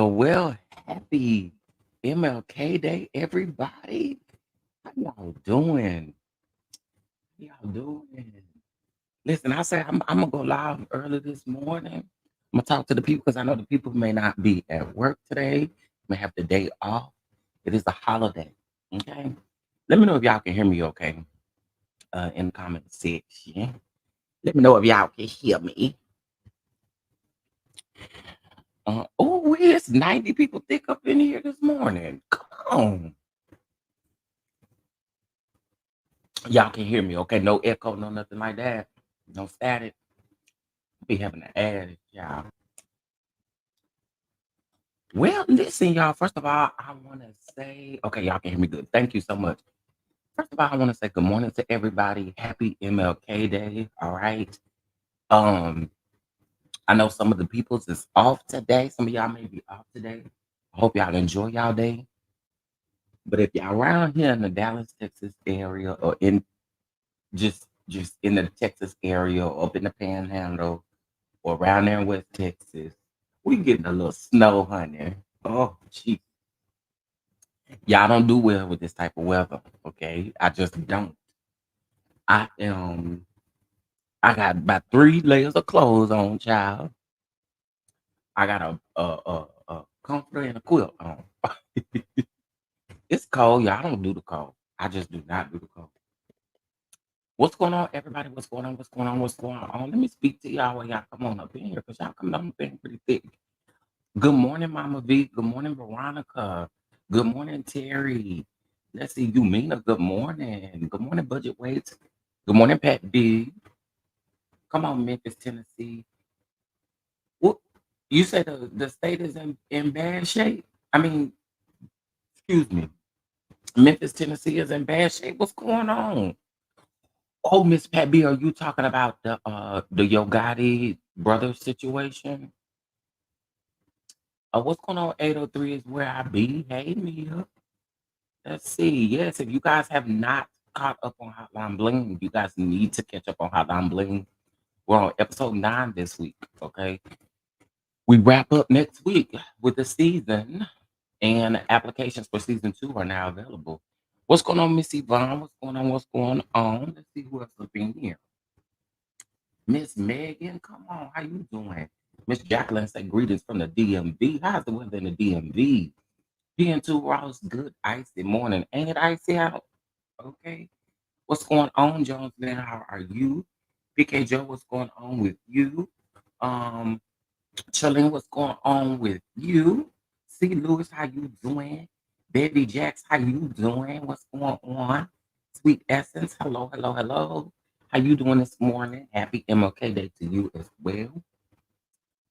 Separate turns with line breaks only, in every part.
Well, happy MLK Day, everybody. How y'all doing? How y'all doing? Listen, I say I'm gonna go live early this morning. I'm gonna talk to the people because I know the people may not be at work today, may have the day off. It is a holiday. Okay. Let me know if y'all can hear me okay. In the comment section. Let me know if y'all can hear me. Oh, it's 90 people thick up in here this morning. Come on. Y'all can hear me, okay? No echo, no nothing like that. No static. Be having to add it, y'all. Well, listen, y'all. First of all, I want to say, okay, y'all can hear me good. Thank you so much. First of all, I want to say good morning to everybody. Happy MLK Day. All right. I know some of the people's is off today. Some of y'all may be off today. I hope y'all enjoy y'all day. But if y'all around here in the Dallas, Texas area, or in just in the Texas area, or up in the Panhandle, or around there in West Texas, we getting a little snow, honey. Oh, gee. Y'all don't do well with this type of weather, okay? I just don't. I I got about 3 layers of clothes on, child. I got a comforter and a quilt on. It's cold, y'all. I don't do the cold. I just do not do the cold. What's going on, everybody? What's going on? What's going on? What's going on? Let me speak to y'all while y'all come on up in here, because y'all coming up in here pretty thick. Good morning, Mama V. Good morning, Veronica. Good morning, Terry. Let's see, Yumina. Good morning. Good morning, Budget Weights. Good morning, Pat B. Come on, Memphis, Tennessee. What you say the state is in bad shape? I mean, excuse me. Memphis, Tennessee is in bad shape. What's going on? Oh, Miss Pat B, are you talking about the Yogati brother situation? What's going on? 803 is where I be. Hey, Mia. Let's see. Yes, if you guys have not caught up on Hotline Bling, you guys need to catch up on Hotline Bling. We're on episode 9 this week. Okay. We wrap up next week with the season, and applications for season 2 are now available. What's going on, Miss Yvonne? What's going on? What's going on? Let's see who else is in here. Miss Megan, come on, how you doing? Miss Jacqueline say greetings from the DMV. How's the weather in the DMV? PN2 Ross, good icy morning. Ain't it icy out? Okay. What's going on, Jones? Man, how are you? PK Joe, what's going on with you? Um, Charlene, what's going on with you? C. Lewis, how you doing? Baby Jax, how you doing? What's going on? Sweet Essence, hello, hello, hello. How you doing this morning? Happy MLK Day to you as well.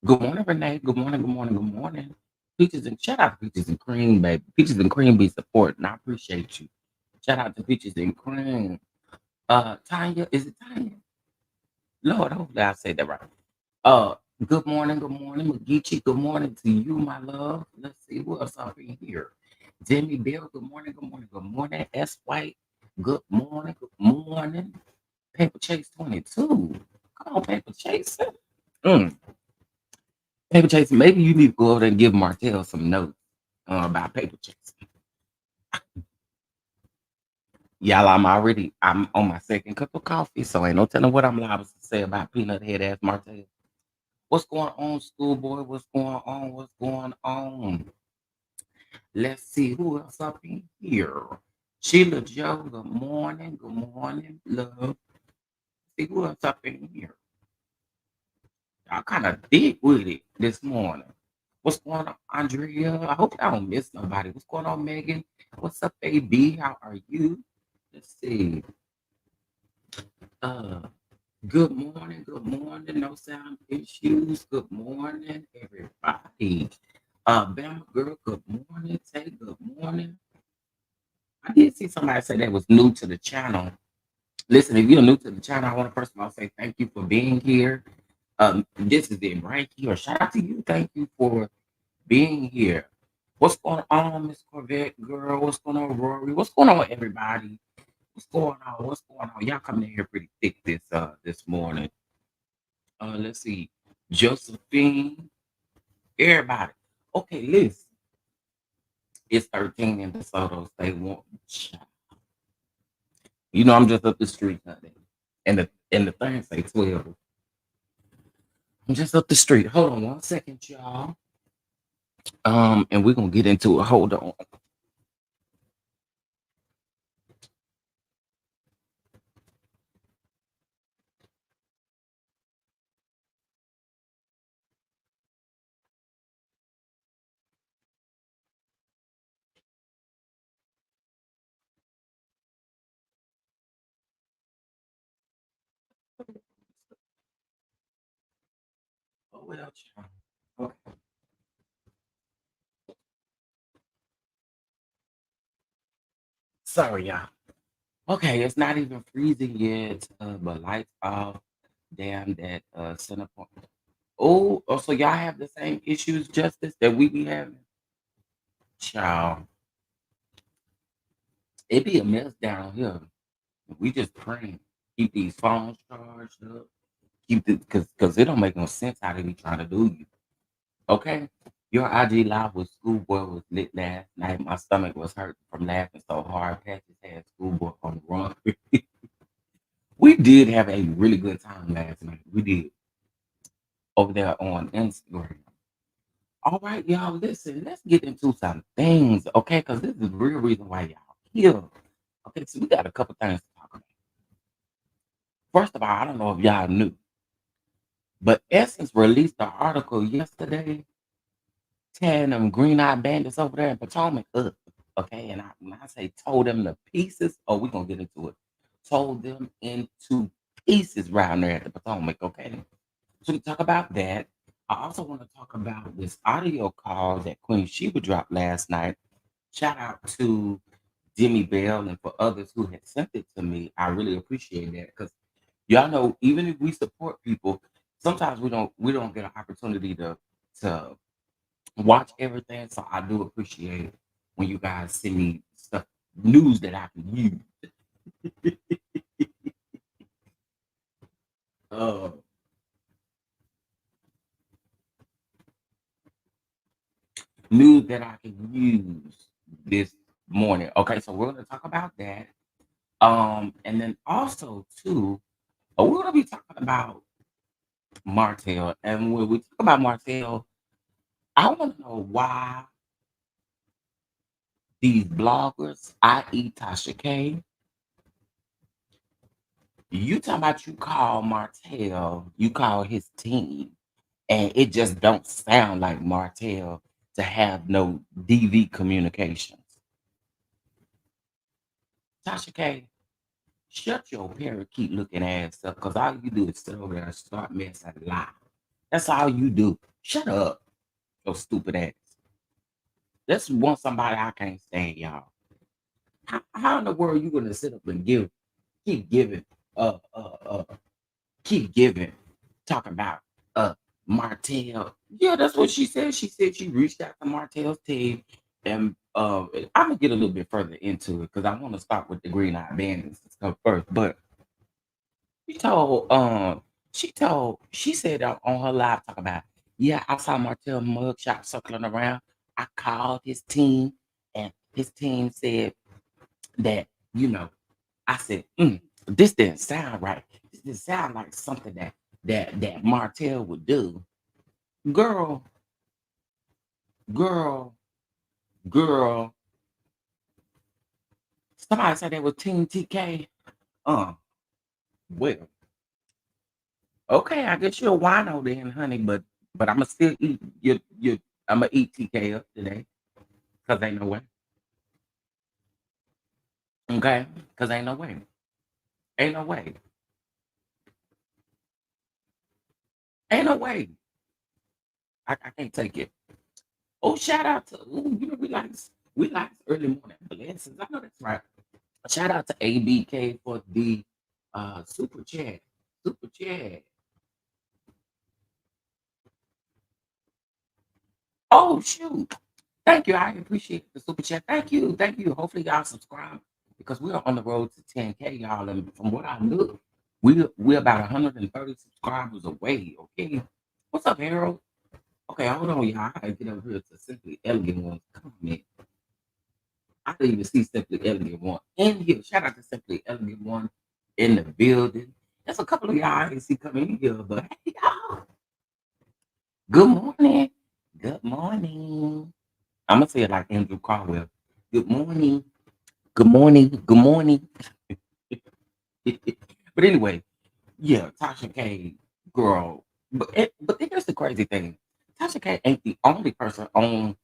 Good morning, Renee. Good morning, good morning, good morning. Peaches and shout out to Peaches and Cream, baby. Peaches and Cream be supporting. I appreciate you. Shout out to Peaches and Cream. Tanya, is it Tanya? Lord, hopefully I said that right. Uh, good morning, Magichi. Good morning to you, my love. Let's see who else up in here. Jimmy Bill, good morning, good morning, good morning. S White, good morning, good morning. Paper Chase 22. Come on, Paper Chase. Mm. Paper Chase, maybe you need to go over there and give Martell some notes about Paper Chase. Y'all, I'm on my second cup of coffee, so ain't no telling what I'm liable to say about peanut head ass Martell. What's going on, schoolboy? What's going on? What's going on? Let's see who else up in here. Sheila Joe, good morning. Good morning, love. See who else up in here. Y'all kind of deep with it this morning. What's going on, Andrea? I hope I don't miss nobody. What's going on, Megan? What's up, AB? How are you? Let's see. Uh, good morning. Good morning. No sound issues. Good morning, everybody. Bama girl. Good morning. Say good morning. I did see somebody say that was new to the channel. Listen, if you're new to the channel, I want to first of all say thank you for being here. This is it right here. Shout out to you. Thank you for being here. What's going on, Miss Corvette girl? What's going on, Rory? What's going on, everybody? What's going on? What's going on? Y'all coming in here pretty thick this morning. Let's see. Josephine, everybody. Okay, listen. It's 13 in DeSoto. They want you know I'm just up the street, honey. And the thing say 12. I'm just up the street. Hold on 1 second, y'all. And we're gonna get into it. Hold on. Oh well, child. Okay. Sorry, y'all. Okay, it's not even freezing yet, but lights off. Damn that center point. Oh, so y'all have the same issues, Justice, that we be having? Child, it be a mess down here. We just praying. Keep these phones charged up. Keep the because it don't make no sense how they be trying to do you. Okay? Your IG live with Schoolboy was lit last night. My stomach was hurt from laughing so hard. Patches had Schoolboy on the run. We did have a really good time last night. We did over there on Instagram. All right, y'all, listen, let's get into some things, okay? Because this is the real reason why y'all here. Okay, so we got a couple things to talk about. First of all, I don't know if y'all knew, but Essence released an article yesterday tearing them green-eyed bandits over there in Potomac up, okay? And when I say told them to pieces, oh, we're going to get into it. Told them into pieces right there at the Potomac, okay? So we talk about that. I also want to talk about this audio call that Queen Sheba dropped last night. Shout out to Jimmy Bell and for others who had sent it to me. I really appreciate that because y'all know even if we support people, sometimes we don't get an opportunity to watch everything. So I do appreciate when you guys send me stuff news that I can use. Uh, News that I can use this morning. Okay, so we're gonna talk about that. And then also too, we're gonna be talking about Martell. And when we talk about Martell, I want to know why these bloggers, i.e. Tasha K, you talking about you call Martell, you call his team, and it just don't sound like Martell to have no DV communications. Tasha K, shut your parakeet looking ass up, because all you do is sit over there and start messing and lie. That's all you do. Shut up, your stupid ass. That's one somebody I can't stand, y'all. How in the world you gonna sit up and keep giving, uh, uh, uh, keep giving, talking about Martell? Yeah, that's what she said. She said she reached out to Martell's team, and I'm gonna get a little bit further into it because I want to start with the Green Eye Bandits and stuff first. But she told, she said on her live talk about, yeah, I saw Martell mugshot circling around. I called his team, and his team said that, you know, I said, this didn't sound right. This didn't sound like something that Martell would do. Girl, girl, girl. Somebody said that was Team TK. Uh, well, okay, I guess you're a wino then, honey, but I'ma still eat you I'ma eat TK up today. Cause ain't no way. Okay? Cause ain't no way. Ain't no way. Ain't no way. I can't take it. Oh, shout out to we like early morning blessings. I know that's right. Shout out to ABK for the super chat. Super chat. Oh shoot. Thank you. I appreciate the super chat. Thank you. Thank you. Hopefully y'all subscribe because we're on the road to 10K, y'all. And from what I look, we're about 130 subscribers away. Okay. What's up, Harold? Okay, hold on, y'all. I gotta get over here to Simply Elegant One's comment. I didn't even see Simply Elegant One in here. Shout out to Simply Elegant One in the building. There's a couple of y'all I didn't see coming in here, but hey, y'all. Good morning. Good morning. I'm gonna say it like Andrew Carwell. Good morning. Good morning. Good morning. But anyway, yeah, Tasha K, girl. But here's the crazy thing. Tasha K ain't the only person on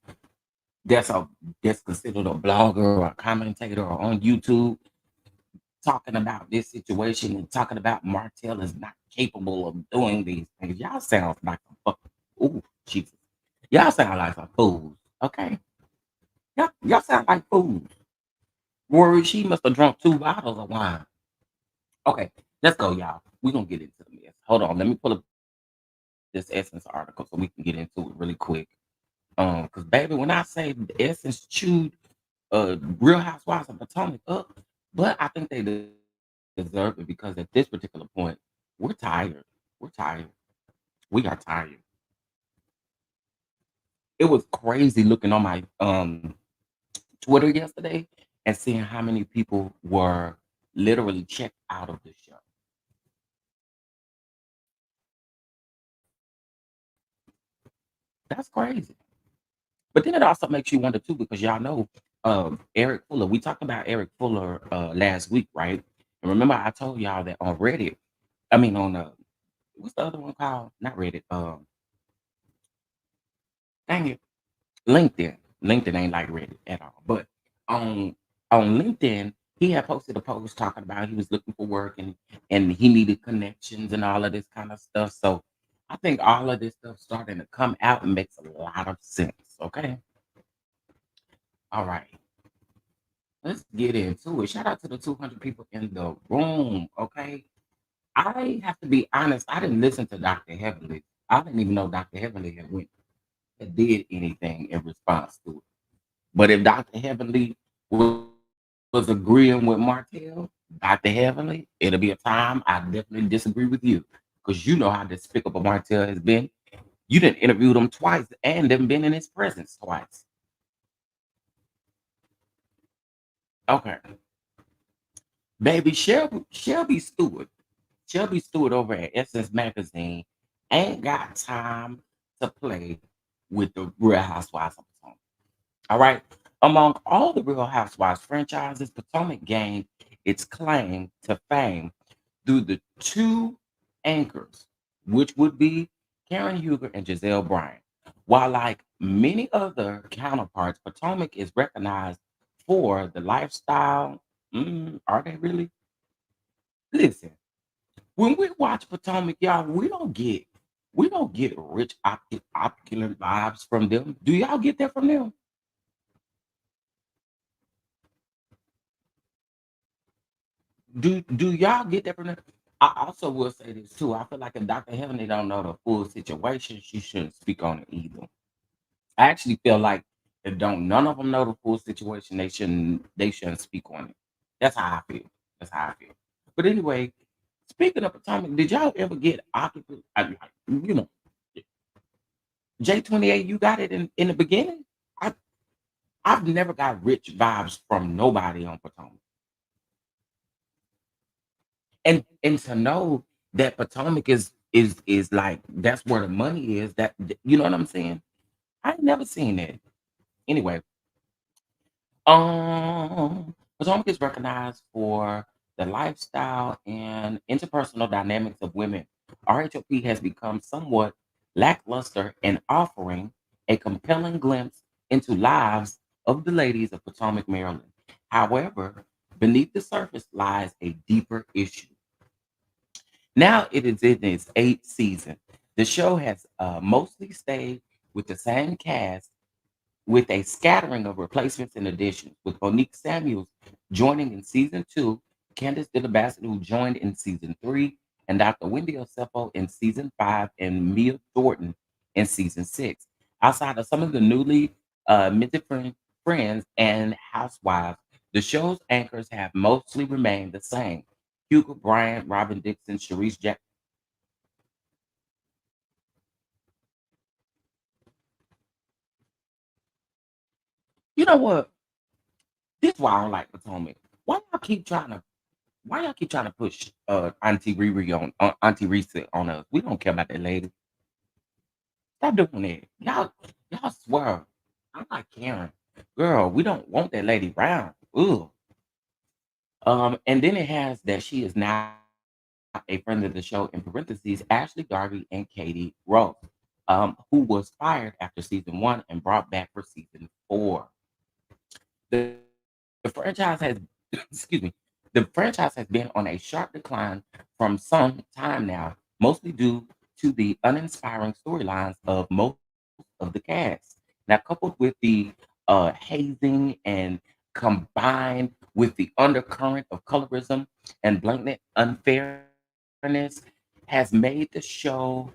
that's a that's considered a blogger or a commentator or on YouTube talking about this situation and talking about Martell is not capable of doing these things. Y'all sound like some ooh, Jesus. Y'all sound like some fools. Okay. Y'all sound like fools. Rory, she must have drunk 2 bottles of wine. Okay, let's go, y'all. We're gonna get into this. Hold on, let me pull up this Essence article so we can get into it really quick. Because baby, when I say Essence chewed Real Housewives of Potomac up, but I think they deserve it because at this particular point, we're tired. We're tired. We are tired. It was crazy looking on my Twitter yesterday and seeing how many people were literally checked out of the show. That's crazy. But then it also makes you wonder too, because y'all know Eric Fuller. We talked about Eric Fuller last week, right? And remember, I told y'all that on Reddit. I mean, on what's the other one called? Not Reddit. Dang it, LinkedIn. LinkedIn ain't like Reddit at all. But on on LinkedIn, he had posted a post talking about he was looking for work and he needed connections and all of this kind of stuff. So I think all of this stuff starting to come out and makes a lot of sense. Okay. All right. Let's get into it. Shout out to the 200 people in the room. Okay. I have to be honest. I didn't listen to Dr. Heavenly. I didn't even know Dr. Heavenly had did anything in response to it. But if Dr. Heavenly was agreeing with Martell, Dr. Heavenly, it'll be a time I definitely disagree with you. Because you know how despicable Martell has been. You didn't interview him twice and then been in his presence twice. Okay. Baby, Shelby Stewart over at Essence Magazine ain't got time to play with the Real Housewives of Potomac. All right. Among all the Real Housewives franchises, Potomac gained its claim to fame through the two anchors, which would be Karen Huger and Giselle Bryant. While, like many other counterparts, Potomac is recognized for the lifestyle. Are they really? Listen, when we watch Potomac, y'all, we don't get rich opulent vibes from them. Do y'all get that from them? Do y'all get that from them? I also will say this too. I feel like if Dr. Heavenly don't know the full situation, she shouldn't speak on it either. I actually feel like if don't none of them know the full situation, they shouldn't speak on it. That's how I feel. That's how I feel. But anyway, speaking of Potomac, did y'all ever get occupant? You know, J28, you got it in the beginning. I I've never got rich vibes from nobody on Potomac, and to know that Potomac is like that's where the money is. That you know what I'm saying? I ain't never seen that. Anyway, Potomac is recognized for the lifestyle and interpersonal dynamics of women. RHOP has become somewhat lackluster in offering a compelling glimpse into lives of the ladies of Potomac, Maryland. However, beneath the surface lies a deeper issue. Now it is in its eighth season. The show has mostly stayed with the same cast with a scattering of replacements and additions, with Monique Samuels joining in season two, Candace Bassett, who joined in season three, and Dr. Wendy Osefo in season five, and Mia Thornton in season six. Outside of some of the newly minted friends and housewives, the show's anchors have mostly remained the same. Hugo Bryant, Robin Dixon, Sharice Jack. You know what? This is why I don't like Potomac. Why y'all keep trying to push Auntie Riri on Auntie Reese on us? We don't care about that lady. Stop doing that. Y'all swear. I'm like Karen. Girl, we don't want that lady round. Ugh. And then it has that she is now a friend of the show in parentheses, Ashley Garvey and Katie Rose, who was fired after season one and brought back for season four. The, the franchise has excuse me, the franchise has been on a sharp decline from some time now, mostly due to the uninspiring storylines of most of the cast. Now, coupled with the hazing and combined with the undercurrent of colorism and blatant unfairness, has made the show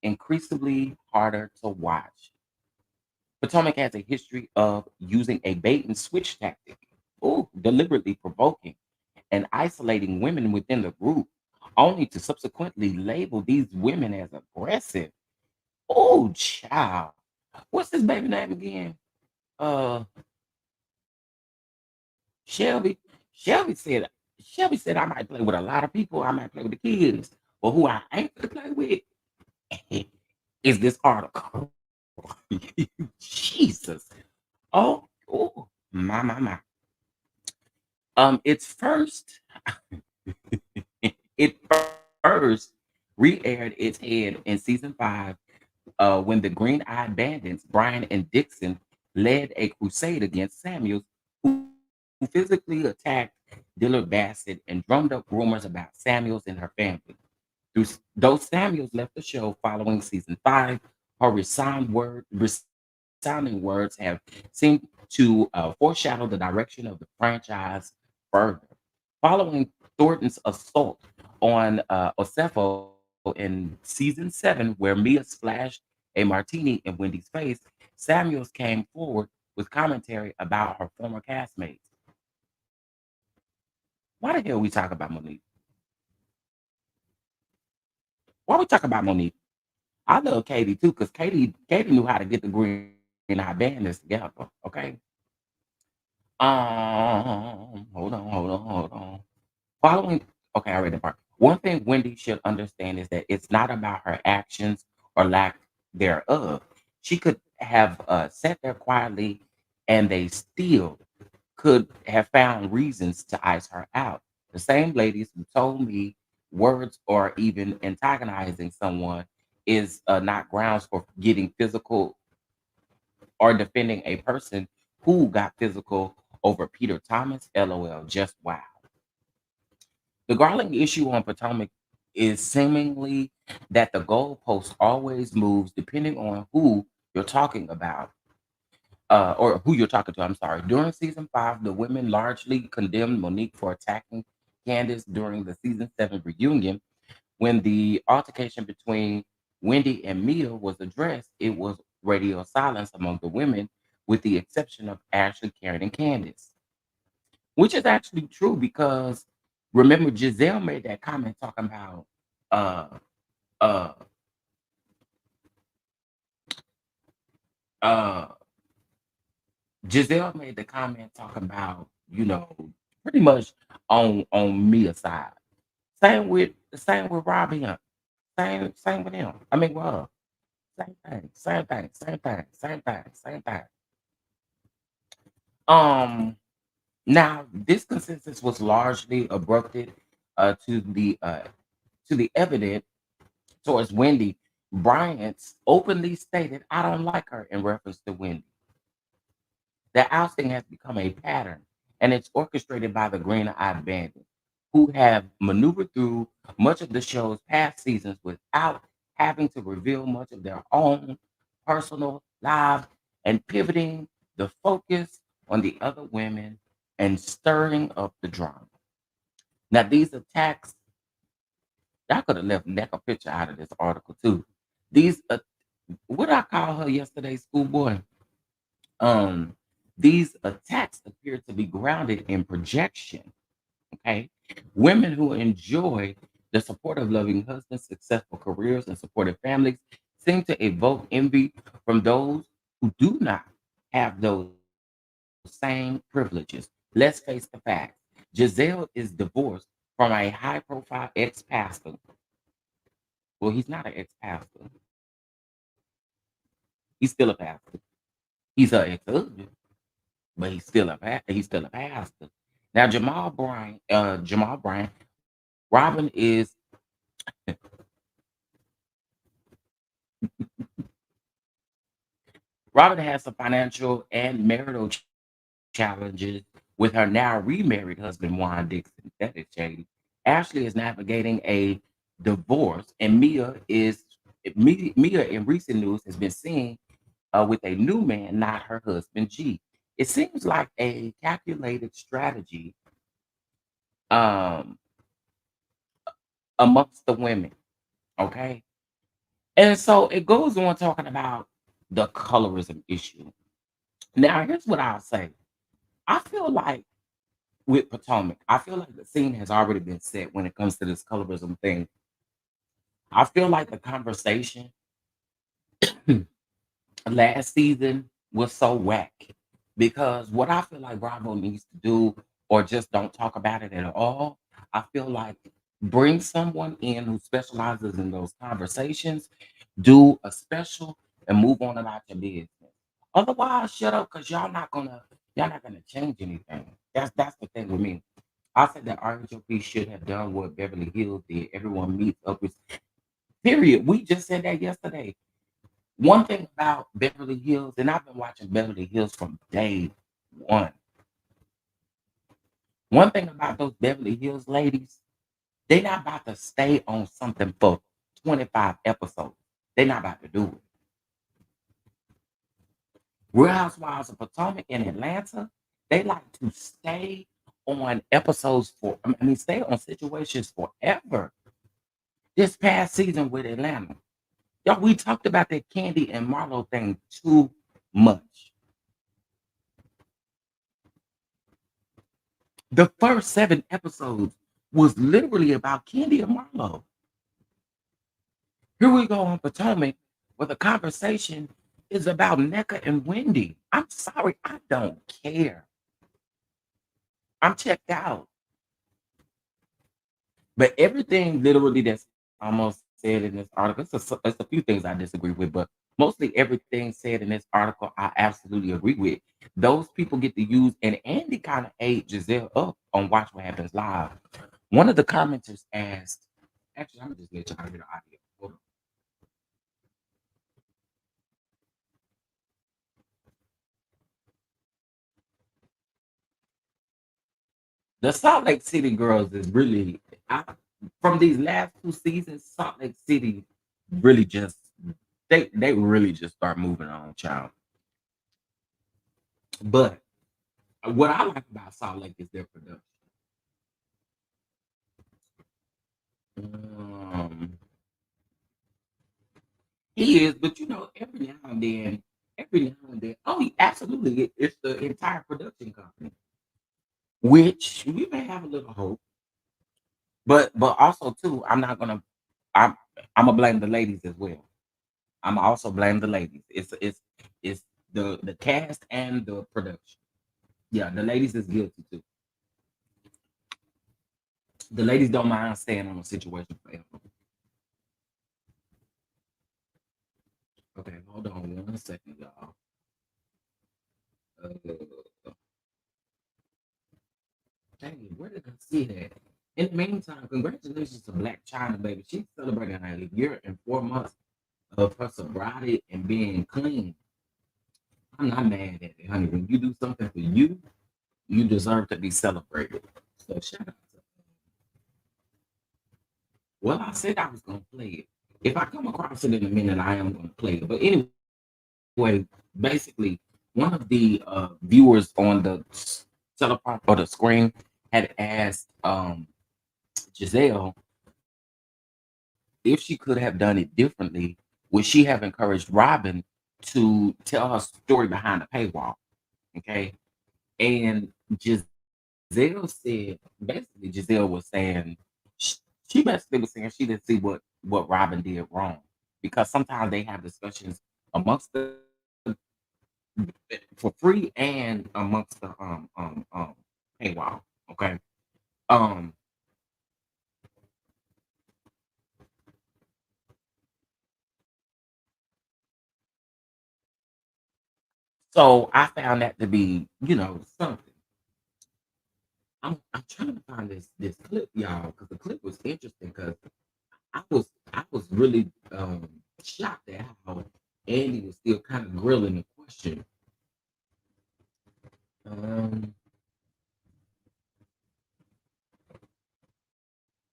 increasingly harder to watch. Potomac has a history of using a bait and switch tactic, deliberately provoking and isolating women within the group, only to subsequently label these women as aggressive. Oh, child. What's his baby name again? Uh, Shelby. Shelby said, Shelby said, I might play with a lot of people. I might play with the kids. But who I ain't gonna play with is this article. Jesus. Oh, my. Its first, it first re-aired its head in season five when the Green Eyed Bandits, Brian and Dixon, led a crusade against Samuels, who physically attacked Dillard Bassett and drummed up rumors about Samuels and her family. Though Samuels left the show following season five, her resounding words have seemed to foreshadow the direction of the franchise further. Following Thornton's assault on Osefo in season seven, where Mia splashed a martini in Wendy's face, Samuels came forward with commentary about her former castmates. Why the hell we talk about Monique? Why we talk about Monique? I love Katie too, because Katie knew how to get the Green Eye Bandits together. Okay. Hold on. Following, okay, I read the part. One thing Wendy should understand is that it's not about her actions or lack thereof. She could have sat there quietly and they still could have found reasons to ice her out. The same ladies who told me words or even antagonizing someone is not grounds for getting physical or defending a person who got physical over Peter Thomas. LOL. Just wow. The Garland issue on Potomac is seemingly that the goalpost always moves depending on who you're talking about, or who you're talking to. I'm sorry. During season 5, the women largely condemned Monique for attacking Candace during the season 7 reunion. When the altercation between Wendy and Mia was addressed, it was radio silence among the women, with the exception of Ashley, Karen, and Candace, which is actually true because remember Giselle made that comment talking about uh uh uh Giselle made the comment talking about, pretty much on Mia's side. Same with Robbie. Same with him. I mean, well, same thing. Um Now this consensus was largely abrupted to the evidence towards Wendy. Bryant openly stated, I don't like her in reference to Wendy. The ousting has become a pattern, and it's orchestrated by the Green Eyed Bandit, who have maneuvered through much of the show's past seasons without having to reveal much of their own personal lives and pivoting the focus on the other women and stirring up the drama. Now, these attacks, y'all could have left Neck a picture out of this article too. These, what I call her yesterday, schoolboy. Um, these attacks appear to be grounded in projection. Okay, women who enjoy the support of loving husbands, successful careers, and supportive families seem to evoke envy from those who do not have those same privileges. Let's face the facts. Giselle is divorced from a high-profile ex-pastor. Well, he's not an ex-pastor. He's still a pastor. He's her ex-husband, but he's still a pastor. Now Jamal Bryant, Robin is Robin has some financial and marital challenges with her now remarried husband Juan Dixon. That is shady. Ashley is navigating a divorce, and Mia in recent news has been seen with a new man, not her husband G. It seems like a calculated strategy um, amongst the women. Okay. And so it goes on talking about the colorism issue. Now, here's what I'll say. I feel like with Potomac, I feel like the scene has already been set when it comes to this colorism thing. I feel like the conversation last season was so whack because what I feel like Bravo needs to do, or just don't talk about it at all, I feel like bring someone in who specializes in those conversations, do a special, and move on about your business. Otherwise, shut up because y'all not gonna change anything. That's the thing with me. I said that RHOP should have done what Beverly Hills did. Everyone meets up with. Period. We just said that yesterday. One thing about Beverly Hills, and I've been watching Beverly Hills from day one. One thing about those Beverly Hills ladies, they not about to stay on something for 25 episodes. They not about to do it. Real Housewives of Potomac in Atlanta, they like to stay on episodes stay on situations forever. This past season with Atlanta, y'all, we talked about that Candy and Marlo thing too much. The first 7 episodes was literally about Candy and Marlo. Here we go on Potomac, where the conversation is about Nneka and Wendy. I'm sorry, I don't care. I'm checked out. But everything literally that's almost said in this article, it's a few things I disagree with, but mostly everything said in this article I absolutely agree with. Those people get to use, and Andy kind of ate Giselle up on Watch What Happens Live. One of the commenters asked, actually, I'm gonna just let y'all hear the audio. Hold on. The Salt Lake City girls is really, from these last two seasons, Salt Lake City really just they really just start moving on, child. But what I like about Salt Lake is their production. Um, he is, but every now and then, oh, absolutely, it's the entire production company, which we may have a little hope, but also too, I'm I'm gonna blame the ladies as well. I'm also blame the ladies. It's the cast and the production. Yeah, the ladies is guilty too. The ladies don't mind staying on a situation forever. Okay, hold on 1 second, y'all. Uh, dang, where did I see that? In the meantime, congratulations to Black China, baby. She's celebrating her year and 4 months of her sobriety and being clean. I'm not mad at it, honey. When you do something for you, you deserve to be celebrated. So shout out to. Well, I said I was gonna play it. If I come across it in a minute, I am gonna play it. But anyway, basically, one of the viewers on the teleprompter or the screen had asked Giselle if she could have done it differently. Would she have encouraged Robin to tell her story behind the paywall? Okay, and Giselle said basically Giselle was saying sh- she basically was saying she didn't see what Robin did wrong because sometimes they have discussions amongst the for free and amongst the paywall. Okay. Um. So I found that to be something. I'm trying to find this clip, y'all, because the clip was interesting because I was really shocked at how Andy was still kind of grilling the question. Um,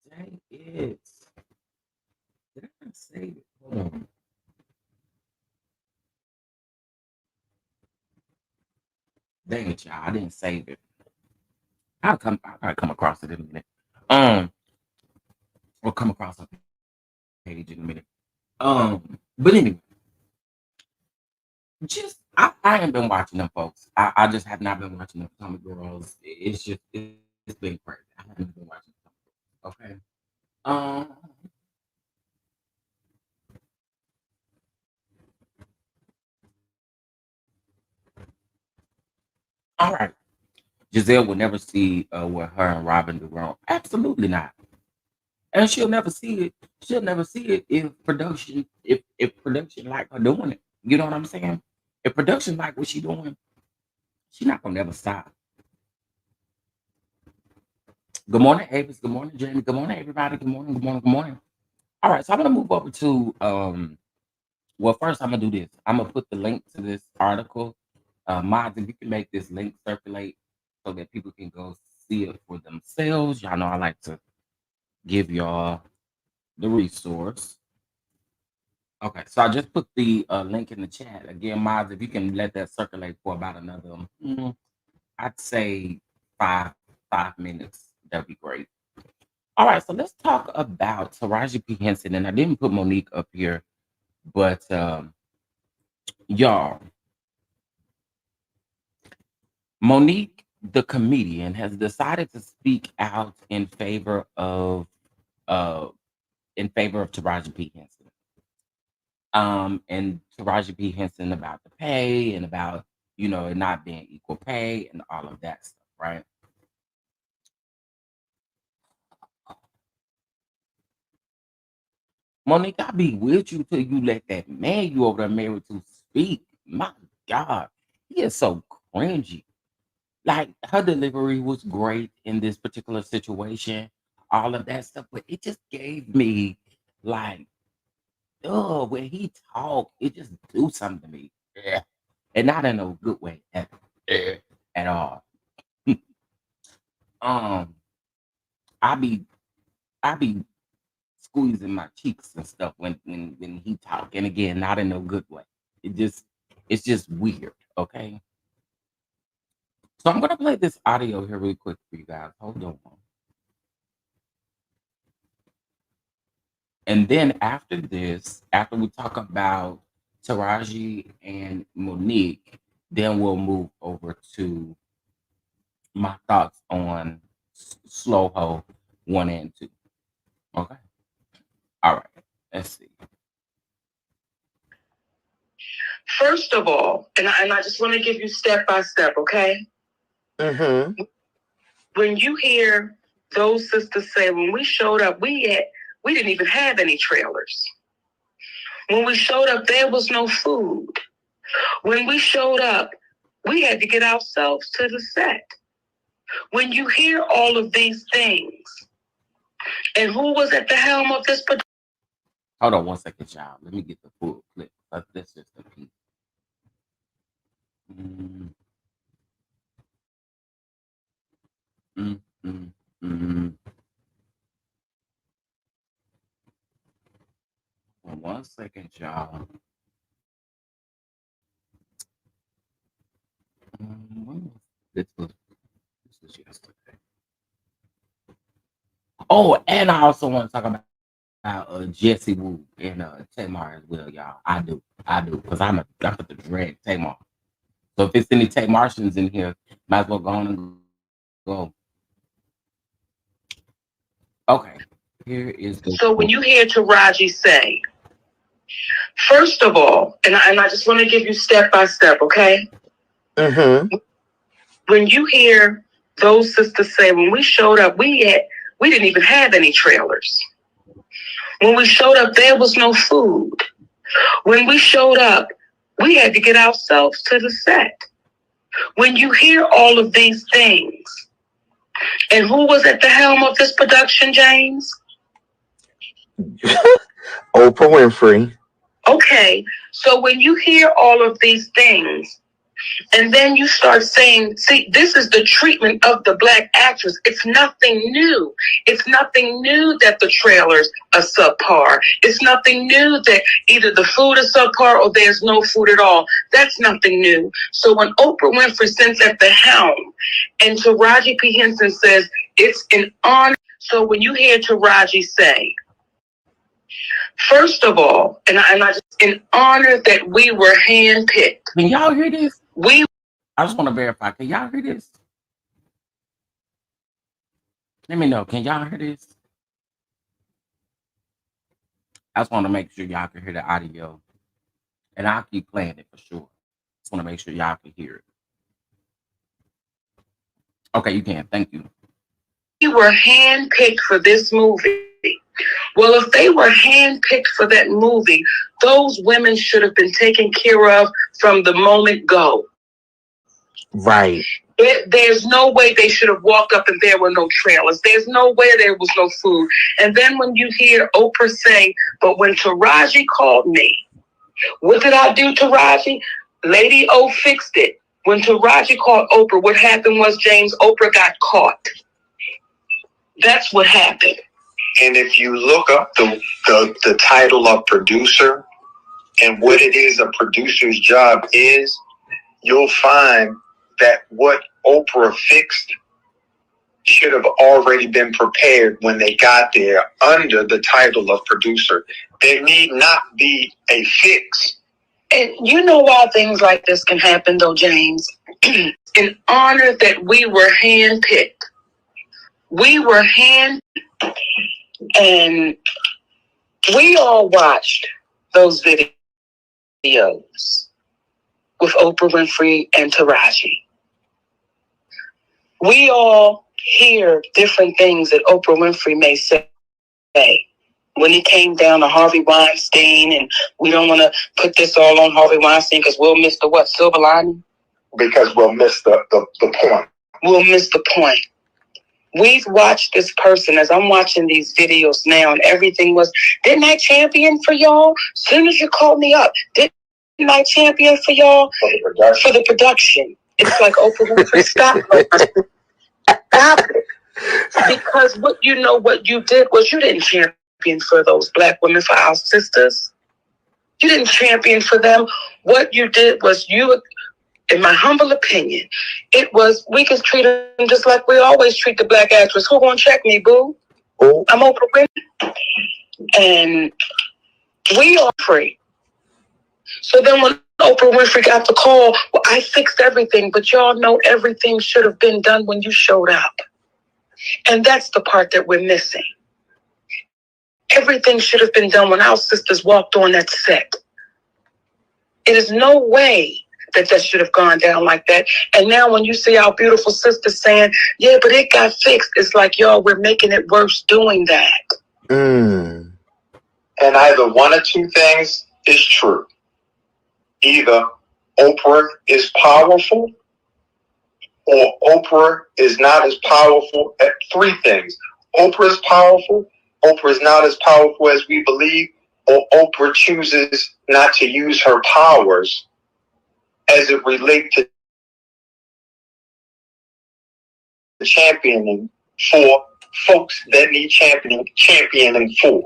dang it. Did I not save it? Hold on. Dang it, y'all. I didn't save it. I'll probably come across it in a minute. Um, or come across a page in a minute. But anyway, I haven't been watching them folks. I just have not been watching the Comic Girls. It's been crazy. I haven't been watching them. Okay. Um, all right. Giselle will never see what her and Robin do wrong. Absolutely not. And she'll never see it. She'll never see it if production like her doing it. You know what I'm saying? If production like what she doing, she not gonna never stop. Good morning, Avis. Good morning, Jamie. Good morning, everybody. Good morning. Good morning. Good morning. All right, so I'm gonna move over to well, first I'm gonna do this. I'm gonna put the link to this article. Mods, if you can make this link circulate so that people can go see it for themselves. Y'all know I like to give y'all the resource. Okay, so I just put the link in the chat. Again, Mods, if you can let that circulate for about another, I'd say five 5 minutes, that'd be great. All right, so let's talk about Taraji P. Henson. And I didn't put Monique up here, but y'all, Monique, the comedian, has decided to speak out uh in favor of Taraji P. Henson. And Taraji P. Henson about the pay and about it not being equal pay and all of that stuff, right? Monique, I be with you till you let that man you over there married to speak. My God, he is so cringy. Like her delivery was great in this particular situation, all of that stuff, but it just gave me like, oh, when he talked, it just do something to me. Yeah. And not in a good way at all. um, I be I be squeezing my cheeks and stuff when he talk, and again, not in a good way. It just it's just weird. Okay, so I'm gonna play this audio here really quick for you guys. Hold on, and then after this, after we talk about Taraji and Monique, then we'll move over to my thoughts on Slow Ho 1 and 2. Okay, all right. Let's see.
First of all, and I just want to give you step by step, okay? Mm-hmm. When you hear those sisters say, when we showed up, we didn't even have any trailers. When we showed up, there was no food. When we showed up, we had to get ourselves to the set. When you hear all of these things, and who was at the helm of this production?
Hold on 1 second, y'all. Let me get the full clip. That's just a piece. Mm, mm, mm, mm. 1 second, y'all. This was yesterday. Oh, and I also want to talk about Jesse Wu and Tamar as well, y'all. I do, because I'm the drag Tamar. So if it's any Tamartians in here, might as well go on and go. Okay, here is the.
So when you hear Taraji say, first of all, and I just want to give you step by step, okay? Mm-hmm. When you hear those sisters say, when we showed up, we didn't even have any trailers. When we showed up, there was no food. When we showed up, we had to get ourselves to the set. When you hear all of these things, and who was at the helm of this production, James? Oprah Winfrey. Okay, so when you hear all of these things, and then you start saying, see, this is the treatment of the Black actress. It's nothing new. It's nothing new that the trailers are subpar. It's nothing new that either the food is subpar or there's no food at all. That's nothing new. So when Oprah Winfrey sits at the helm and Taraji P. Henson says, it's an honor. So when you hear Taraji say, first of all, and I just an honor that we were handpicked.
Can y'all hear this? I just want to verify. Can y'all hear this? Let me know. Can y'all hear this? I just want to make sure y'all can hear the audio. And I'll keep playing it for sure. Just want to make sure y'all can hear it. Okay, you can. Thank you.
We were handpicked for this movie. Well, if they were handpicked for that movie, those women should have been taken care of from the moment go. Right. There's no way they should have walked up and there were no trailers. There's no way there was no food. And then when you hear Oprah say, but when Taraji called me, what did I do, Taraji? Lady O fixed it. When Taraji called Oprah, what happened was, James, Oprah got caught. That's what happened.
And if you look up the title of producer and what it is a producer's job is, you'll find that what Oprah fixed should have already been prepared when they got there under the title of producer. There need not be a fix.
And you know why things like this can happen, though, James? An honor that we were handpicked. We were handpicked, and we all watched those videos with Oprah Winfrey and Taraji. We all hear different things that Oprah Winfrey may say. when it came down to Harvey Weinstein, and we don't want to put this all on Harvey Weinstein because we'll miss the what, silver lining?
Because we'll miss the point.
We'll miss the point. We've watched this person as I'm watching these videos now, and everything was, didn't I champion for y'all? As soon as you called me up, didn't I champion for y'all? For the production. It's like Oprah Winfrey, stop. Stop it. Because what you did was you didn't champion for those black women, for our sisters. You didn't champion for them. What you did was in my humble opinion, it was, we can treat them just like we always treat the black actress. Who gonna check me, boo?
Oh.
I'm Oprah Winfrey. And we are free. So then when Oprah Winfrey got the call, well, I fixed everything, but y'all know everything should have been done when you showed up. And that's the part that we're missing. Everything should have been done when our sisters walked on that set. It is no way that should have gone down like that. And now when you see our beautiful sisters saying, yeah, but it got fixed, it's like, y'all, we're making it worse doing that.
And either one or two things is true. Either Oprah is powerful, or Oprah is not as powerful at three things. Oprah is powerful, Oprah is not as powerful as we believe, or Oprah chooses not to use her powers as it relates to championing for folks that need championing for.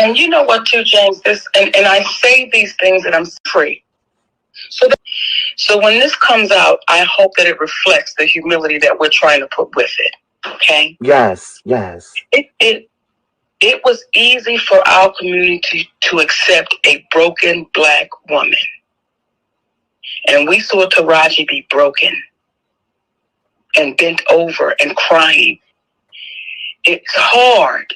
And you know what, too, James? And I say these things that I'm free. So when this comes out, I hope that it reflects the humility that we're trying to put with it. Okay?
Yes.
It was easy for our community to accept a broken black woman. And we saw Taraji be broken and bent over and crying. It's hard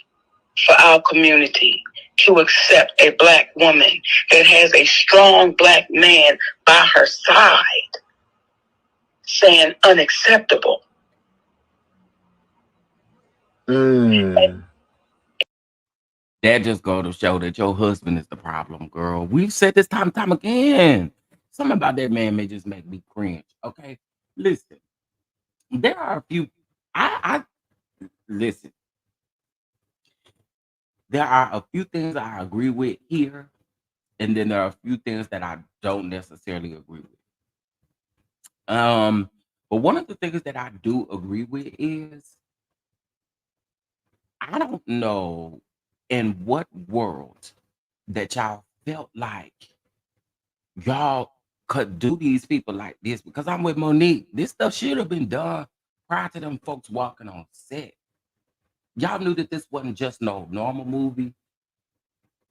for our community to accept a black woman that has a strong black man by her side saying unacceptable.
That just go to show that your husband is the problem, girl. We've said this time and time again. Something about that man may just make me cringe. Okay, listen. There are a few. I listen. There are a few things I agree with here, and then there are a few things that I don't necessarily agree with. But one of the things that I do agree with is I don't know in what world that y'all felt like y'all could do these people like this, because I'm with Monique. This stuff should have been done prior to them folks walking on set. Y'all knew that this wasn't just no normal movie.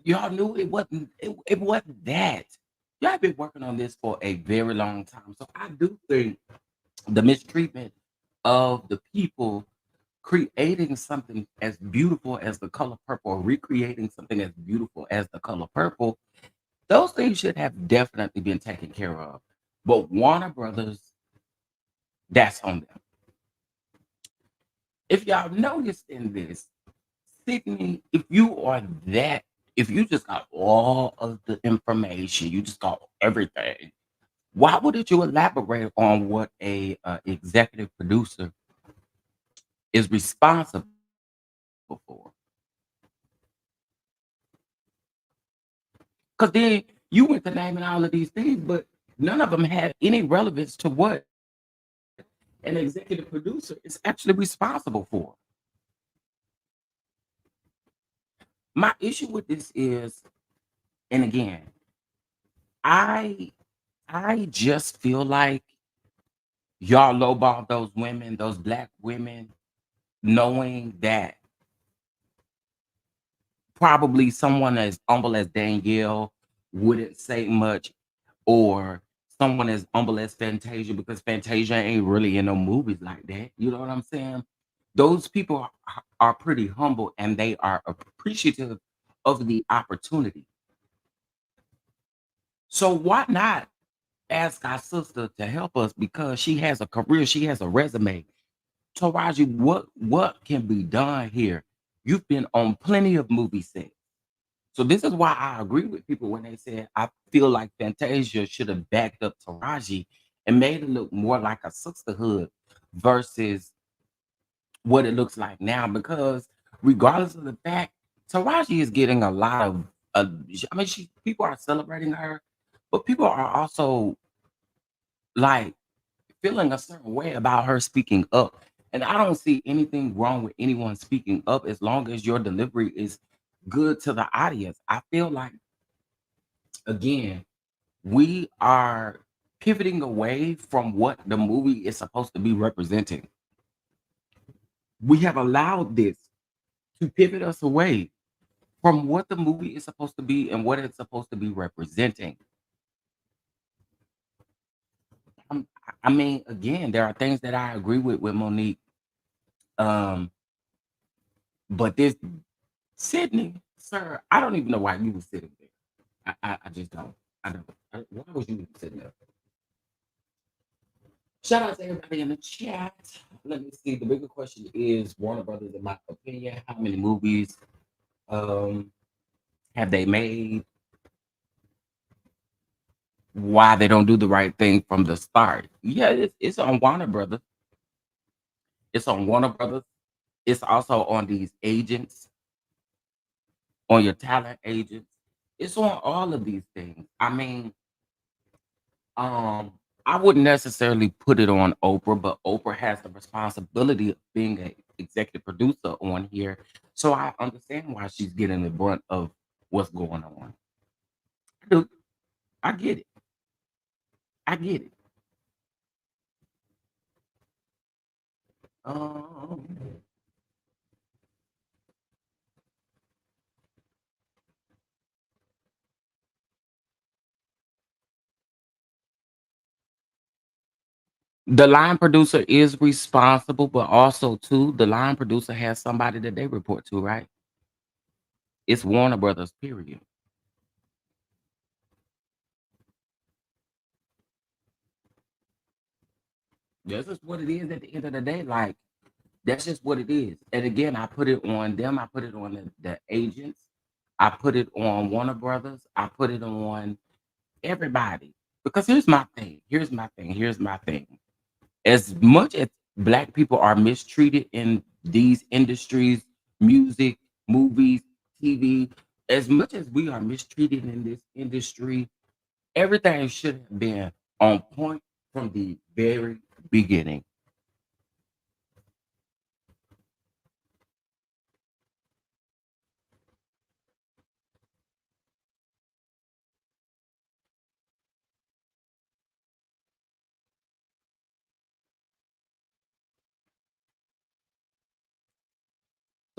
Y'all knew it wasn't that. Y'all been working on this for a very long time. So I do think the mistreatment of the people creating something as beautiful as The Color Purple, or recreating something as beautiful as The Color Purple, those things should have definitely been taken care of. But Warner Brothers, that's on them. If y'all noticed in this, Sydney, if you just got all of the information, you just got everything, why wouldn't you elaborate on what a executive producer is responsible for? Because then you went to naming all of these things, but none of them had any relevance to what an executive producer is actually responsible for. My issue with this is, and again, I just feel like y'all lowball those women, those black women, knowing that probably someone as humble as Danielle wouldn't say much, or someone as humble as Fantasia, because Fantasia ain't really in no movies like that. You know what I'm saying? Those people are pretty humble, and they are appreciative of the opportunity. So why not ask our sister to help us, because she has a career, she has a resume. Taraji, what can be done here? You've been on plenty of movie sets. So this is why I agree with people when they said I feel like Fantasia should have backed up Taraji and made it look more like a sisterhood versus what it looks like now. Because regardless of the fact, Taraji is getting a lot of, I mean, people are celebrating her, but people are also like feeling a certain way about her speaking up. And I don't see anything wrong with anyone speaking up as long as your delivery is good to the audience. I feel like, again, we are pivoting away from what the movie is supposed to be representing. We have allowed this to pivot us away from what the movie is supposed to be and what it's supposed to be representing. I mean, again, there are things that I agree with Monique. Um, but this Sydney, sir, I don't even know why you were sitting there. I just don't. I don't. Why was you sitting there? Shout out to everybody in the chat. Let me see. The bigger question is Warner Brothers, in my opinion, how many movies um have they made? Why they don't do the right thing from the start? Yeah, it's on Warner Brothers. It's on Warner Brothers. It's also on these agents, on your talent agents. It's on all of these things. I mean, Um, I wouldn't necessarily put it on Oprah, but Oprah has the responsibility of being an executive producer on here. So I understand why she's getting the brunt of what's going on. I do. I get it. I get it. Um, the line producer is responsible, but also too, the line producer has somebody that they report to, right? It's Warner Brothers, period. This is what it is at the end of the day. Like, that's just what it is. And again, I put it on them. I put it on the agents. I put it on Warner Brothers. I put it on everybody. Because here's my thing. Here's my thing. Here's my thing. As much as black people are mistreated in these industries, music, movies, TV, as much as we are mistreated in this industry, everything should have been on point from the very beginning.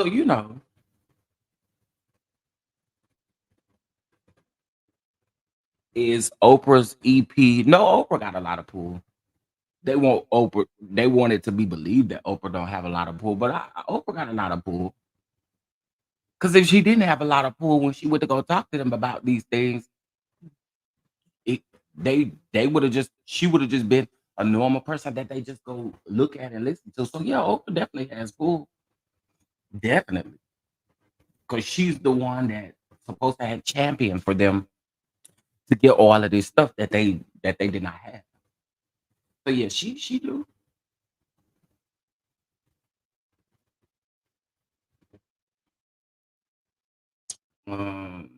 So, is Oprah's EP. No, Oprah got a lot of pull. They want Oprah. They want it to be believed that Oprah don't have a lot of pull, but Oprah got a lot of pull. Because if she didn't have a lot of pull when she went to go talk to them about these things, it, they would have just she would have just been a normal person that they just go look at and listen to. So yeah, Oprah definitely has pull, definitely, because she's the one that supposed to have champion for them to get all of this stuff that they did not have. So yeah, she do. Um,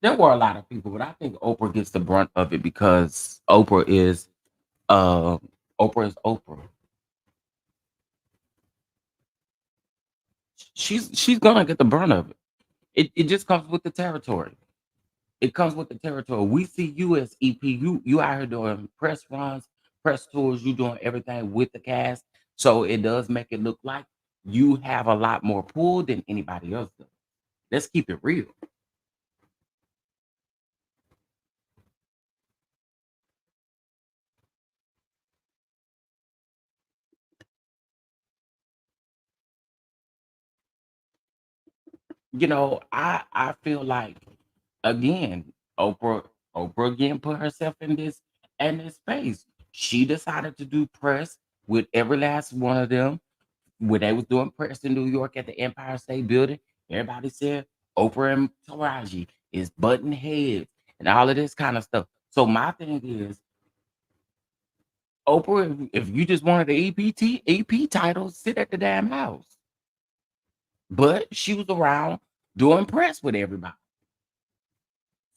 there were a lot of people, but I think Oprah gets the brunt of it because uh Oprah is Oprah. She's gonna get the brunt of it. It just comes with the territory. It comes with the territory. We see you as EP. You out here doing press runs, press tours. You doing everything with the cast, so it does make it look like you have a lot more pull than anybody else does. Let's keep it real. I feel like, again, Oprah again put herself in this space. She decided to do press. with every last one of them. When they was doing press in New York at the Empire State Building, everybody said Oprah and Taraji is button heads and all of this kind of stuff. So my thing is, Oprah, if you just wanted the EP title, sit at the damn house. But she was around doing press with everybody.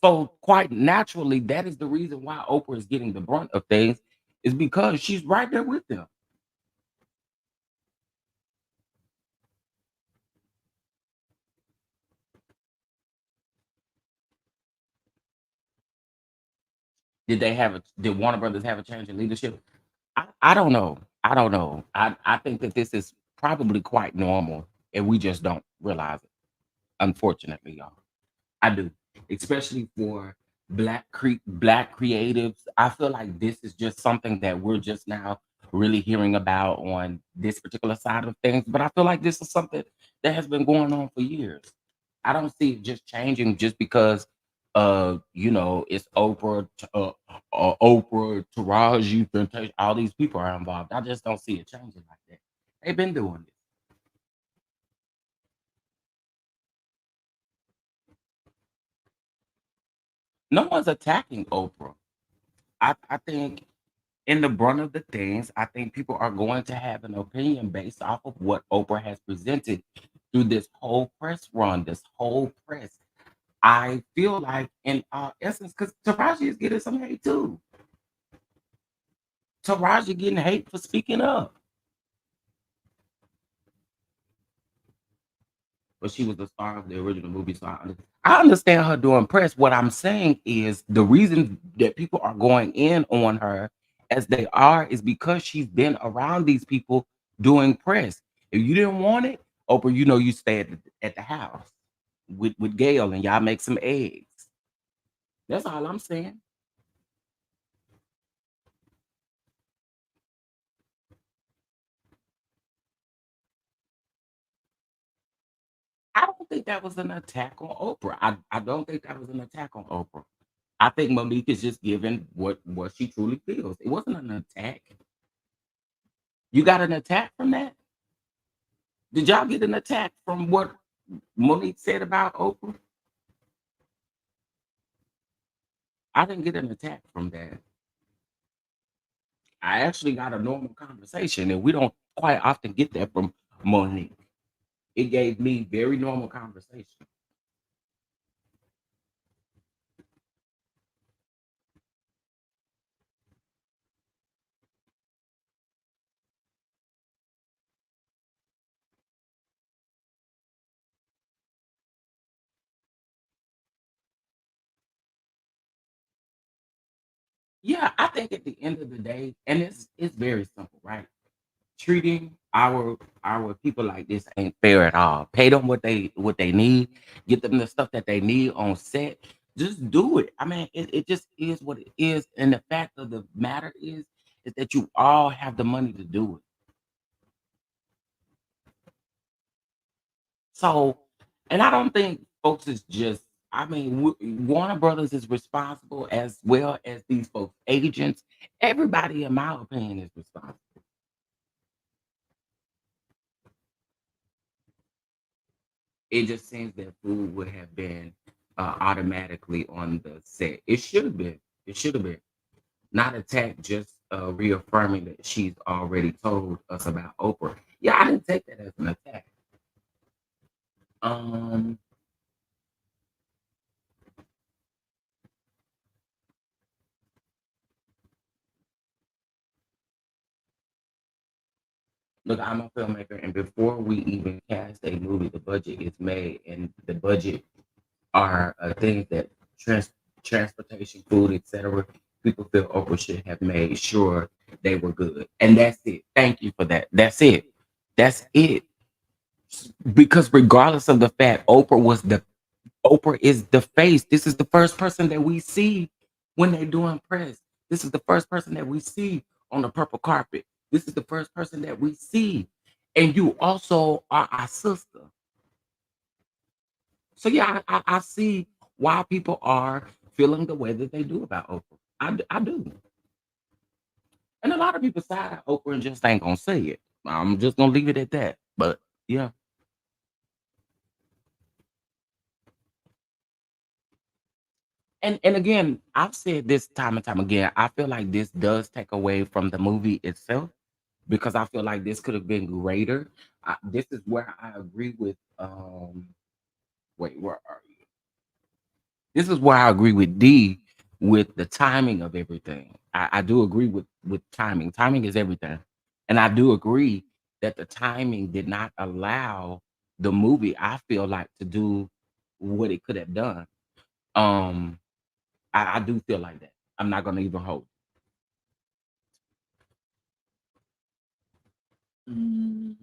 So quite naturally, that is the reason why Oprah is getting the brunt of things, is because she's right there with them. Did Warner Brothers have a change in leadership? I don't know. I don't know. I think that this is probably quite normal and we just don't realize it. Unfortunately, y'all. I do. Especially for black creatives. I feel like this is just something that we're just now really hearing about on this particular side of things. But I feel like this is something that has been going on for years. I don't see it just changing just because it's Oprah, Taraji, Fantasia, all these people are involved. I just don't see it changing like that. They've been doing it. No one's attacking Oprah. I think in the brunt of the things, I think people are going to have an opinion based off of what Oprah has presented through this whole press run, this whole press. I feel like, in essence, because Taraji is getting some hate too. Taraji getting hate for speaking up, but she was the star of the original movie, so I understand her doing press. What I'm saying is the reason that people are going in on her as they are is because she's been around these people doing press. If you didn't want it, Oprah, you stay at the house with Gail and y'all make some eggs. That's all I'm saying. I don't think that was an attack on Oprah. I don't think that was an attack on Oprah. I think Monique is just giving what she truly feels. It wasn't an attack. You got an attack from that? Did y'all get an attack from what Monique said about Oprah? I didn't get an attack from that. I actually got a normal conversation, and we don't quite often get that from Monique. It gave me very normal conversation. Yeah, I think at the end of the day, and it's very simple, right? Treating our people like this ain't fair at all. Pay them what they need, get them the stuff that they need on set. Just do it. I mean, it just is what it is. And the fact of the matter is that you all have the money to do it. So, and I don't think folks is just. I mean, Warner Brothers is responsible as well as these folks, agents. Everybody, in my opinion, is responsible. It just seems that food would have been automatically on the set. It should have been. It should have been. Not attack, just reaffirming that she's already told us about Oprah. Yeah, I didn't take that as an attack. Um, Look, I'm a filmmaker, and before we even cast a movie, the budget is made, and the budget are things that trans- transportation, food, etc. People feel Oprah should have made sure they were good, and that's it. Thank you for that. That's it. That's it. Because regardless of the fact, Oprah is the face. This is the first person that we see when they're doing press. This is the first person that we see on the purple carpet. This is the first person that we see, and you also are our sister. So yeah, I see why people are feeling the way that they do about Oprah. I do. And a lot of people side Oprah and just ain't gonna say it. I'm just gonna leave it at that. But yeah. And again, I've said this time and time again, I feel like this does take away from the movie itself because I feel like this could have been greater. This is where I agree with wait, where are you? This is where I agree with D with the timing of everything. I do agree with timing. Timing is everything. And I do agree that the timing did not allow the movie, I feel like, to do what it could have done. Um, I do feel like that. I'm not gonna even hold. Mm,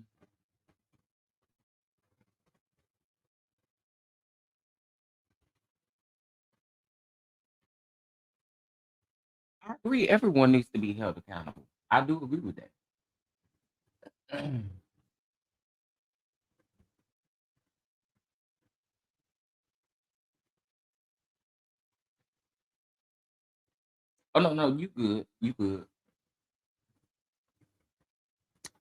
I agree. Everyone needs to be held accountable. I do agree with that. Oh no, no, you good. You good.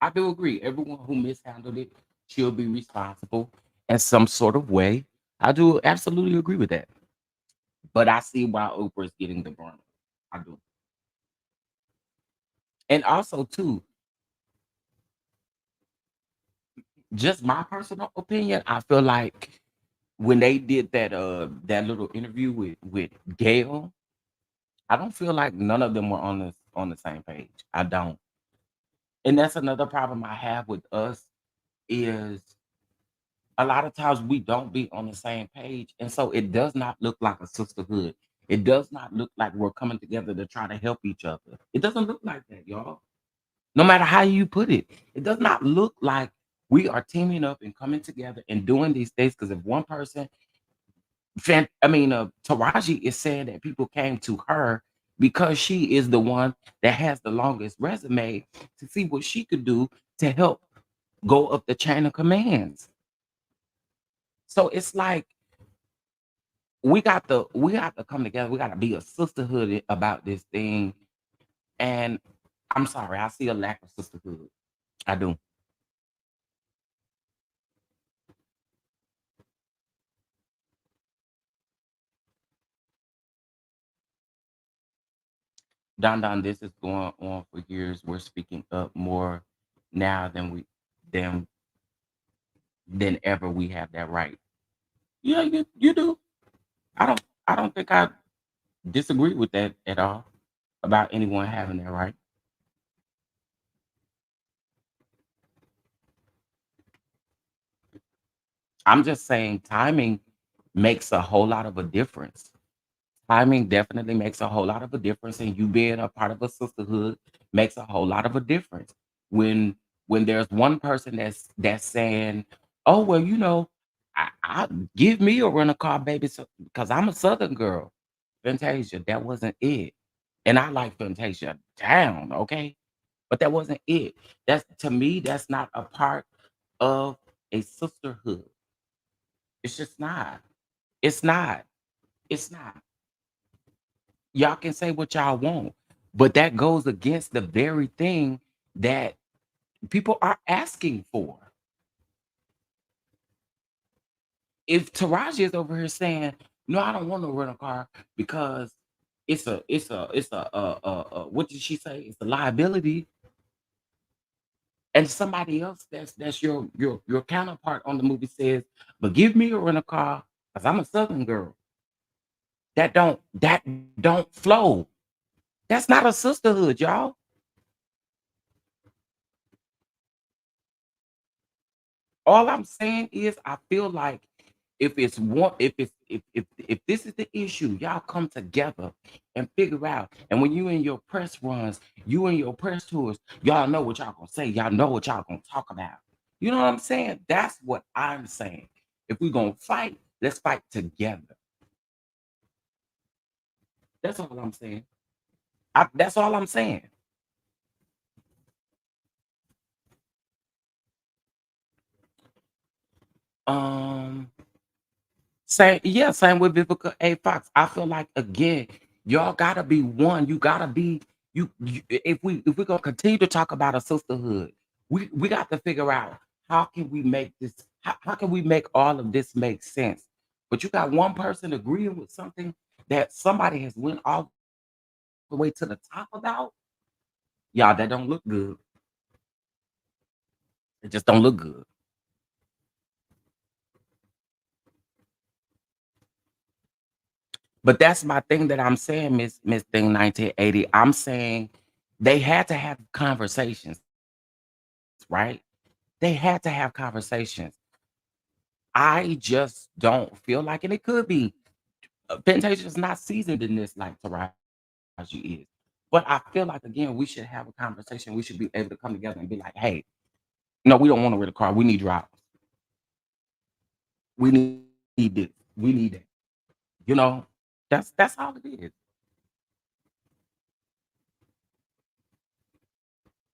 I do agree. Everyone who mishandled it should be responsible in some sort of way. I do absolutely agree with that. But I see why Oprah is getting the brunt. I do. And also too, just my personal opinion, I feel like when they did that little interview with Gail, I don't feel like none of them were on the same page. I don't. And that's another problem I have with us is a lot of times we don't be on the same page. And so it does not look like a sisterhood. It does not look like we're coming together to try to help each other. It doesn't look like that, y'all. No matter how you put it, it does not look like we are teaming up and coming together and doing these things. Because if one person, Taraji is saying that people came to her because she is the one that has the longest resume to see what she could do to help go up the chain of commands. So it's like we got to come together. We got to be a sisterhood about this thing. And I'm sorry, I see a lack of sisterhood. I do. Don, this is going on for years. We're speaking up more now than than ever. We have that right. Yeah, you do. I don't think I disagree with that at all about anyone having that right. I'm just saying timing makes a whole lot of a difference. Timing definitely makes a whole lot of a difference, and you being a part of a sisterhood makes a whole lot of a difference. When when there's one person that's saying, "Oh well, I give me a rental car, baby, because I'm a Southern girl." Fantasia, that wasn't it. And I like Fantasia down, okay, but that wasn't it. That's to me, that's not a part of a sisterhood. It's just not. It's not. It's not. Y'all can say what y'all want, but that goes against the very thing that people are asking for. If Taraji is over here saying, "No, I don't want no rental car because it's a what did she say? It's a liability," and somebody else that's your counterpart on the movie says, "But give me a rental car because I'm a Southern girl." That don't flow. That's not a sisterhood, y'all. All I'm saying is I feel like if it's one if this is the issue, y'all come together and figure out. And when you in your press runs, you in your press tours, y'all know what y'all gonna say. Y'all know what y'all gonna talk about. You know what I'm saying? That's what I'm saying. If we're gonna fight, let's fight together. That's all I'm saying. That's all I'm saying. Um same with Vivica A. Fox. I feel like again, y'all gotta be one. You gotta be If we're gonna continue to talk about a sisterhood, we got to figure out how can we make this how can we make all of this make sense. But you got one person agreeing with something that somebody has went all the way to the top about. Y'all, that don't look good. It just don't look good. But that's my thing that I'm saying, Miss Thing 1980. I'm saying they had to have conversations, right? They had to have conversations. I just don't feel like, and it could be Fantasia is not seasoned in this like Taraji is. But I feel like again, we should have a conversation. We should be able to come together and be like, hey, no, we don't want to rent a car. We need drops. We need this. We need that. You know, that's all it is.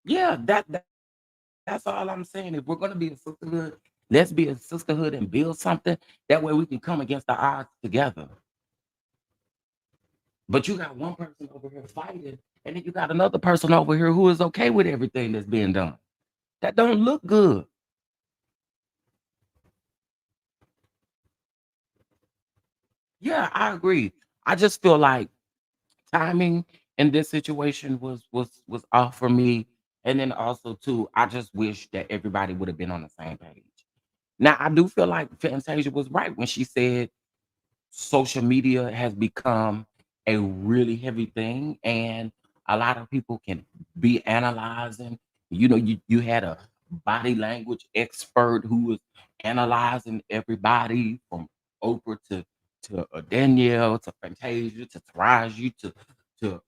Yeah, that's all I'm saying. If we're gonna be a sisterhood, let's be a sisterhood and build something. That way we can come against the odds together. But you got one person over here fighting, and then you got another person over here who is okay with everything that's being done. That don't look good. Yeah, I agree. I just feel like timing in this situation was off for me. And then also too, I just wish that everybody would have been on the same page. Now I do feel like Fantasia was right when she said social media has become a really heavy thing, and a lot of people can be analyzing. You had a body language expert who was analyzing everybody from Oprah to Danielle to Fantasia to Taraji to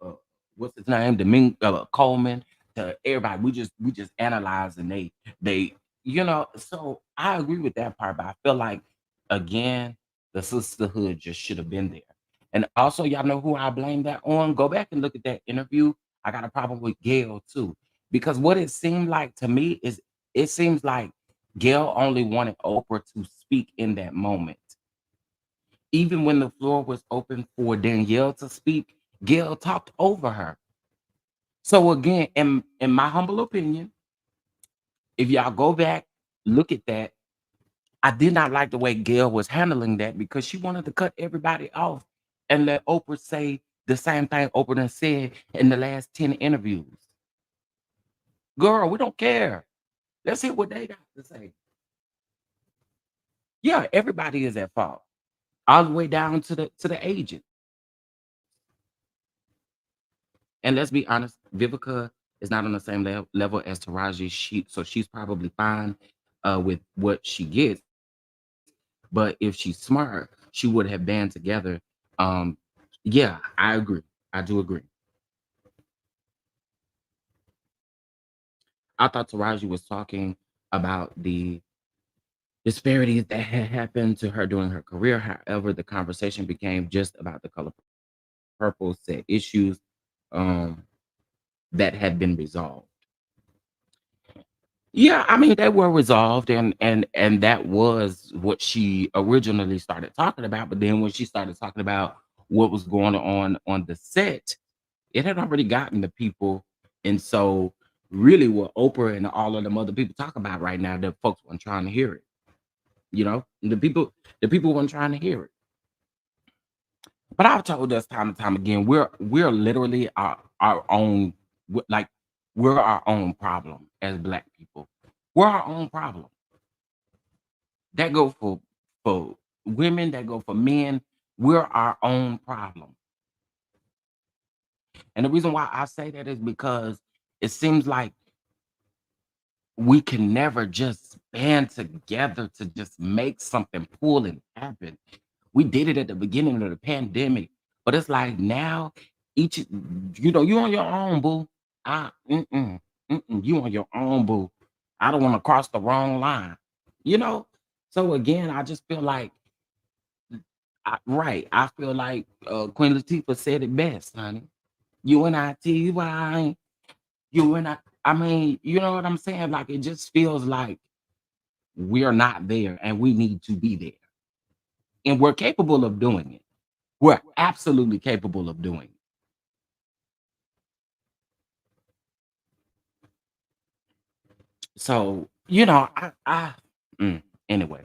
what's his name, Domingo Coleman, to everybody. We just analyze, and they. So I agree with that part, but I feel like again the sisterhood just should have been there. And also, y'all know who I blame that on? Go back and look at that interview. I got a problem with Gail too. Because what it seemed like to me is it seems like Gail only wanted Oprah to speak in that moment. Even when the floor was open for Danielle to speak, Gail talked over her. So again, in my humble opinion, if y'all go back, look at that, I did not like the way Gail was handling that because she wanted to cut everybody off and let Oprah say the same thing Oprah done said in the last 10 interviews. Girl, we don't care. Let's hear what they got to say. Yeah, everybody is at fault. All the way down to the agents. And let's be honest, Vivica is not on the same level as Taraji. So she's probably fine with what she gets. But if she's smart, she would have band together. Um, yeah, I agree. I do agree. I thought Taraji was talking about the disparities that had happened to her during her career. However, the conversation became just about the color purple, set issues um, that had been resolved. Yeah, I mean they were resolved, and that was what she originally started talking about. But then when she started talking about what was going on the set, it had already gotten the people, and so really what Oprah and all of them other people talk about right now, the folks weren't trying to hear it. The people weren't trying to hear it. But I've told us time and time again, we're literally our own like we're our own problem as Black people. We're our own problem. That go for women, that go for men. We're our own problem. And the reason why I say that is because it seems like we can never just band together to just make something pull and happen. We did it at the beginning of the pandemic, but it's like now you on your own, boo. You on your own, boo. I don't want to cross the wrong line, you know. So again, I just feel like, right. I feel like Queen Latifah said it best, honey. UNITY, you and I mean, you know what I'm saying? Like it just feels like we're not there and we need to be there. And we're capable of doing it. We're absolutely capable of doing it. So, anyway,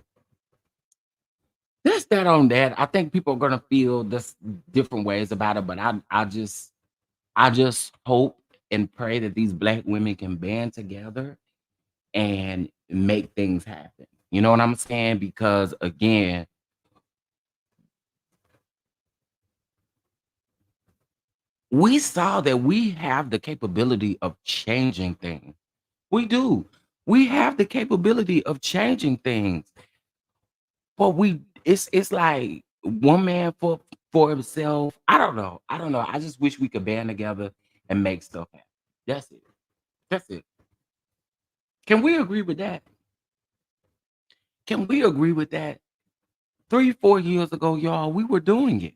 that's that on that. I think people are gonna feel this different ways about it, but I just hope and pray that these black women can band together and make things happen. You know what I'm saying? Because again, we saw that we have the capability of changing things. We do. We have the capability of changing things. But it's like one man for himself. I don't know. I don't know. I just wish we could band together and make stuff happen. That's it. That's it. Can we agree with that? Can we agree with that? 3, 4 years ago, y'all, we were doing it.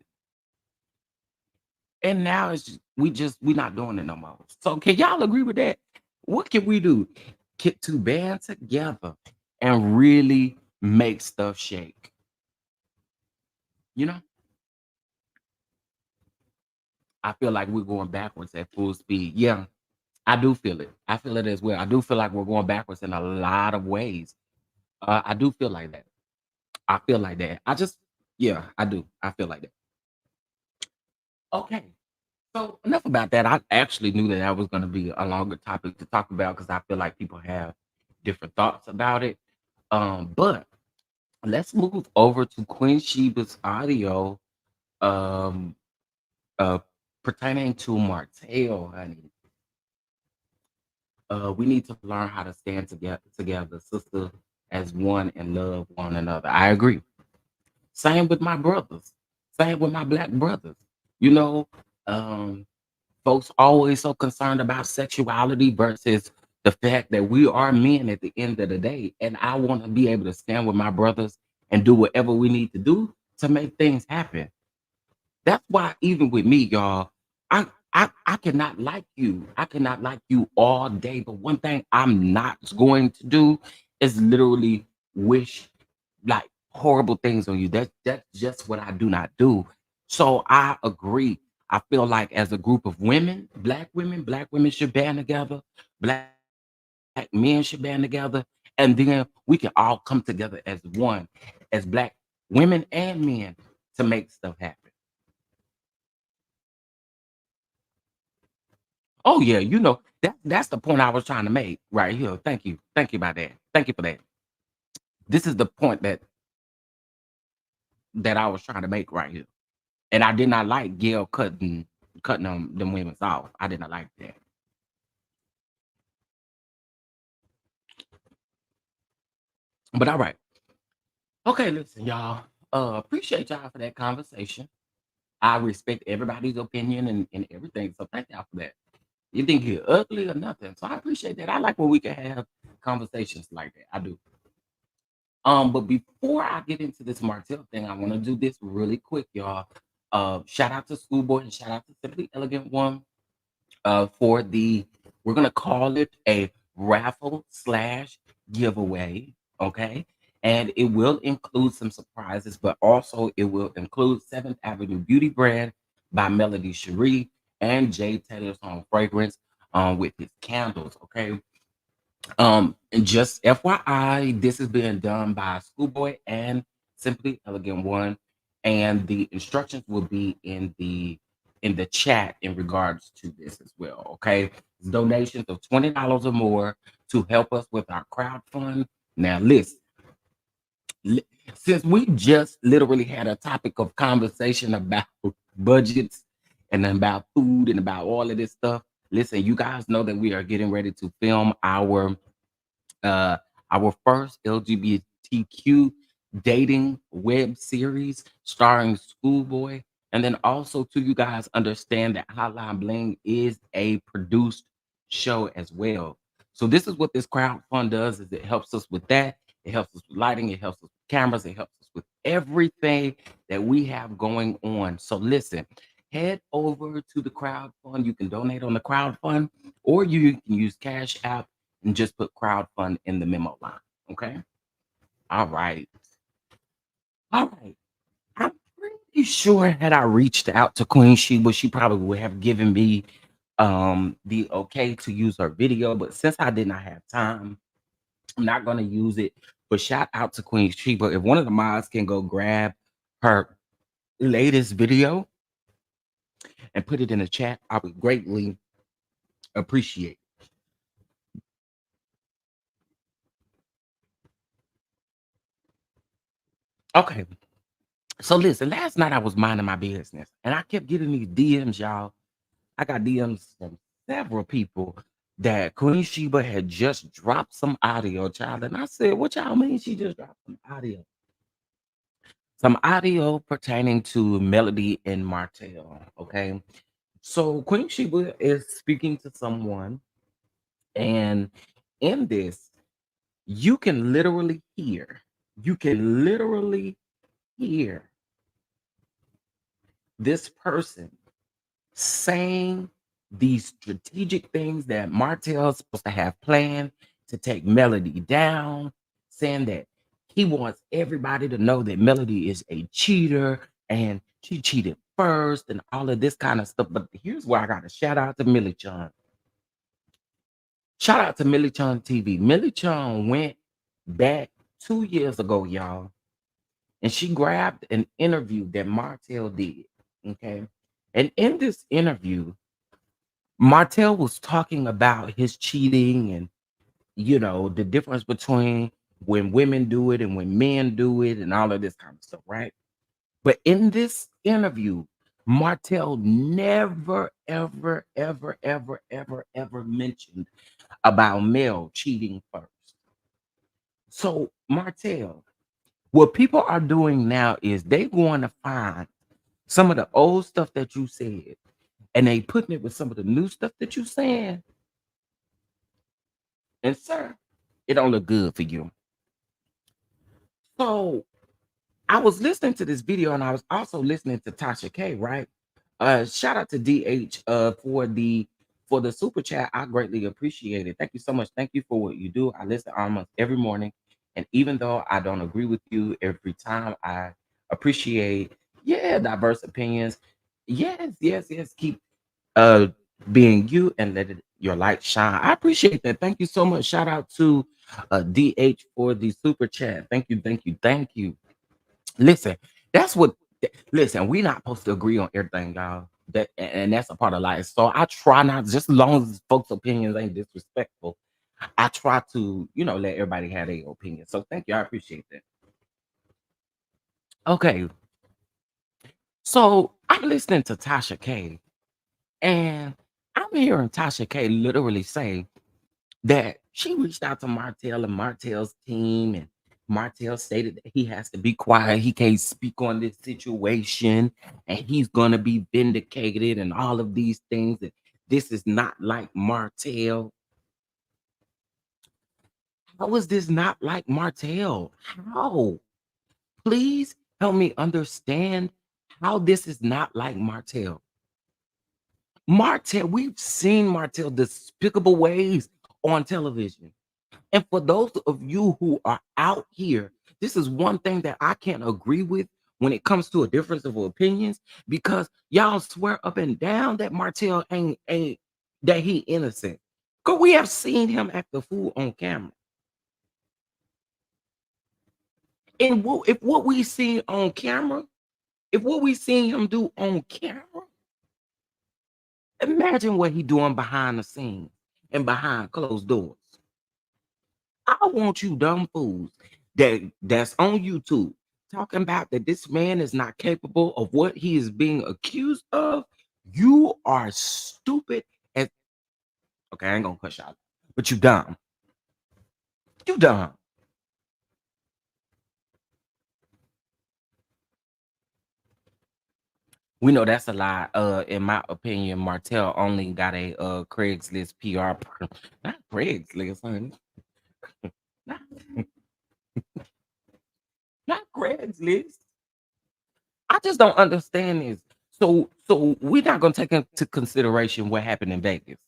And now we not doing it no more. So can y'all agree with that? What can we do? Get to band together and really make stuff shake. You know, I feel like we're going backwards at full speed. Yeah, I do feel it. I feel it as well. I do feel like we're going backwards in a lot of ways. I do feel like that. I feel like that. Yeah, I do. I feel like that. Okay. So enough about that. I actually knew that that was going to be a longer topic to talk about because I feel like people have different thoughts about it. But let's move over to Queen Sheba's audio um uh pertaining to Martell, honey. We need to learn how to stand together, sister, as one and love one another. I agree. Same with my brothers. Same with my black brothers. You know, um, folks always so concerned about sexuality versus the fact that we are men at the end of the day. And I want to be able to stand with my brothers and do whatever we need to do to make things happen. That's why even with me, y'all, I cannot like you. I cannot like you all day. But one thing I'm not going to do is literally wish like horrible things on you. That's just what I do not do. So I agree. I feel like as a group of black women should band together, black men should band together, and then we can all come together as one, as black women and men to make stuff happen. Oh yeah, that's the point I was trying to make right here. Thank you. Thank you about that. Thank you for that. This is the point that I was trying to make right here. And I did not like Gail cutting them women's off. I did not like that. But all right. Okay, listen, y'all. Appreciate y'all for that conversation. I respect everybody's opinion and everything. So thank y'all for that. You think you're ugly or nothing. So I appreciate that. I like when we can have conversations like that. I do. But before I get into this Martell thing, I want to do this really quick, y'all. Shout out to Schoolboy and shout out to Simply Elegant One for we're gonna call it a raffle slash giveaway, okay? And it will include some surprises, but also it will include Seventh Avenue Beauty Brand by Melody Cherie and Jay Taylor's Home Fragrance with his candles, okay? And just FYI, this is being done by Schoolboy and Simply Elegant One, and the instructions will be in the chat in regards to this as well. Okay, donations of $20 or more to help us with our crowd fund. Now, listen, since we just literally had a topic of conversation about budgets and about food and about all of this stuff, listen, you guys know that we are getting ready to film uh, our first LGBTQ dating web series starring Schoolboy. And then also, to you guys understand that Hotline Bling is a produced show as well. So this is what this crowd fund does: is it helps us with that. It helps us with lighting. It helps us with cameras. It helps us with everything that we have going on. So listen, head over to the crowd fund. You can donate on the crowd fund, or you can use Cash App and just put crowdfund in the memo line. Okay. All right. All right. I'm pretty sure had I reached out to Queen Sheba, she probably would have given me the okay to use her video. But since I did not have time, I'm not going to use it, but shout out to Queen Sheba. If one of the mods can go grab her latest video and put it in the chat, I would greatly appreciate it. Okay. So listen, last night I was minding my business and I kept getting these DMs, y'all. I got DMs from several people that Queen Sheba had just dropped some audio, child. And I said, what y'all mean she just dropped some audio? Some audio pertaining to Melody and Martell. Okay. So Queen Sheba is speaking to someone, and in this, you can literally hear this person saying these strategic things that Martell's supposed to have planned to take Melody down, saying that he wants everybody to know that Melody is a cheater and she cheated first and all of this kind of stuff. But here's where I got to shout out to Millie Chun. Shout out to Millie Chun TV. Millie Chun went back 2 years ago, y'all, and she grabbed an interview that Martell did. Okay. And in this interview, Martell was talking about his cheating and, the difference between when women do it and when men do it and all of this kind of stuff, right? But in this interview, Martell never, ever, ever, ever, ever, ever mentioned about Mel cheating first. So, Martell, what people are doing now is they going to find some of the old stuff that you said and they putting it with some of the new stuff that you saying. And sir, it don't look good for you. So I was listening to this video and I was also listening to Tasha K, right? Shout out to DH for the super chat. I greatly appreciate it. Thank you so much. Thank you for what you do. I listen almost every morning. And even though I don't agree with you every time, I appreciate, diverse opinions. Yes, yes, yes. Keep being you and let your light shine. I appreciate that. Thank you so much. Shout out to DH for the super chat. Thank you, thank you, thank you. Listen, that's what. Listen, we not supposed to agree on everything, y'all. And that's a part of life. So I try not, just as long as folks' opinions ain't disrespectful, I try to, let everybody have their opinion. So thank you. I appreciate that. Okay. So I'm listening to Tasha K, and I'm hearing Tasha K literally say that she reached out to Martell and Martell's team, and Martell stated that he has to be quiet. He can't speak on this situation, and he's going to be vindicated and all of these things. And this is not like Martell. How is this not like Martell? How? Please help me understand how this is not like Martell. Martell, we've seen Martell despicable ways on television. And for those of you who are out here, this is one thing that I can't agree with when it comes to a difference of opinions, because y'all swear up and down that Martell ain't that he innocent. Because we have seen him act the fool on camera. And if what we see on camera, if what we seen him do on camera, imagine what he doing behind the scenes and behind closed doors. I want you dumb fools that's on YouTube talking about that this man is not capable of what he is being accused of. You are stupid as, okay, I ain't gonna push out, but you dumb. You dumb. We know that's a lie. In my opinion, Martell only got a Craigslist PR, not Craigslist, honey. Not, not Craigslist. I just don't understand this. So we're not gonna take into consideration what happened in Vegas.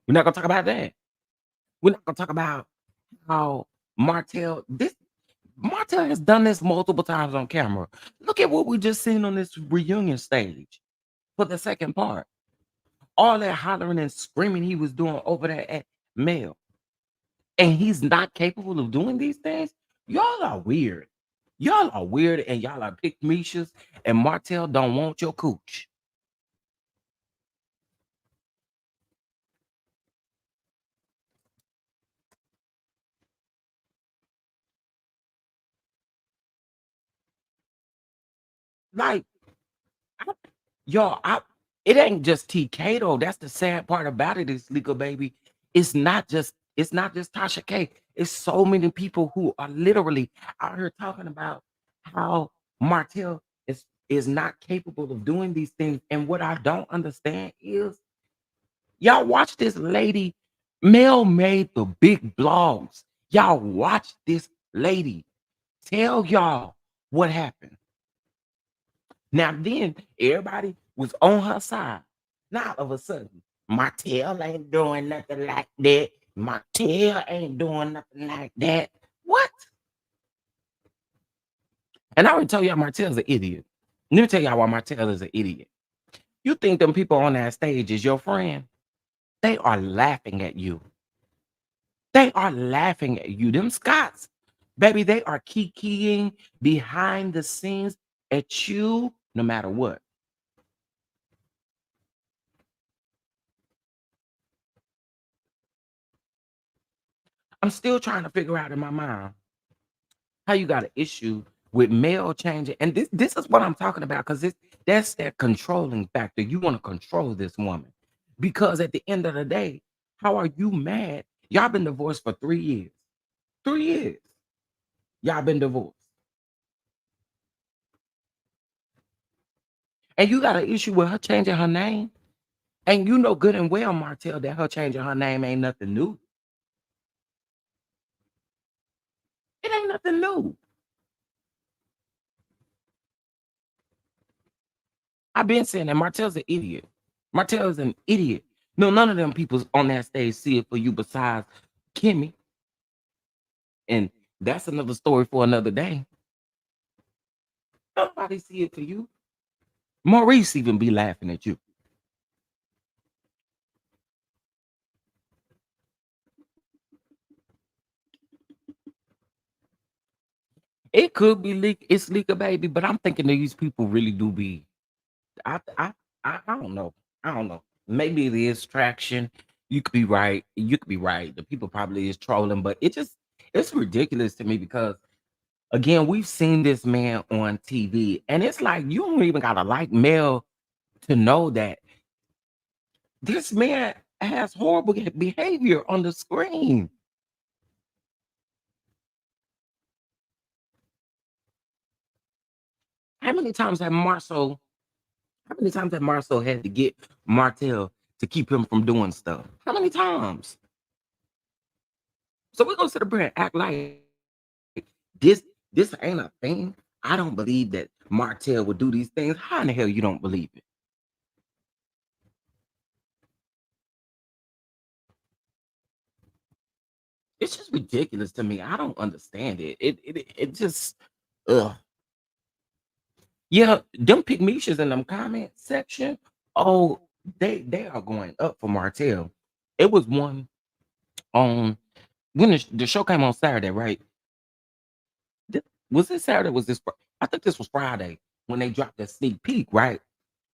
We're not gonna talk about that. We're not gonna talk about how Martell has done this multiple times on camera. Look at what we just seen on this reunion stage for the second part. All that hollering and screaming he was doing over there at Mel. and he's not capable of doing these things, y'all are weird. Y'all are weird, and y'all are pick Mishas, and Martell don't want your cooch. Like, I, y'all, it ain't just TK though. That's the sad part about it, is legal baby. It's not just Tasha K. It's so many people who are literally out here talking about how Martell is not capable of doing these things. And what I don't understand is, y'all watch this lady. Mel made the big blogs. Y'all watch this lady tell y'all what happened. Now then, everybody was on her side. Now all of a sudden, Martell ain't doing nothing like that. Martell ain't doing nothing like that. What? And I already told y'all Martell's an idiot. Let me tell y'all why Martell is an idiot. You think them people on that stage is your friend? They are laughing at you. They are laughing at you. Them Scots, baby, they are kikiing behind the scenes at you no matter what. I'm still trying to figure out in my mind how you got an issue with male changing. And this is what I'm talking about, because that's that controlling factor. You want to control this woman. Because at the end of the day, how are you mad? Y'all been divorced for 3 years. 3 years. Y'all been divorced. And you got an issue with her changing her name. And you know good and well, Martell, that her changing her name ain't nothing new. It ain't nothing new. I've been saying that Martell's an idiot. Martell is an idiot. No, none of them people on that stage see it for you besides Kimmy. And that's another story for another day. Nobody see it for you. Maurice even be laughing at you. It could be it's leak a baby, but I'm thinking that these people really do be. I I I don't know. I don't know. Maybe it is traction. You could be right. You could be right. The people probably is trolling, but it's ridiculous to me because again, we've seen this man on TV, and it's like you don't even gotta like Mel to know that this man has horrible behavior on the screen. How many times have Marcel? How many times have Marcel had to get Martell to keep him from doing stuff? How many times? So we're gonna sit up here and act like this this ain't a thing. I don't believe that Martell would do these things. How in the hell you don't believe it? It's just ridiculous to me. I don't understand it. It just ugh. Yeah, them pygmishas in them comment section. Oh, they are going up for Martell. It was one on when the show came on Saturday, right? Was this Saturday? Was this? I think this was Friday when they dropped that sneak peek, right?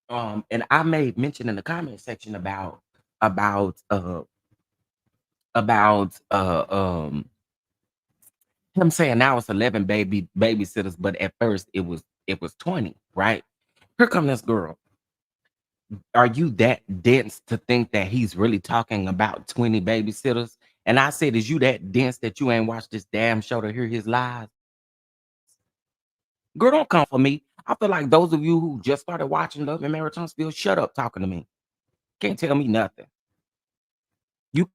And I made mention in the comment section about uh about him saying now it's 11 babysitters, but at first it was 20, right? Here come this girl. Are you that dense to think that he's really talking about 20 babysitters? And I said, is you that dense that you ain't watched this damn show to hear his lies? Girl, don't come for me. I feel like those of you who just started watching Love and Marriage Huntsville, shut up talking to me. Can't tell me nothing. You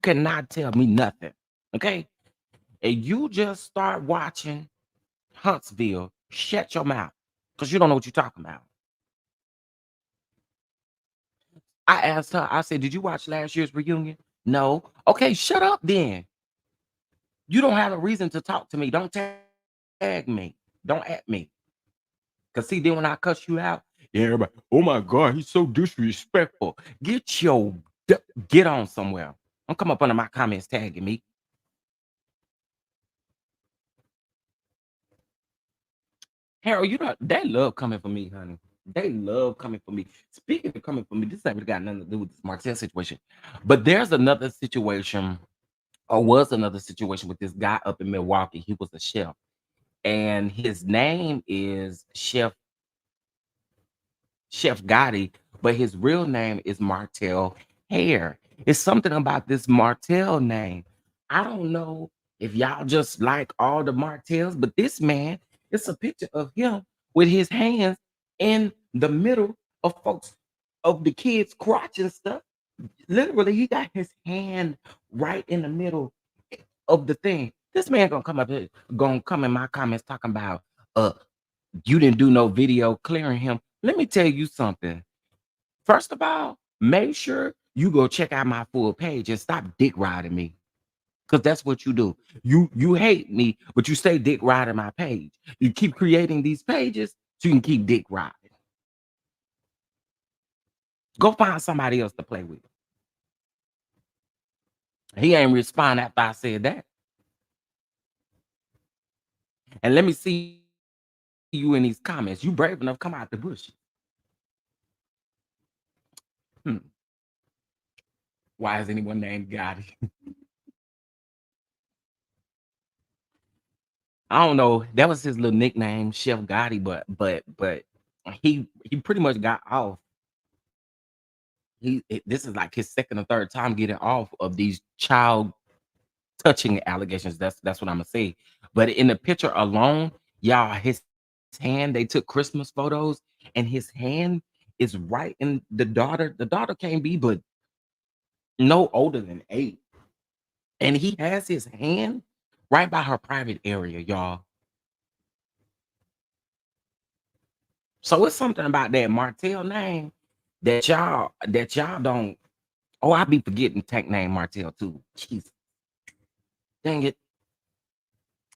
cannot tell me nothing. Okay? And you just start watching Huntsville, shut your mouth. Because you don't know what you're talking about. I asked her, I said, did you watch last year's reunion? No. Okay, shut up then. You don't have a reason to talk to me. Don't tag me. Don't at me. Because see, then when I cuss you out, everybody, oh my God, he's so disrespectful. Get on somewhere. Don't come up under my comments tagging me. Harold, you know, they love coming for me, honey. They love coming for me. Speaking of coming for me, this ain't really got nothing to do with this Martell situation. But there's another situation, or was another situation with this guy up in Milwaukee. He was a chef, and his name is Chef Gotti, but his real name is Martell Hare. It's something about this Martell name. I don't know if y'all just like all the Martells, but this man, it's a picture of him with his hands in the middle of folks of the kids' crotch and stuff. Literally, he got his hand right in the middle of the thing. This man gonna come up here, gonna come in my comments talking about you didn't do no video clearing him. Let me tell you something. First of all, make sure you go check out my full page and stop dick riding me. Because that's what you do. You hate me, but you stay dick riding my page. You keep creating these pages so you can keep dick riding. Go find somebody else to play with. He ain't respond after I said that. And let me see you in these comments. You brave enough, come out the bush. Why is anyone named Gotti? I don't know. That was his little nickname, Chef Gotti, but he pretty much got off. This is like his second or third time getting off of these child touching allegations. That's what I'm gonna say. But in the picture alone, y'all, his hand, they took Christmas photos, and his hand is right in the daughter. The daughter can't be but no older than 8. And he has his hand right by her private area, y'all. So it's something about that Martell name that y'all don't. Oh, I be forgetting Tank name Martell too. Jeez, dang it.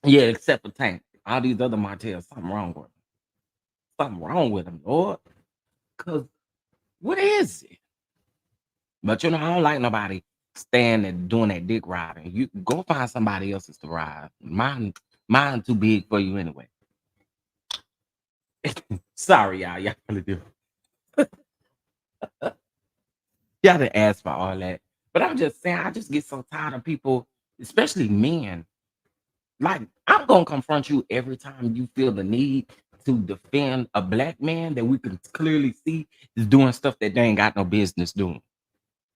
Yeah, except for Tank. All these other Martells, something wrong with them. Something wrong with them, Lord. Cause what is it? But you know, I don't like nobody standing and doing that dick riding. You go find somebody else's to ride. Mine too big for you anyway. Sorry, y'all really do. Y'all didn't ask for all that. But I'm just saying, I just get so tired of people, especially men. Like, I'm gonna confront you every time you feel the need to defend a black man that we can clearly see is doing stuff that they ain't got no business doing.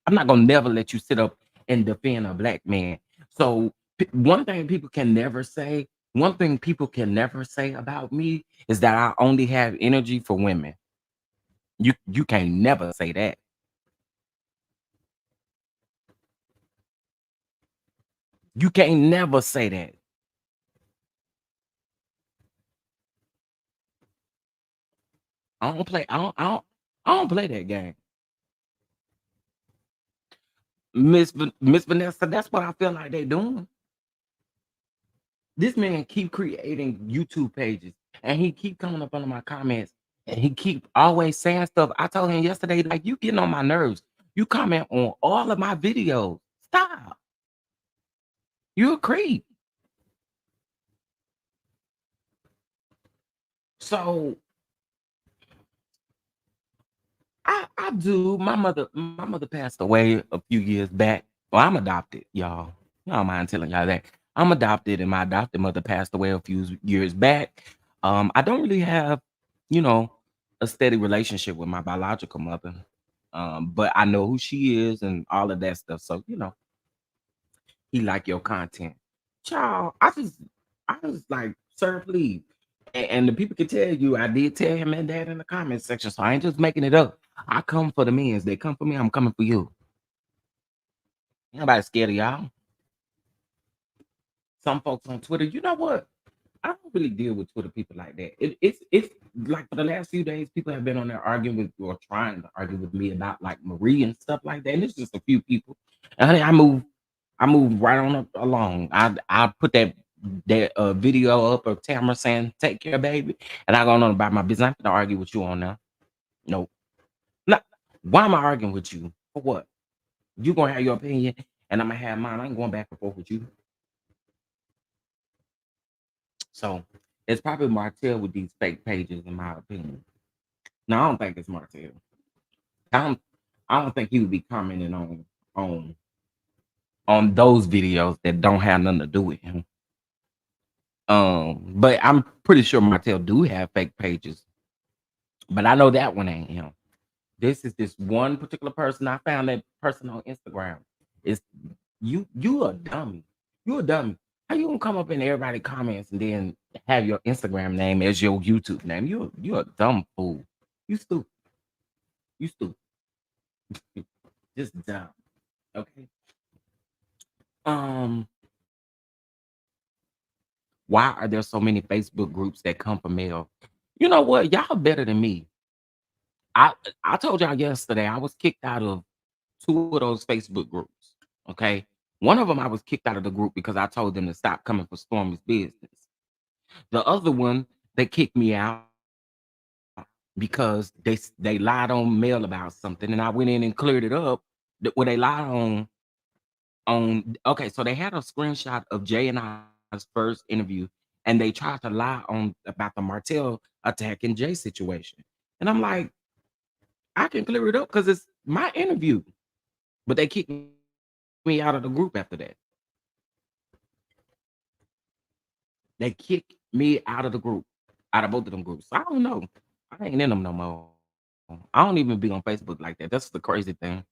I'm not gonna never let you sit up and defend a black man. So one thing people can never say about me is that I only have energy for women. You can't never say that. You can't never say that. I don't play. I don't play that game. Miss Vanessa, that's what I feel like they doing. This man keep creating YouTube pages and he keep coming up under my comments and he keep always saying stuff. I told him yesterday, like, you getting on my nerves. You comment on all of my videos. Stop. You a creep. So I do. My mother passed away a few years back. Well, I'm adopted, y'all. I don't mind telling y'all that. I'm adopted, and my adopted mother passed away a few years back. I don't really have, you know, a steady relationship with my biological mother. But I know who she is and all of that stuff. So, he like your content. Child, I was like, sir, please. And the people can tell you, I did tell him and that in the comment section. So I ain't just making it up. I come for the men's. They come for me, I'm coming for you. Ain't nobody scared of y'all. Some folks on Twitter, you know what? I don't really deal with Twitter people like that. It's like for the last few days, people have been on there arguing with or trying to argue with me about like Marie and stuff like that. And it's just a few people. And honey, I move right on up along. I put that video up of Tamara saying, "Take care, baby," and I go on about my business. I'm not gonna argue with you on now. No, no. Why am I arguing with you? For what? You gonna have your opinion, and I'm gonna have mine. I ain't going back and forth with you. So It's probably Martell with these fake pages, in my opinion. No, I don't think it's Martell. I don't. I don't think he would be commenting on on those videos that don't have nothing to do with him. But I'm pretty sure Martell do have fake pages, but I know that one ain't him. This is this one particular person. I found that person on Instagram. It's you a dummy. You a dummy. How you gonna come up in everybody comments and then have your Instagram name as your YouTube name? You a dumb fool. You stupid. You stupid. Just dumb. Okay. Um, why are there so many Facebook groups that come from male? You know what? Y'all better than me. I I told y'all yesterday I was kicked out of two of those Facebook groups. Okay. One of them I was kicked out of the group because I told them to stop coming for Stormy's business. The other one, they kicked me out because they lied on mail about something, and I went in and cleared it up. Where they lied on okay, so they had a screenshot of Jay and I's first interview, and they tried to lie on about the Martell attacking Jay situation, and I'm like, I can clear it up because it's my interview, but they kicked me out of the group after that. They kicked me out of the group, out of both of them groups. I don't know. I ain't in them no more. I don't even be on Facebook like that. That's the crazy thing.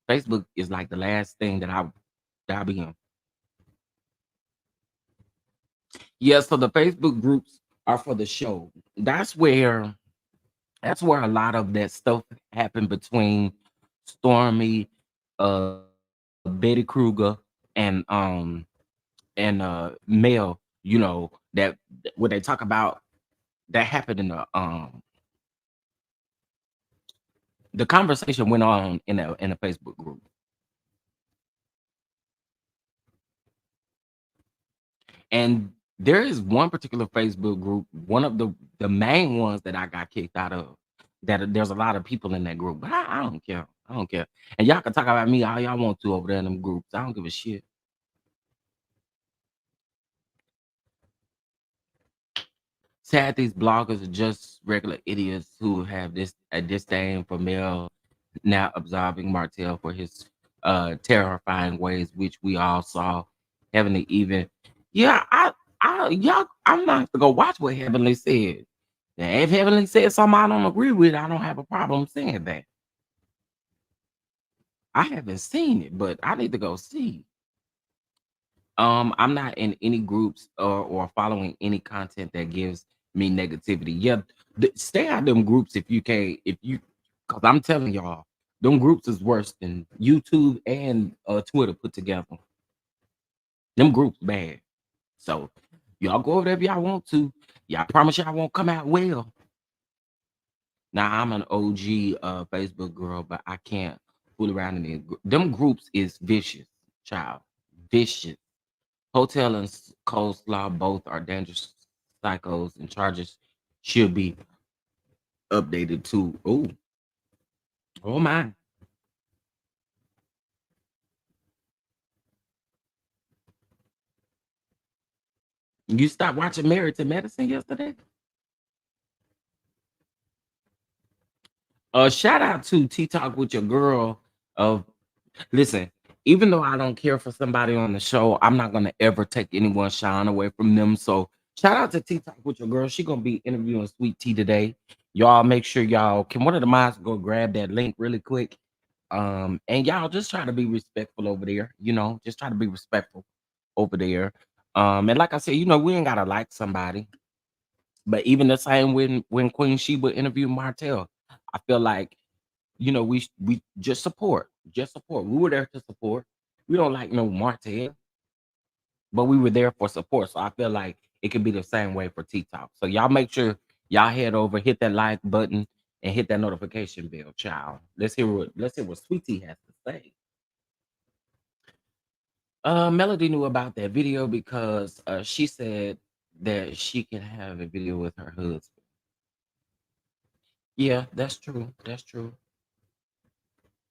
Facebook is like the last thing that I be in. Yeah, so the Facebook groups are for the show. That's where a lot of that stuff happened between Stormy, Betty Kruger, and Mel. That what they talk about that happened in the conversation went on in a Facebook group. And there is one particular Facebook group, one of the main ones that I got kicked out of. That there's a lot of people in that group, but I don't care. I don't care. And y'all can talk about me all y'all want to over there in them groups. I don't give a shit. Sad these bloggers are just regular idiots who have this a disdain for male, now absolving Martell for his terrifying ways, which we all saw. Heavenly even, yeah, y'all, I'm not to go watch what Heavenly said. Now, if Heavenly said something I don't agree with, I don't have a problem saying that. I haven't seen it, but I need to go see. I'm not in any groups or following any content that gives me negativity. Yeah, stay out of them groups if you can. If you, because I'm telling y'all, them groups is worse than YouTube and Twitter put together. Them groups bad. So y'all go over there if y'all want to. Y'all promise y'all won't come out well. Now I'm an OG Facebook girl, but I can't fool around in it. Them groups is vicious, child, vicious. Hotel and coleslaw both are dangerous psychos, and charges should be updated too. Oh, oh my! You stopped watching Married to Medicine yesterday? Shout out to T Talk with your girl. Of Listen, even though I don't care for somebody on the show, I'm not gonna ever take anyone's shine away from them. So shout out to T Talk with your girl. She gonna be interviewing Sweet Tea today. Y'all make sure y'all can one of the mods go grab that link really quick. And y'all just try to be respectful over there. Just try to be respectful over there. And like I said, we ain't gotta like somebody, but even the same when Queen Sheba interviewed Martell, I feel like we just support, just support. We were there to support. We don't like no Martell, but we were there for support. So I feel like it could be the same way for T Talk. So y'all make sure y'all head over, hit that like button, and hit that notification bell, child. Let's hear what Sweetie has to say. Melody knew about that video because she said that she can have a video with her husband. Yeah, that's true. That's true.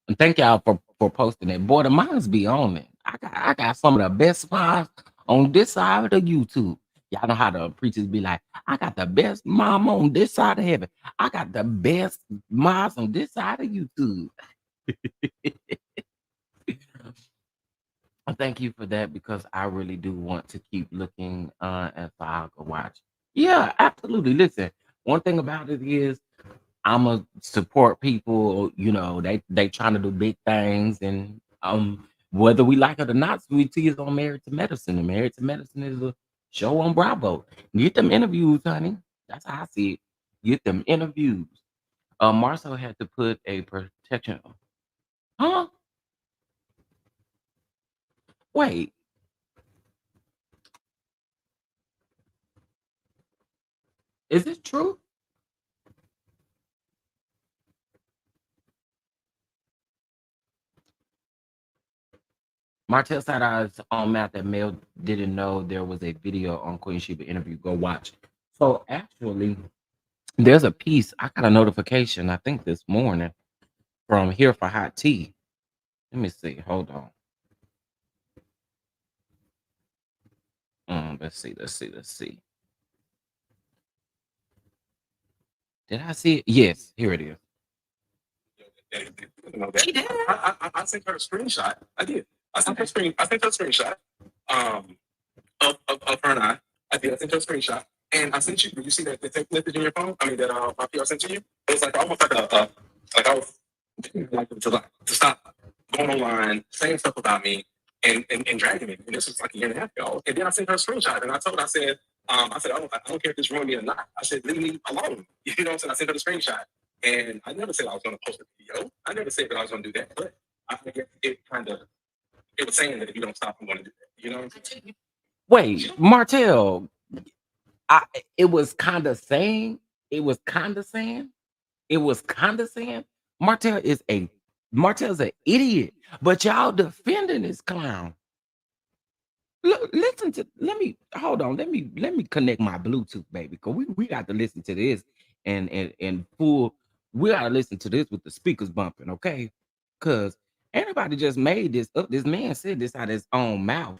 And thank y'all for posting it. Boy, the minds be on it. I got some of the best spots on this side of the YouTube. Y'all know how the preachers be like, I got the best mom on this side of heaven. I got the best moms on this side of YouTube. Thank you for that, because I really do want to keep looking as I can watch. Yeah, absolutely. Listen, one thing about it is I'm a support people, you know, they trying to do big things, and whether we like it or not, Sweet Tea is on Married to Medicine, and Married to Medicine is a show on Bravo. Get them interviews, honey. That's how I see it. Get them interviews. Marcel had to put a protection. Huh? Wait, is this true? Martell side eyes on Matt that Mel didn't know there was a video on Queen Sheba interview. Go watch. So actually, there's a piece. I got a notification, I think this morning, from Here for Hot Tea. Let me see. Hold on. Let's see. Let's see. Did I see it? Yes, here it is. She did. I sent her a screenshot. I did. I sent her a screenshot. Of her and I. I did. I sent her a screenshot, and I sent you. Did you see that the text message in your phone? I mean, that my PR sent to you. It was like almost like like I was like to stop going online saying stuff about me and dragging me. And this was like a year and a half ago. And then I sent her a screenshot, and I told her, I said, I don't care if this ruined me or not. I said, leave me alone. You know what I'm saying? I sent her the screenshot, and I never said I was going to post a video. I never said that I was going to do that, but I guess it was saying that if you don't stop, I'm going to do that. You know what I'm saying? Wait, Martell, it was kind of saying, Martell's an idiot, but y'all defending this clown. Look, listen to, hold on, let me connect my Bluetooth, baby, because we got to listen to this and full, we got to listen to this with the speakers bumping, okay? Because anybody just made this up. This man said this out of his own mouth.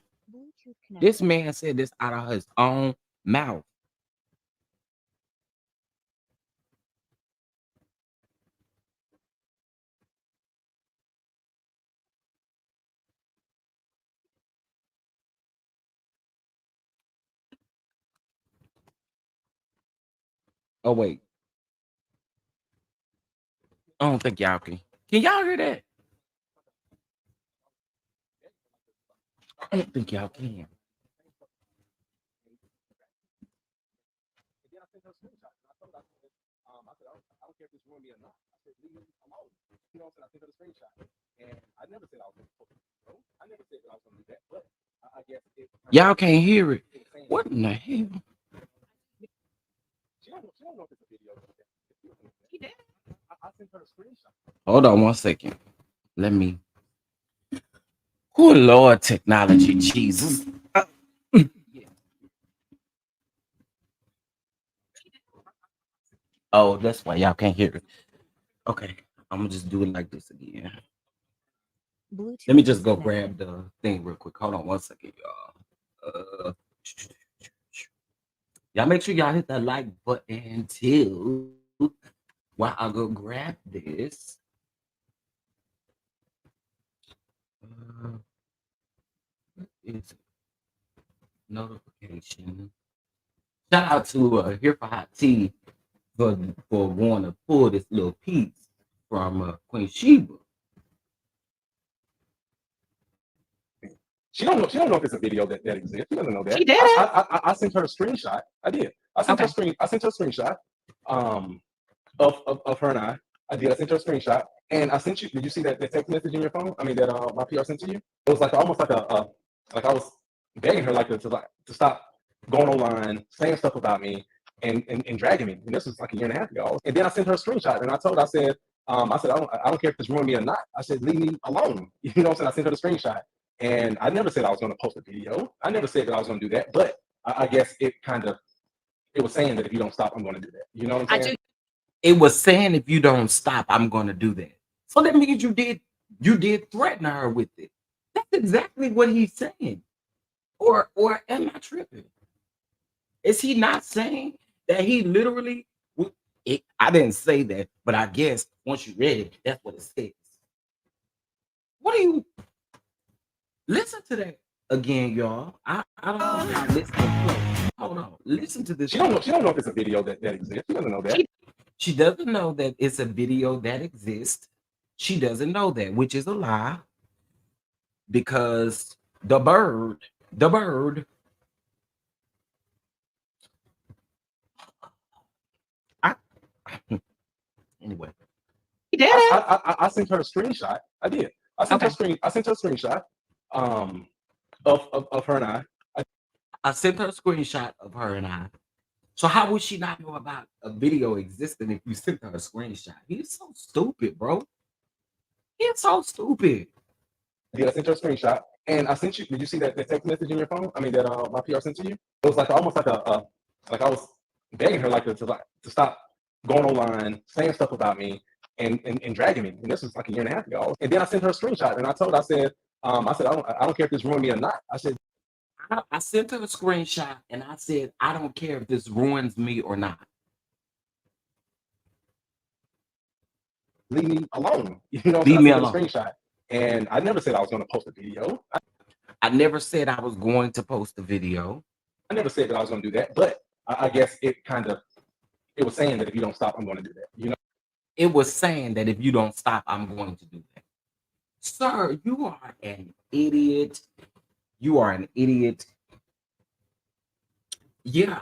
This man said this out of his own mouth. Oh, wait. I don't think y'all can. Can y'all hear that? I don't think y'all can. Y'all can't hear it. What in the hell? Hold on one second. Let me. Oh, Lord, technology, Jesus. Oh, that's why y'all can't hear it. Okay, I'm gonna just do it like this again. Let me just go grab the thing real quick. Hold on one second, y'all. Y'all make sure y'all hit that like button too while I go grab this. It's notification. Shout out to Here for Hot Tea for wanting to pull this little piece from Queen Sheba. She don't know if it's a video that exists. She doesn't know that. She did. I sent her a screenshot. I did. I sent her a screenshot of her and I. I did. I sent her a screenshot, and I sent you. Did you see that text message in your phone? I mean, that my PR sent to you. It was like almost like like I was begging her to stop going online saying stuff about me and dragging me. And this was like a year and a half ago. And then I sent her a screenshot, and I told her, I said, I don't care if this ruined me or not. I said, leave me alone. You know what I'm saying? I sent her the screenshot. And I never said I was going to post a video. I never said that I was going to do that. But I guess it was saying that if you don't stop, I'm going to do that. You know what I'm saying? It was saying if you don't stop, I'm going to do that. So that means you did threaten her with it. That's exactly what he's saying. Or am I tripping? Is he not saying that he literally? I didn't say that, but I guess once you read it, that's what it says. What do you listen to that again, y'all? I don't know how listening. Hold on, listen to this.
She don't know. She don't know if it's a video that exists. She doesn't know that.
She doesn't know that it's a video that exists. She doesn't know that, which is a lie, because the bird. Anyway,
I sent her a screenshot. I did. I sent her a screenshot. Of her and I.
I sent her a screenshot of her and I. So how would she not know about a video existing if you sent her a screenshot? He's so stupid, bro. He's so stupid.
Yeah, I sent her a screenshot, and I sent you. Did you see that text message in your phone? I mean, that my PR sent to you. It was like almost like like I was begging her to stop going online, saying stuff about me, and dragging me. And this was like a year and a half ago. And then I sent her a screenshot, and I said I don't care if this ruined me or not. I said
I sent her a screenshot, and I said I don't care if this ruins me or not.
Leave me alone. You know,
leave me alone.
Screenshot. And I never said I was going to post a video.
I never said I was going to post a video.
I never said that I was going to do that, but I guess it was saying that if you don't stop, I'm going to do that. You know,
it was saying that if you don't stop, I'm going to do that. Sir, you are an idiot. You are an idiot. Yeah,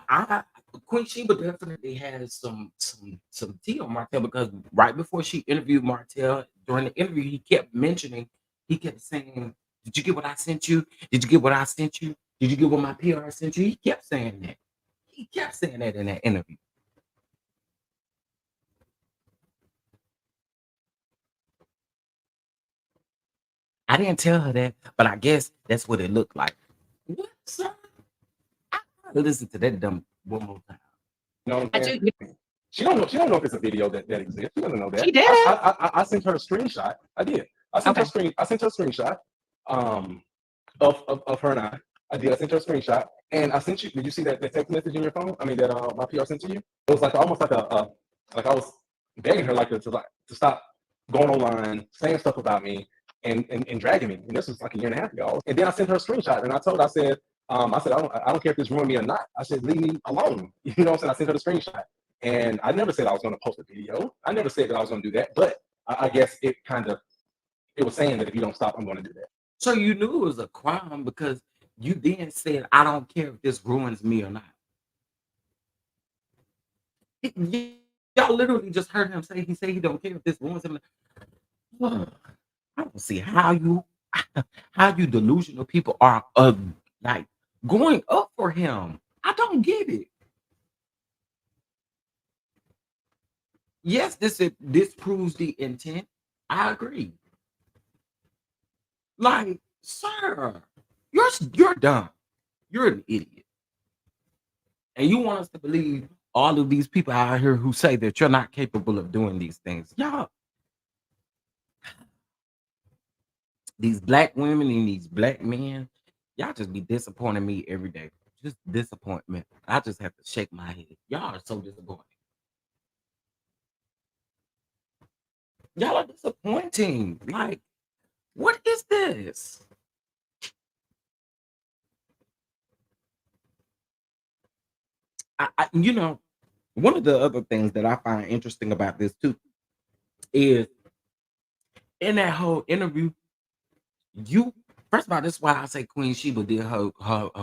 Queen Sheba definitely has some tea on Martell, because right before she interviewed Martell, during the interview, he kept saying, "Did you get what I sent you? Did you get what I sent you? Did you get what my PR sent you?" He kept saying that. He kept saying that in that interview. I didn't tell her that, but I guess that's what it looked like. What, sir? I gotta listen to that dumb one more time.
You know what I'm saying? She don't know if it's a video that exists. She doesn't know that.
She did.
I sent her a screenshot. I did. I sent her a screenshot of her and I. I did. I sent her a screenshot, and I sent you. Did you see that text message in your phone? I mean, that my PR sent to you. It was like almost like like I was begging her to stop going online, saying stuff about me, and dragging me. And this was like a year and a half ago. And then I sent her a screenshot, and I said I don't care if this ruined me or not. I said leave me alone. You know what I'm saying? I sent her the screenshot, and I never said I was going to post a video. I never said that I was going to do that, but I guess it was saying that if you don't stop, I'm going to do that.
So you knew it was a crime because you then said, I don't care if this ruins me or not. Y'all literally just heard him say, he don't care if this ruins him. I don't see how you delusional people are like going up for him. I don't get it. Yes, this proves the intent. I agree. Like, sir, you're dumb. You're an idiot. And you want us to believe all of these people out here who say that you're not capable of doing these things. Y'all, these black women and these black men, y'all just be disappointing me every day. Just disappointment. I just have to shake my head. Y'all are so disappointing. Y'all are disappointing. Like, what is this? You know, one of the other things that I find interesting about this too is in that whole interview, first of all, this is why I say Queen Sheba did her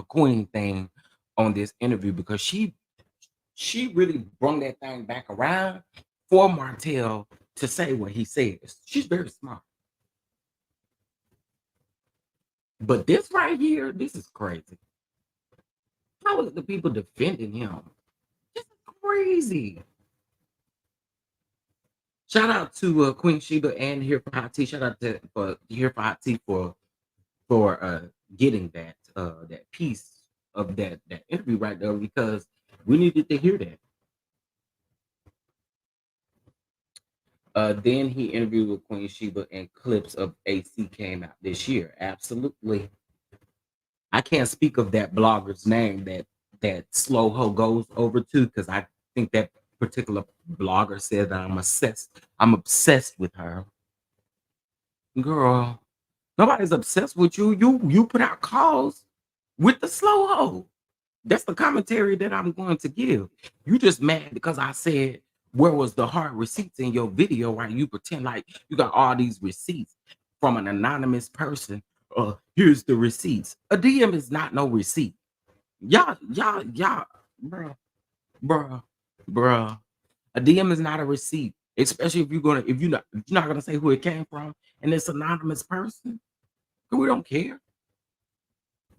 queen thing on this interview, because she really brought that thing back around for Martell to say what he says. She's very smart. But this right here, this is crazy. How is the people defending him? This is crazy. Shout out to Queen Sheba and Here for Hot Tea. Shout out to Here for Hot Tea for getting that piece of that interview right there, because we needed to hear that. Then he interviewed with Queen Sheba, and clips of AC came out this year. Absolutely. I can't speak of that blogger's name that that slow ho goes over to, because I think that particular blogger said that I'm obsessed with her. Girl, nobody's obsessed with you. You put out calls with the slow ho. That's the commentary that I'm going to give. You just mad because I said, where was the hard receipts in your video, while you pretend like you got all these receipts from an anonymous person. Here's the receipts. A DM is not no receipt. Y'all, bruh, bruh, bruh. A DM is not a receipt, especially if you're not gonna say who it came from, and it's anonymous person. We don't care.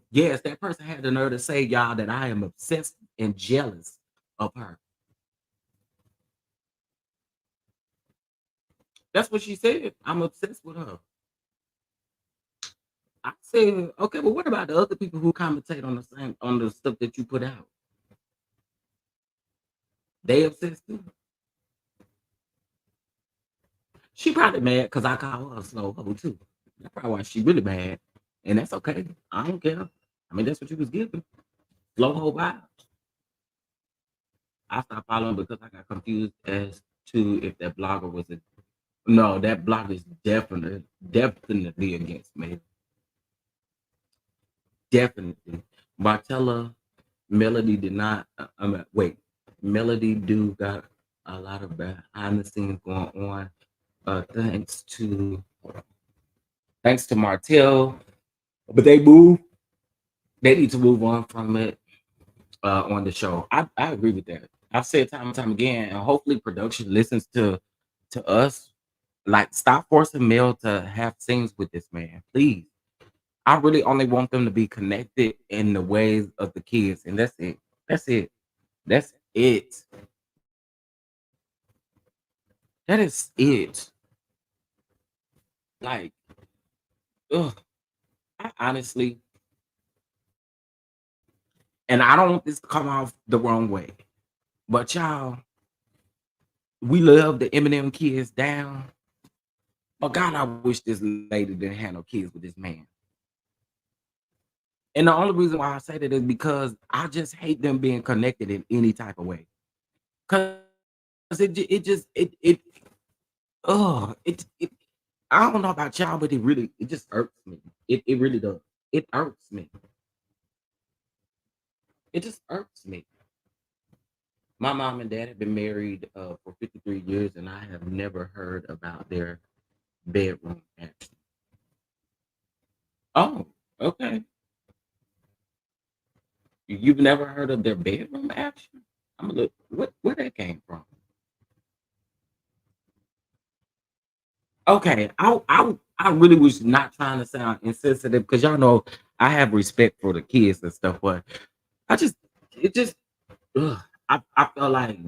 Yes, that person had the nerve to say, y'all, that I am obsessed and jealous of her. That's what she said. I'm obsessed with her. I said, okay, but what about the other people who commentate on the stuff that you put out? They obsessed too. She probably mad because I call her a slow hoe too. That's probably why she really mad. And that's okay. I don't care. I mean, that's what you was giving. Slow hoe vibes. I stopped following because I got confused as to if that blogger was a no, that blogger is definitely against me. Definitely. Martella Melody did not wait. Melody do got a lot of behind the scenes going on. Thanks to Martell. But they need to move on from it on the show. I agree with that. I've said time and time again, and hopefully production listens to us. Like, stop forcing Mel to have scenes with this man, please. I really only want them to be connected in the ways of the kids, and that's it. That's it. That's it. That is it. Like, ugh. I honestly, and I don't want this to come off the wrong way, but y'all, we love the Eminem kids down. But God, I wish this lady didn't have no kids with this man. And the only reason why I say that is because I just hate them being connected in any type of way. Cause it I don't know about y'all, but it just irks me. It really does. It irks me. It just irks me. My mom and dad have been married for 53 years, and I have never heard about their bedroom action. Oh, okay. You've never heard of their bedroom action? I'm gonna look where that came from. Okay, I really was not trying to sound insensitive because y'all know I have respect for the kids and stuff, but I just it just ugh, I felt like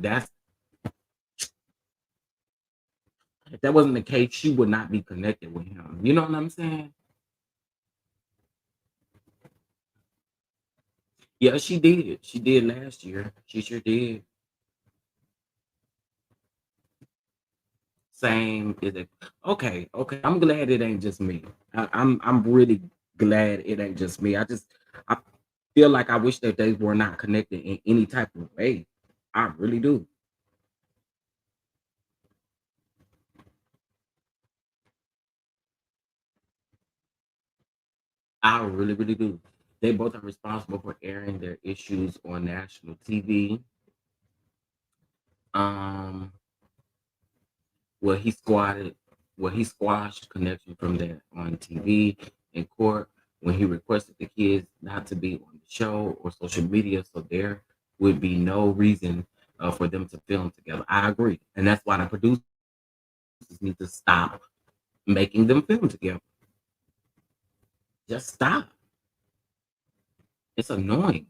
if that wasn't the case, she would not be connected with him. You know what I'm saying? Yeah, she did. She did last year. She sure did. Same is it. Okay, okay. I'm glad it ain't just me. I'm really glad it ain't just me. I feel like I wish that they were not connected in any type of way. I really do. I really, really do. They both are responsible for airing their issues on national TV. Um, well, he squashed connection from that on TV in court when he requested the kids not to be on the show or social media, so there would be no reason for them to film together. I agree, and that's why the producers need to stop making them film together. Just stop. It's annoying.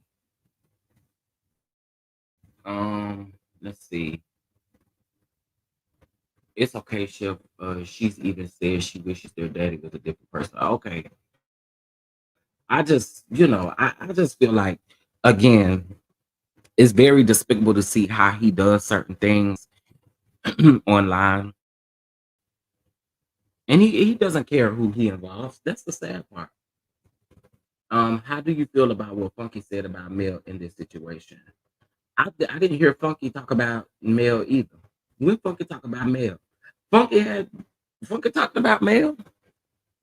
Let's see. It's okay, Chef. She's even said she wishes their daddy was a different person. Okay. I just feel like, again, it's very despicable to see how he does certain things online. And he doesn't care who he involves. That's the sad part. How do you feel about what Funky said about Mel in this situation? I didn't hear Funky talk about Mel either. When Funky talk about Mel, Funky had Funky talked about Mel.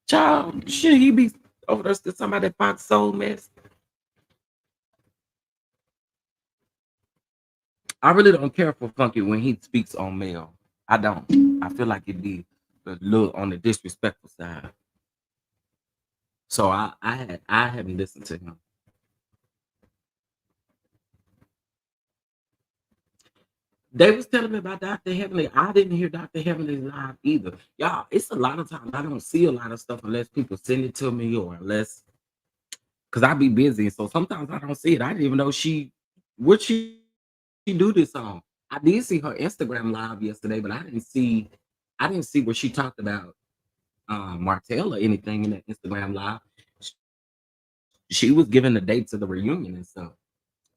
Child, should he be over there to somebody that Fox Soul mess? I really don't care for Funky when he speaks on Mel. I don't. I feel like it be a little on the disrespectful side. So I haven't listened to him. They was telling me about Dr. Heavenly. I didn't hear Dr. Heavenly live either. Y'all, it's a lot of times I don't see a lot of stuff unless people send it to me or unless because I be busy. So sometimes I don't see it. I didn't even know she do this on. I did see her Instagram live yesterday, but I didn't see where she talked about Martell or anything in that Instagram live. She was giving the dates of the reunion and stuff.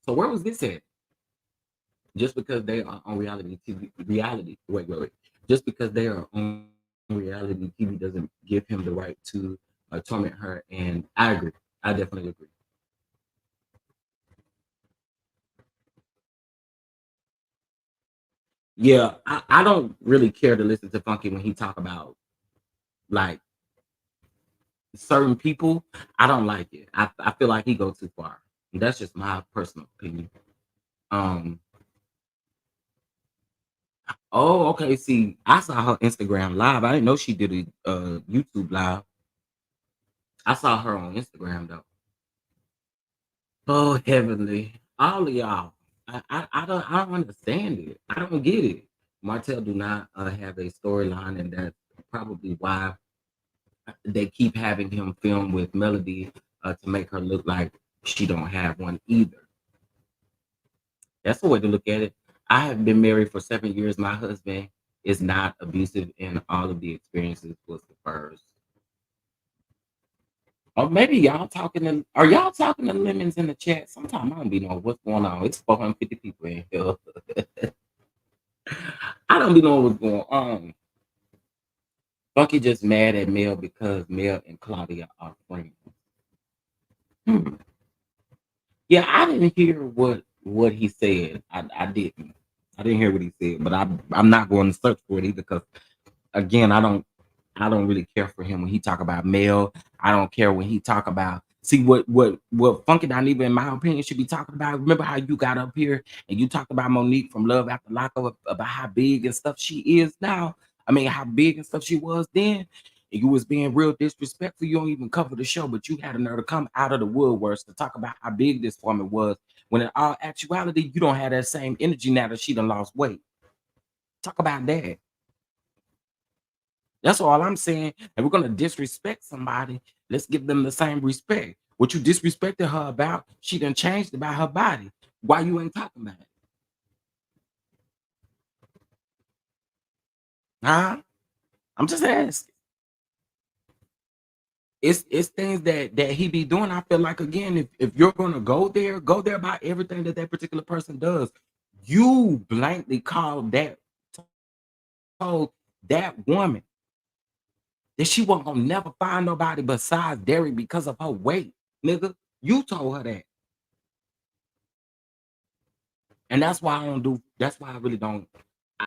So where was this at? Just because they are on wait. Just because they are on reality TV doesn't give him the right to torment her. And I agree. I definitely agree. Yeah, I don't really care to listen to Funky when he talk about like certain people. I don't like it. I feel like he goes too far. That's just my personal opinion. Um. Oh, okay. See, I saw her Instagram live. I didn't know she did a YouTube live. I saw her on Instagram though. Oh, heavenly, all of y'all. I don't understand it. I don't get it. Martell do not have a storyline, and that's probably why they keep having him film with Melody to make her look like she don't have one either. That's the way to look at it. I have been married for 7 years. My husband is not abusive, and all of the experiences was the first. Or maybe y'all talking to, are y'all talking to lemons in the chat? Sometimes I don't be knowing what's going on. It's 450 people in here. I don't be knowing what's going on. Funky just mad at Mel because Mel and Claudia are friends. Hmm. Yeah, I didn't hear what he said. I didn't. I didn't hear what he said, but I'm not going to search for it either because again, I don't really care for him when he talk about Mel. I don't care when he talk about see what Funky not even in my opinion should be talking about. Remember how you got up here and you talked about Monique from Love After Lockup about how big and stuff she is now. I mean how big and stuff she was then. And you was being real disrespectful. You don't even cover the show, but you had a nerve to come out of the woodworks to talk about how big this woman was. When in all actuality, you don't have that same energy now that she done lost weight. Talk about that. That's all I'm saying. And we're gonna disrespect somebody. Let's give them the same respect. What you disrespected her about, she done changed about her body. Why you ain't talking about it? Huh? I'm just asking. It's things that he be doing. I feel like again, if you're gonna go there by everything that particular person does. You blankly called told that woman that she wasn't gonna never find nobody besides Derek because of her weight, nigga. You told her that. And that's why I don't do. That's why I really don't.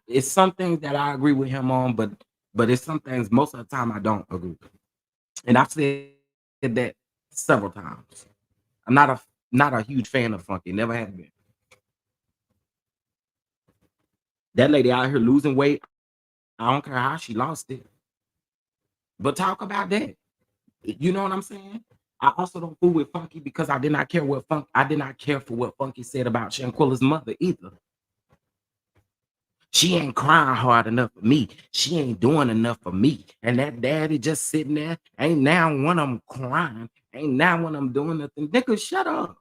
It's some things that I agree with him on, but it's some things most of the time I don't agree with. And I've said that several times. I'm not a huge fan of Funky. Never have been. That lady out here losing weight. I don't care how she lost it. But talk about that. You know what I'm saying? I also don't fool with Funky because I did not care for what Funky said about Shanquilla's mother either. She ain't crying hard enough for me. She ain't doing enough for me. And that daddy just sitting there. Ain't now when I'm crying. Ain't now when I'm doing nothing. Nigga, shut up.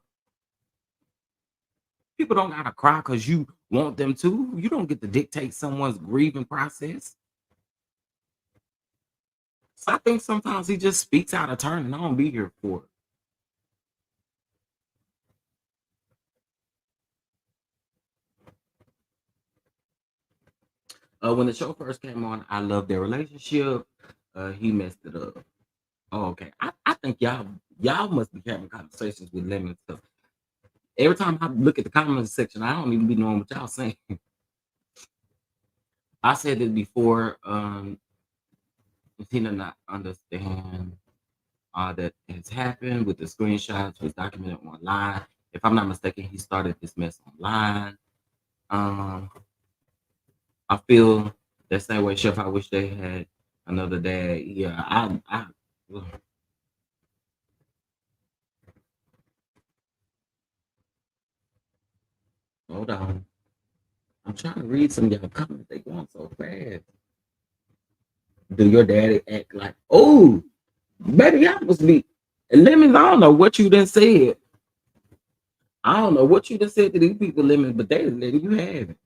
People don't gotta cry because you want them to. You don't get to dictate someone's grieving process. So I think sometimes he just speaks out of turn and I don't be here for it. When the show first came on, I loved their relationship. He messed it up. Oh, okay. I think y'all Y'all must be having conversations with Lemon stuff. Every time I look at the comments section, I don't even be knowing what y'all saying. I said this before. Tina not understand that has happened with the screenshots was documented online. If I'm not mistaken, he started this mess online. I feel that same way, Chef. I wish they had another dad. Yeah, I hold on. I'm trying to read some of y'all comments. They going so fast. Do your daddy act like, oh, baby, y'all must be lemons? I don't know what you done said. I don't know what you done said to these people, lemons, but they letting you have it.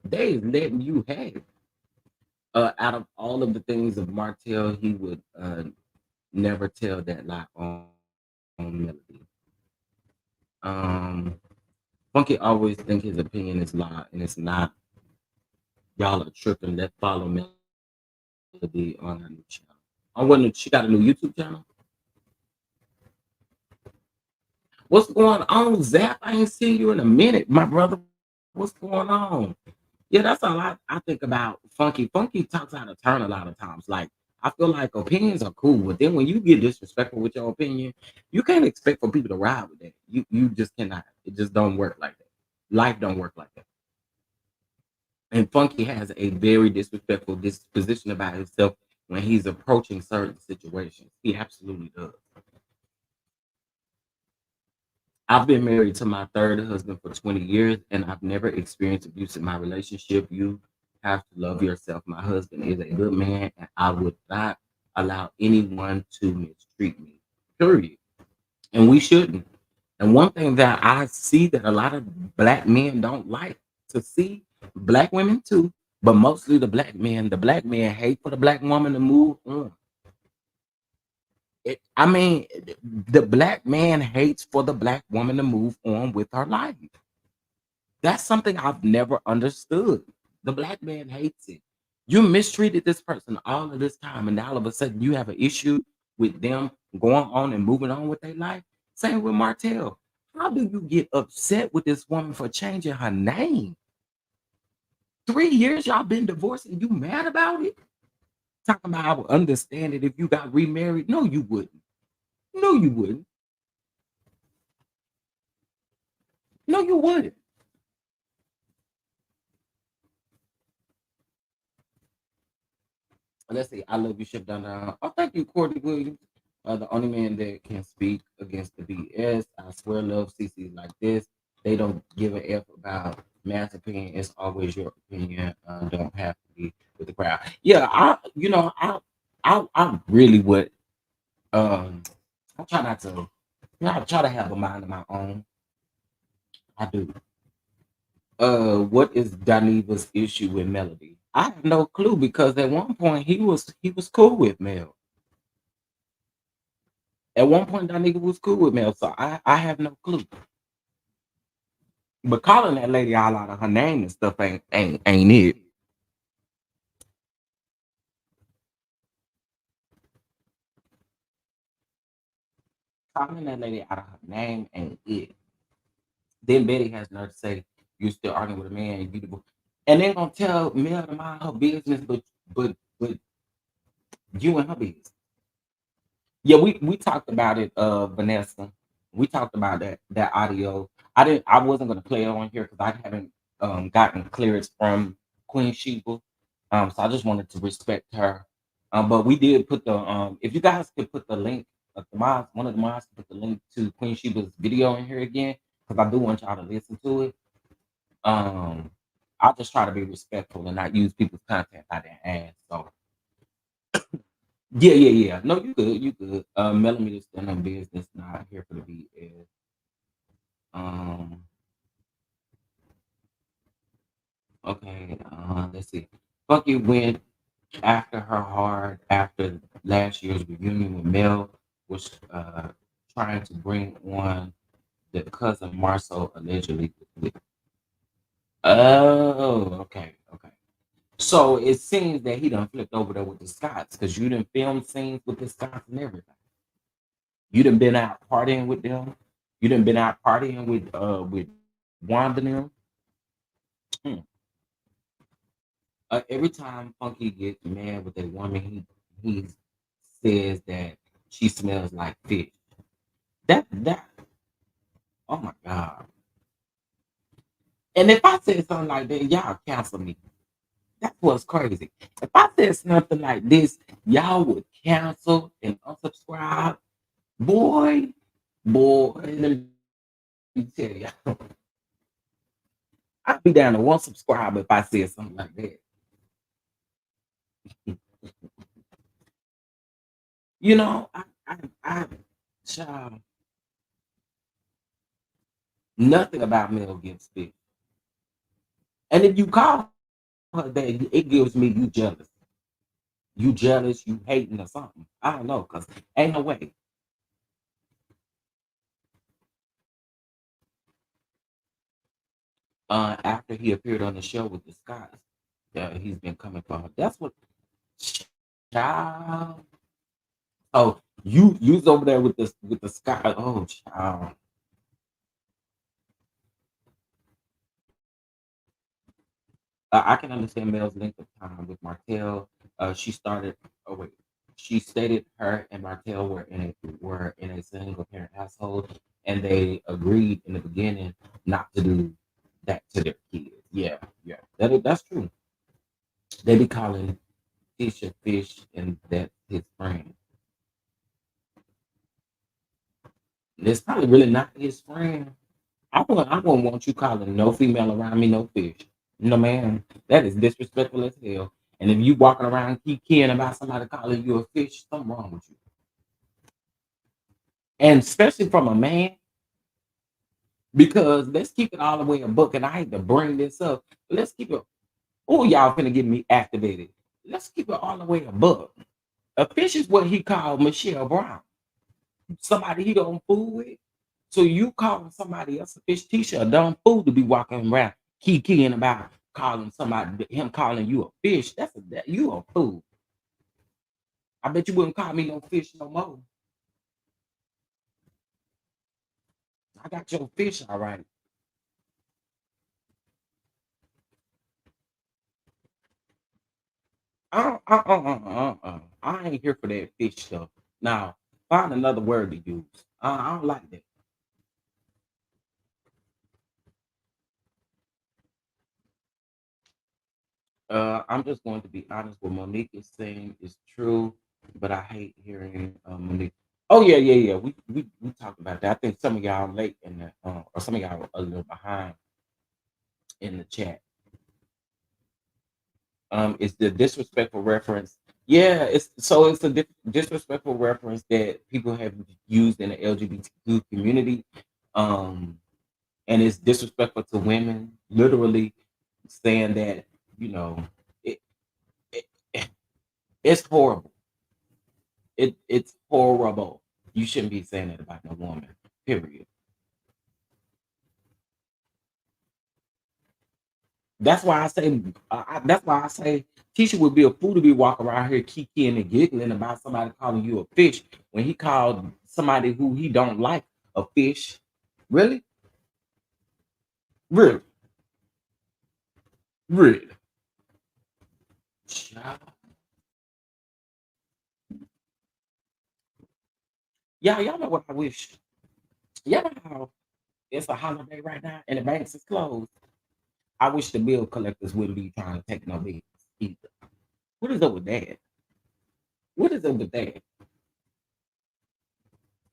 They is letting you have it. Out of all of the things of Martell, he would never tell that lie on Melody. Funky always think his opinion is lie, and it's not. Y'all are tripping. Let's follow Melody on her new channel. I wonder, she got a new YouTube channel. What's going on, Zap? I ain't seen you in a minute, my brother. What's going on? Yeah, that's all I think about Funky. Funky talks out of turn a lot of times. Like, I feel like opinions are cool, but then when you get disrespectful with your opinion, you can't expect for people to ride with that. You just cannot. It just don't work like that. Life don't work like that. And Funky has a very disrespectful disposition about himself when he's approaching certain situations. He absolutely does. I've been married to my third husband for 20 years, and I've never experienced abuse in my relationship. You have to love yourself. My husband is a good man, and I would not allow anyone to mistreat me. Period. And we shouldn't. And one thing that I see that a lot of black men don't like to see, black women too, but mostly the black men hate for the black woman to move on. I mean, the black man hates for the black woman to move on with her life. That's something I've never understood. The black man hates it. You mistreated this person all of this time, and now all of a sudden you have an issue with them going on and moving on with their life. Same with Martell. How do you get upset with this woman for changing her name? 3 years y'all been divorced and you mad about it? Talking about I would understand it if you got remarried. No, you wouldn't. No, you wouldn't. No, you wouldn't. Let's see. I love you, Ship Down Down. Oh, thank you, Courtney Williams. The only man that can speak against the BS. I swear, love CC like this. They don't give a F about man's opinion. It's always your opinion. Don't have to be with the crowd. Yeah, I really would. I try not to. I try to have a mind of my own. I do. What is Daniva's issue with Melody? I have no clue because at one point he was cool with Mel. At one point Daniva was cool with Mel, so I have no clue. But calling that lady all out of her name and stuff ain't it. Calling that lady out of her name ain't it. Then Betty has nerve to say you still arguing with a man and then gonna tell Mel to mind her business, but you and her business. Yeah, we talked about it, Vanessa. We talked about that audio. I wasn't gonna play it on here because I haven't gotten clearance from Queen Sheba. So I just wanted to respect her. But we did put the if you guys could put the link, one of the mods put the link to Queen Sheba's video in here again, because I do want y'all to listen to it. I'll just try to be respectful and not use people's content out their ass. So yeah. No, you good. Melanie is still in business, not here for the BS. Um, okay, let's see. Bucky went after her hard after last year's reunion with Mel was trying to bring on the cousin Marceau allegedly with. Oh, okay. So it seems that he done flipped over there with the Scots because you done film scenes with the Scots and everything. You done been out partying with them. You done been out partying with Wanda and them. Hmm. Every time Funky gets mad with a woman, he says that she smells like fish. That oh my god. And if I said something like that, y'all cancel me. That's what's crazy. If I said something like this, y'all would cancel and unsubscribe. Boy, let me tell y'all. I'd be down to one subscriber if I said something like that. You know, child, nothing about Mel Gibson fish. And if you call her that, it gives me you jealous. You jealous, you hating or something. I don't know, because ain't no way. After he appeared on the show with the Scots, he's been coming for her. That's what child. Oh, you's over there with the Scott. Oh, child. I can understand Mel's length of time with Martell. She started. Oh wait, she stated her and Martell were in a single parent household, and they agreed in the beginning not to do that to their kids. Yeah, yeah, that's true. They be calling fish a fish, and that's his friend. And it's probably really not his friend. I wouldn't want you calling no female around me no fish. No man, that is disrespectful as hell. And if you walking around keep caring about somebody calling you a fish, something wrong with you. And especially from a man, because let's keep it all the way a book. And I hate to bring this up, but let's keep it. Oh, y'all finna get me activated. Let's keep it all the way a book. A fish is what he called Michelle Brown. Somebody he don't fool with. So you calling somebody else a fish, Tisha, a dumb fool to be walking around keying about calling somebody him calling you a fish. You a fool. I bet you wouldn't call me no fish no more. I got your fish all right. I ain't here for that fish stuff. Now find another word to use. I don't like that. I'm just going to be honest. What Monique is saying is true, but I hate hearing Monique. Oh yeah. We talked about that. I think some of y'all late in the, or some of y'all a little behind in the chat. It's the disrespectful reference. Yeah, it's a disrespectful reference that people have used in the LGBTQ community, um, and it's disrespectful to women. Literally saying that you know it, it it's horrible. It's horrible. You shouldn't be saying that about no woman. Period. That's why I say Tisha would be a fool to be walking around here kikiing and giggling about somebody calling you a fish when he called somebody who he don't like a fish. Really? Really? Really? Child. Yeah, y'all know what I wish. Y'all know how it's a holiday right now and the banks is closed. I wish the bill collectors wouldn't be trying to take no bills either. What is up with that? What is up with that?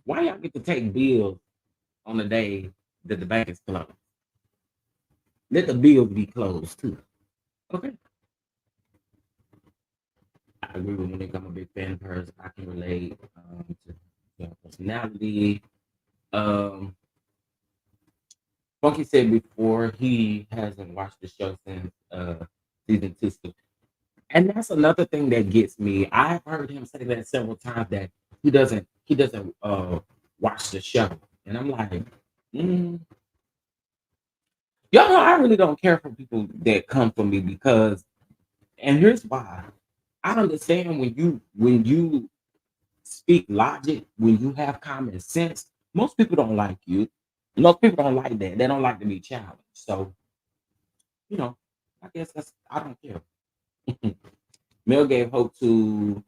Why y'all get to take bills on the day that the bank is closed? Let the bills be closed too. Okay. I agree with Monique. I'm a big fan of hers. I can relate to her personality. Um, Funky said before he hasn't watched the show since season two. And that's another thing that gets me. I've heard him say that several times that he doesn't watch the show. And I'm like, mm. Y'all know I really don't care for people that come for me because And here's why. I understand when you speak logic, when you have common sense, most people don't like you. Most people don't like that. They don't like to be challenged. So, you know, I guess that's I don't care. Mel gave hope to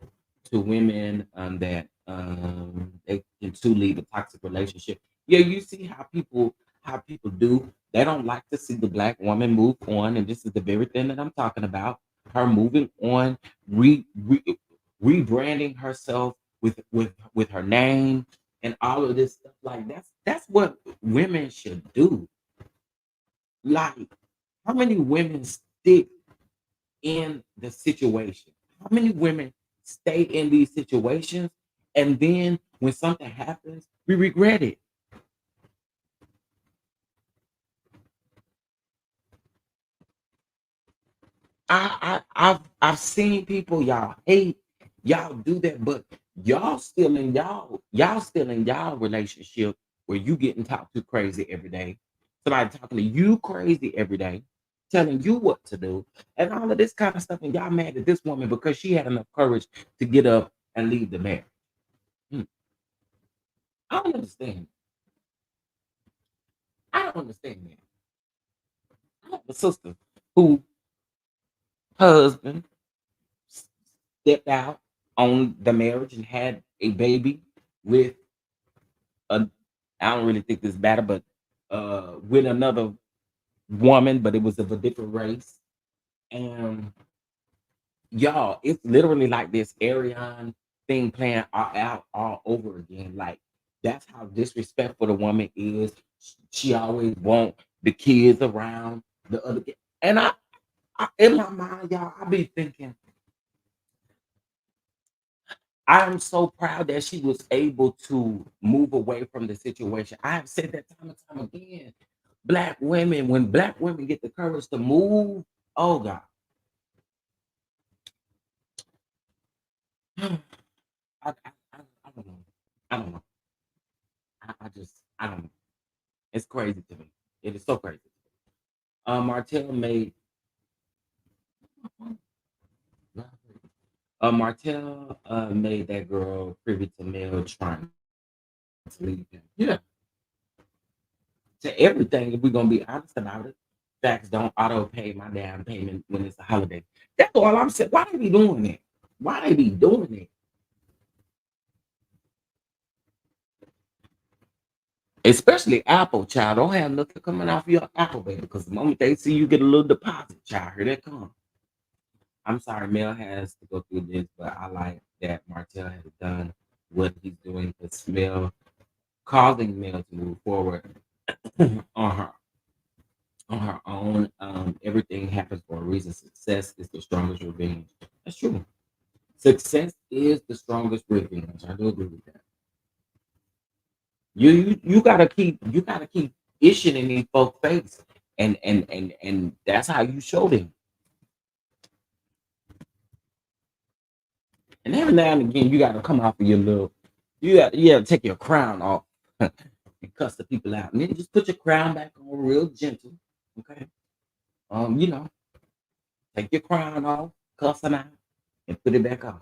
women that they can too leave a toxic relationship. Yeah, you see how people do. They don't like to see the black woman move on, and this is the very thing that I'm talking about. Her moving on, rebranding herself with her name and all of this stuff. Like that's what women should do. Like how many women stick in the situation? How many women stay in these situations and then when something happens, we regret it? I've seen people y'all hate, y'all do that, but y'all still in y'all relationship where you getting talked to crazy every day. Somebody talking to you crazy every day, telling you what to do, and all of this kind of stuff, and y'all mad at this woman because she had enough courage to get up and leave the marriage. Hmm. I don't understand. I don't understand that. I have a sister who husband stepped out on the marriage and had a baby with a I don't really think this matter, but with another woman, but it was of a different race. And y'all, it's literally like this Ariane thing playing out all over again. Like that's how disrespectful the woman is. She always want the kids around the other kid. And I in my mind, y'all, I be thinking, I'm so proud that she was able to move away from the situation. I have said that time and time again. Black women, when black women get the courage to move, oh God. I don't know. I don't know. I don't know. It's crazy to me. It is so crazy. Martell made Martell made that girl privy to Mel trying to leave him. Yeah, to everything. If we're gonna be honest about it, facts don't auto pay my damn payment when it's a holiday. That's all I'm saying. Why they be doing it? Why they be doing it? Especially Apple, child. Don't have nothing coming off your Apple, baby. Because the moment they see you get a little deposit, child, here they come. I'm sorry, Mel has to go through this, but I like that Martell has done what he's doing to Mel, causing Mel to move forward on her own. Everything happens for a reason. Success is the strongest revenge. That's true. Success is the strongest revenge. I do agree with that. You gotta keep itching in these folks' face, and that's how you show them. And every now and again, you gotta come off of your little. You gotta take your crown off and cuss the people out, and then just put your crown back on real gentle. Okay. You know, take your crown off, cuss them out, and put it back on.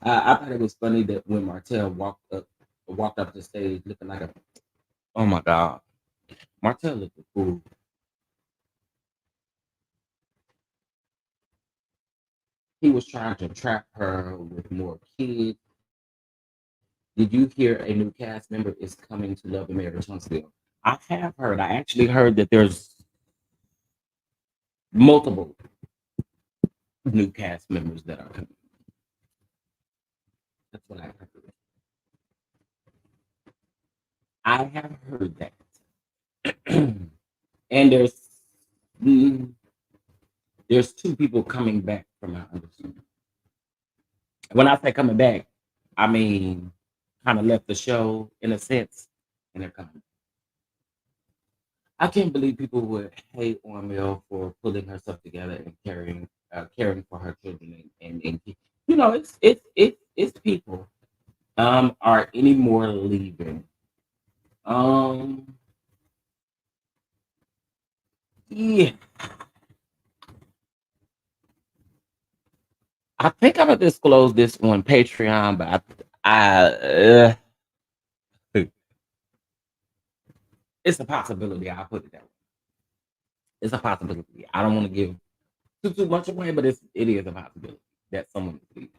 I thought it was funny that when Martell walked up the stage looking like a oh my god, Martell looked a fool. He was trying to trap her with more kids. Did you hear a new cast member is coming to Love and Marriage Huntsville? I have heard. I actually heard that there's multiple new cast members that are coming. That's what I heard. I have heard that. And mm, there's two people coming back from my understanding. When I say coming back, I mean kind of left the show in a sense, and they're coming. I can't believe people would hate on Mel for pulling herself together and caring for her children and you know it's people. Are any more leaving? Um, yeah, I think I'm gonna disclose this on Patreon, but I it's a possibility. I'll put it that way. It's a possibility. I don't want to give too much away, but it is a possibility that someone is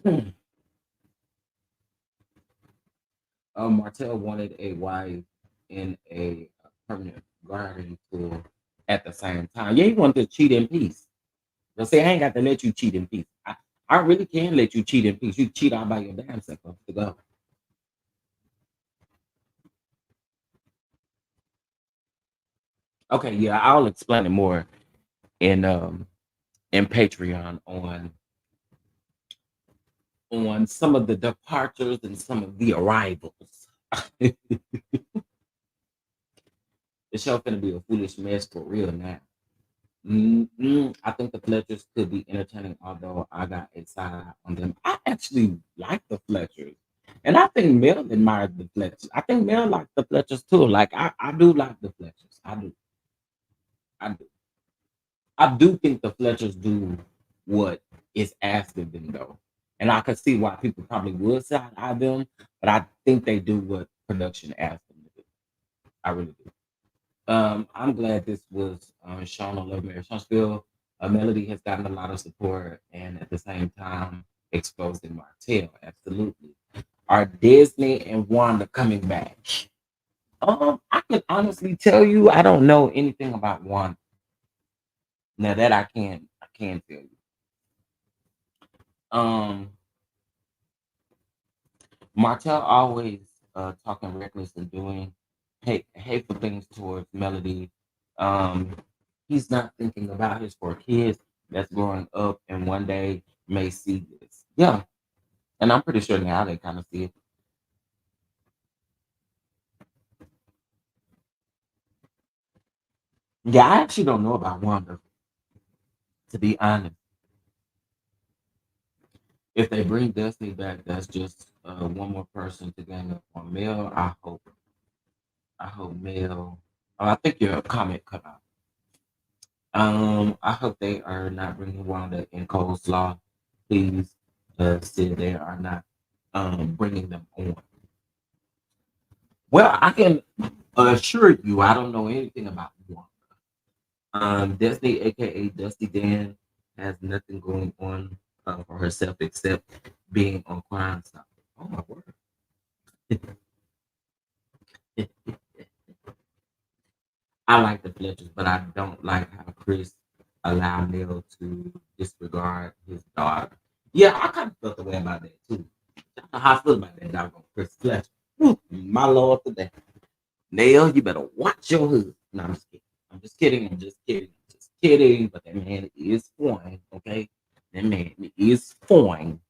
leaving. Martell wanted a wife in a permanent garden tour at the same time. Yeah, he wanted to cheat in peace. They'll say, I ain't got to let you cheat in peace. I really can let you cheat in peace. You cheat all by your damn self to go. Okay, yeah, I'll explain it more in Patreon on some of the departures and some of the arrivals. The show gonna be a foolish mess for real now. I think the Fletchers could be entertaining, although I got a side eye on them. I actually like the Fletchers. And I think Mel admired the Fletchers. I think Mel liked the Fletchers too. Like I do like the Fletchers. I do. I do. I do think the Fletchers do what is asked of them though. And I could see why people probably would side eye them, but I think they do what production asked them to do. I really do. I'm glad this was shown on Love Mary Huntsville. Melody has gotten a lot of support and at the same time exposing Martell. Absolutely. Are Disney and Wanda coming back? I can honestly tell you I don't know anything about Wanda. Now that I can tell you. Um Martell always talking reckless and doing hateful things towards Melody. Um, he's not thinking about his 4 kids that's growing up and one day may see this. Yeah, and I'm pretty sure now they kind of see it. Yeah, I actually don't know about Wanda, to be honest. If they bring Destiny back, that's just one more person to gang up on Mel. I hope Mel. Oh, I think your comment cut out. I hope they are not bringing Wanda in coleslaw. Please, say they are not bringing them on. Well, I can assure you, I don't know anything about Wanda. Destiny, aka Dusty Dan, has nothing going on for herself except being on Crime Stop. Oh my word! I like the Fletchers, but I don't like how Chris allowed Neil to disregard his daughter. Yeah, I kind of felt the way about that too. I don't know how I feel about that doggone Chris Fletcher. Whew, my lord today. Neil, you better watch your hood. No, I'm just kidding. I'm just kidding. I'm just kidding. I'm just kidding. But that man is fine, okay? That man is fine.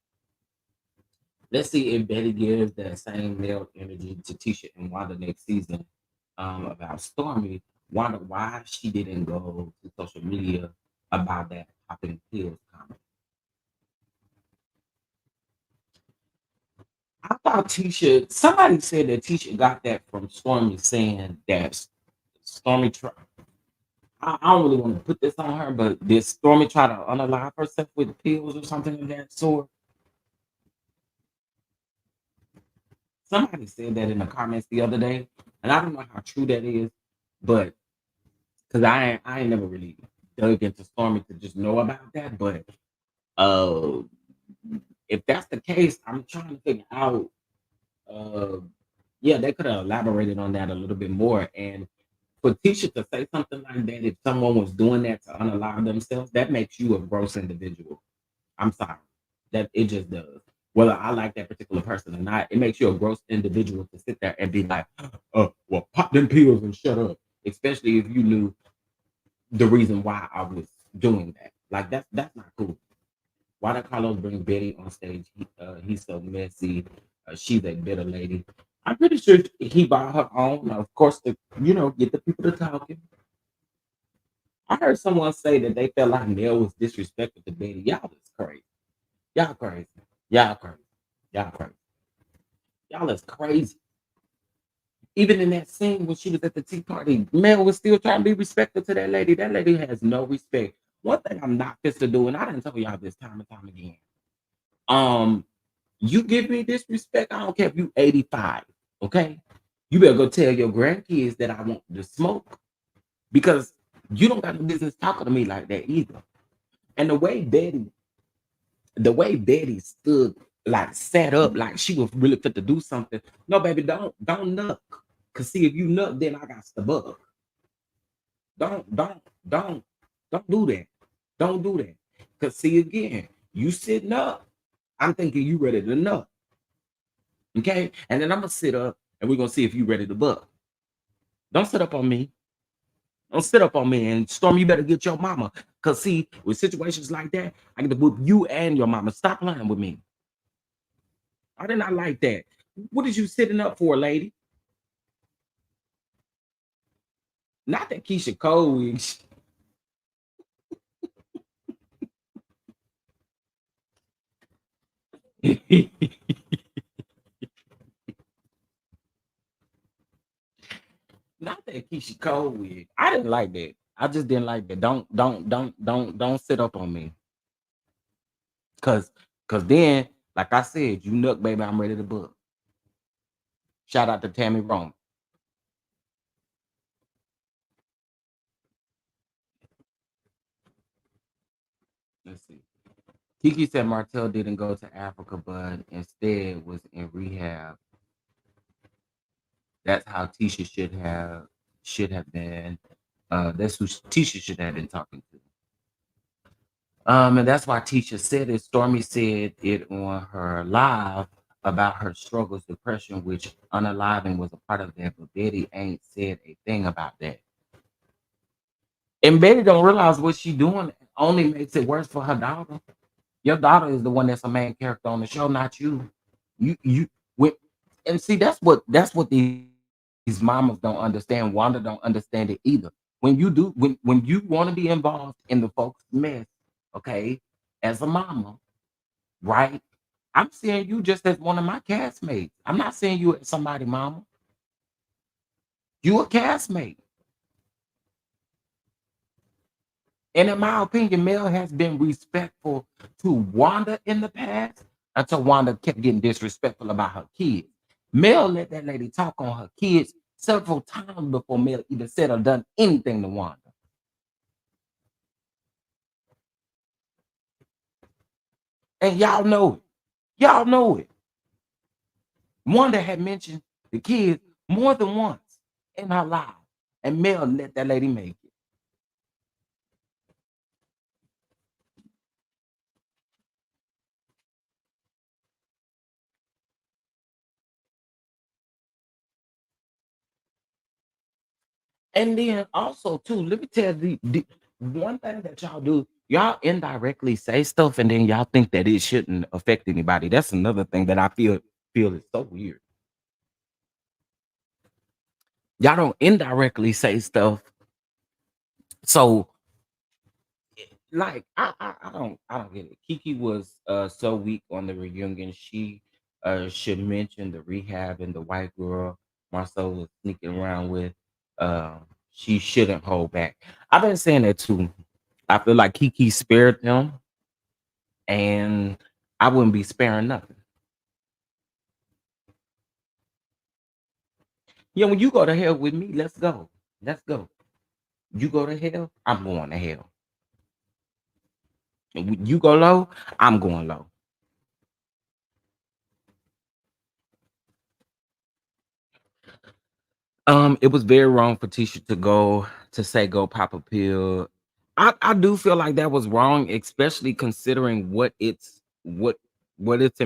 Let's see if Betty gives that same male energy to Tisha and Wanda next season. About Stormy, wonder why she didn't go to social media about that popping pills comment. I thought Tisha, somebody said that Tisha got that from Stormy saying that Stormy tried. I don't really want to put this on her, but did Stormy try to unalive herself with pills or something of that sort? Somebody said that in the comments the other day, and I don't know how true that is, but because I ain't never really dug into Stormy to just know about that. But uh, if that's the case, I'm trying to figure out. Uh, yeah, they could have elaborated on that a little bit more. And for Tisha to say something like that, if someone was doing that to unalive themselves, that makes you a gross individual. I'm sorry. That it just does. Whether I like that particular person or not, it makes you a gross individual to sit there and be like, well, pop them pills and shut up. Especially if you knew the reason why I was doing that. Like that's not cool. Why did Carlos bring Betty on stage? He's so messy. She's a bitter lady. I'm pretty sure he bought her on, of course, to get the people to talking. I heard someone say that they felt like Nell was disrespectful to Betty. Y'all is crazy. Y'all crazy. Y'all crazy. Y'all crazy. Y'all is crazy. Even in that scene when she was at the tea party, Mel was still trying to be respectful to that lady. That lady has no respect. One thing I'm not fit to do, and I didn't tell y'all this time and time again. You give me disrespect, I don't care if you 85, okay? You better go tell your grandkids that I want to smoke because you don't got no business talking to me like that either. And the way Betty stood, like sat up, like she was really fit to do something. No, baby, don't nuck. Cause see, if you nuck, then I got to buck. Don't, don't, don't, don't do that. Don't do that. Cause see again, you sitting up. I'm thinking you ready to nuck. Okay, and then I'm gonna sit up, and we're gonna see if you ready to buck. Don't sit up on me. Don't sit up on me. And Storm, you better get your mama. Cause see, with situations like that, I get to whoop you and your mama. Stop lying with me. I did not like that. What is you sitting up for, lady? Not that Keisha Cole is. Not that Keisha Cole wig. I didn't like that. I just didn't like that. Don't sit up on me. Cause then, like I said, you nuck, baby. I'm ready to book. Shout out to Tammy Rome. Let's see. Kiki said Martell didn't go to Africa, but instead was in rehab. That's how Tisha should have been. That's who Tisha should have been talking to. And that's why Tisha said it. Stormy said it on her live about her struggles, depression, which unaliving was a part of that, but Betty ain't said a thing about that. And Betty don't realize what she doing only makes it worse for her daughter. Your daughter is the one that's a main character on the show, not you. You with and see that's what these mamas don't understand. Wanda don't understand it either. When you want to be involved in the folks' mess, okay, as a mama, right? I'm seeing you just as one of my castmates. I'm not seeing you as somebody, mama. You a castmate. And in my opinion, Mel has been respectful to Wanda in the past until Wanda kept getting disrespectful about her kids. Mel let that lady talk on her kids several times before Mel even said or done anything to Wanda. And y'all know it. Y'all know it. Wanda had mentioned the kids more than once in her life. And Mel let that lady make it. And then also too, let me tell you the one thing that y'all do, y'all indirectly say stuff and then y'all think that it shouldn't affect anybody. That's another thing that I feel is so weird. Y'all don't indirectly say stuff. So like I don't get it. Kiki was so weak on the reunion. She should mention the rehab and the white girl Marcel was sneaking around with. Uh, she shouldn't hold back. I've been saying that too. I feel like Kiki spared them, and I wouldn't be sparing nothing. Yeah, when you go to hell with me, let's go. Let's go. You go to hell, I'm going to hell. And when you go low, I'm going low. It was very wrong for Tisha to say go pop a pill. I do feel like that was wrong, especially considering what it's in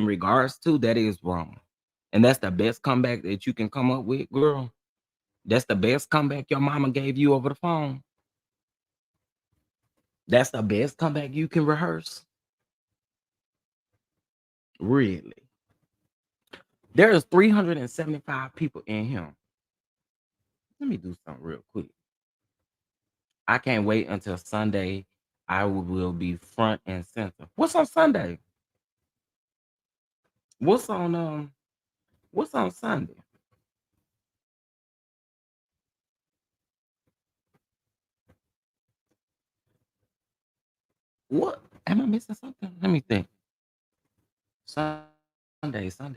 regards to. That is wrong. And that's the best comeback that you can come up with, girl. That's the best comeback your mama gave you over the phone. That's the best comeback you can rehearse. Really. There's 375 people in here. Let me do something real quick. I can't wait until Sunday. I will be front and center. What's on Sunday? What's on what's on Sunday? What? Am I missing something? Let me think. Sunday. What's on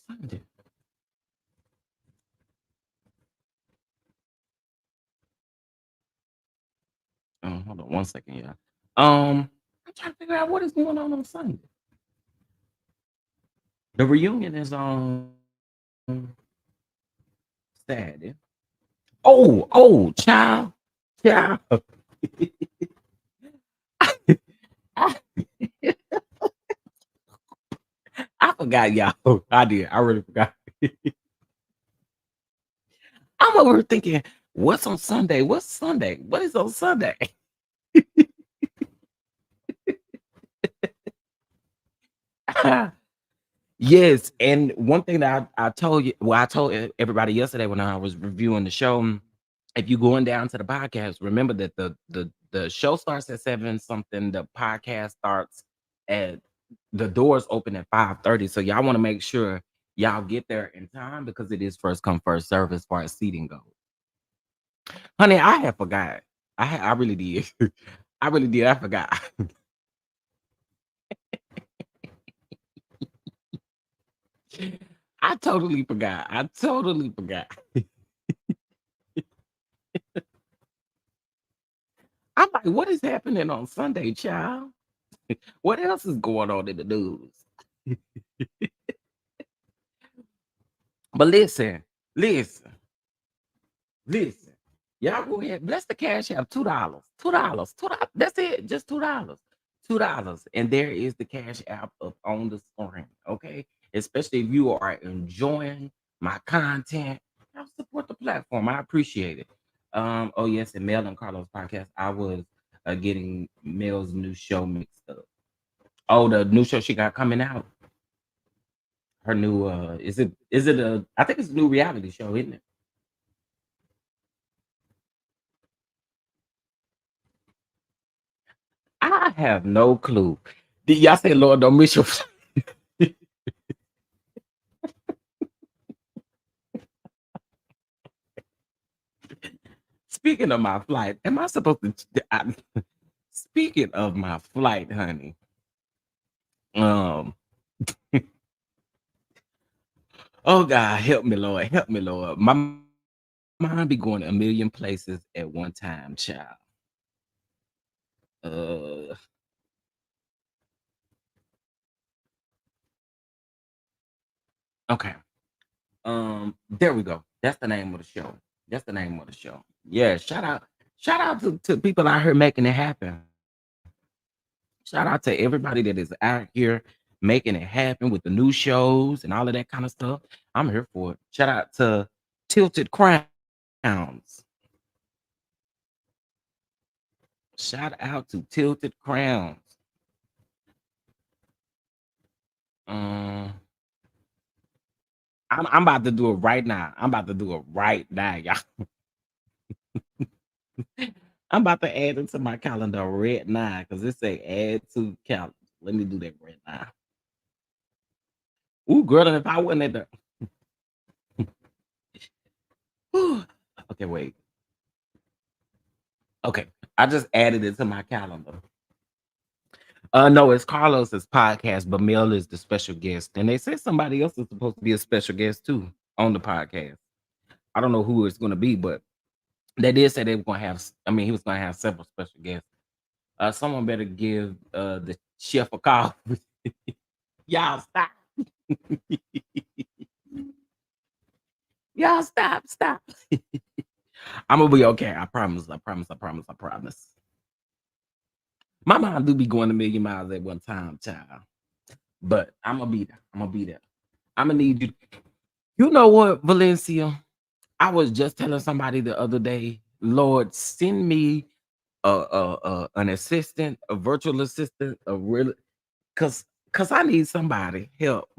Sunday? Hold on 1 second, yeah. I'm trying to figure out what is going on Sunday. The reunion is on Saturday. Child. I, I forgot, y'all. I did. I really forgot. I'm over thinking, what's on Sunday? What's Sunday? What is on Sunday? Yes, and one thing that I told you, well, I told everybody yesterday when I was reviewing the show, if you're going down to the podcast, remember that the show starts at 7 something, the podcast starts at the doors open at 5:30. So y'all want to make sure y'all get there in time because it is first come, first serve as far as seating goes. Honey, I have forgot. I really did. I really did. I forgot. I totally forgot. I totally forgot. I'm like, what is happening on Sunday, child? What else is going on in the news? But listen. Y'all go ahead. Bless the cash app. $2. $2. $2. That's it. Just $2. $2. And there is the cash app up on the screen. Okay. Especially if you are enjoying my content. Help support the platform. I appreciate it. Oh yes, and Mel and Carlos podcast. I was getting Mel's new show mixed up. Oh, the new show she got coming out. Her new is it a I think it's a new reality show, isn't it? I have no clue. Did y'all say Lord don't miss your speaking of my flight, am I supposed speaking of my flight, honey? Um oh God, help me, Lord. My mind be going a million places at one time, child. Uh okay. There we go. That's the name of the show. That's the name of the show. Yeah, shout out to people out here making it happen. Shout out to everybody that is out here making it happen with the new shows and all of that kind of stuff. I'm here for it. Shout out to Tilted Crowns. Shout out to Tilted Crowns. Um, I'm about to do it right now. I'm about to do it right now, y'all. I'm about to add it to my calendar right now because it say add to calendar. Let me do that right now. Ooh, girl, and if I wasn't at the okay, wait. Okay, I just added it to my calendar. No, it's Carlos's podcast, but Mel is the special guest, and they said somebody else is supposed to be a special guest too on the podcast. I don't know who it's going to be, but they did say they were going to have. I mean, he was going to have several special guests. Someone better give the chef a call. Y'all stop. Y'all stop. I'm gonna be okay. I promise. I promise. My mind do be going a million miles at one time, child. But I'm gonna be there. I'm gonna need you. You know what, Valencia? I was just telling somebody the other day, Lord, send me an assistant, a virtual assistant, a real cause I need somebody help.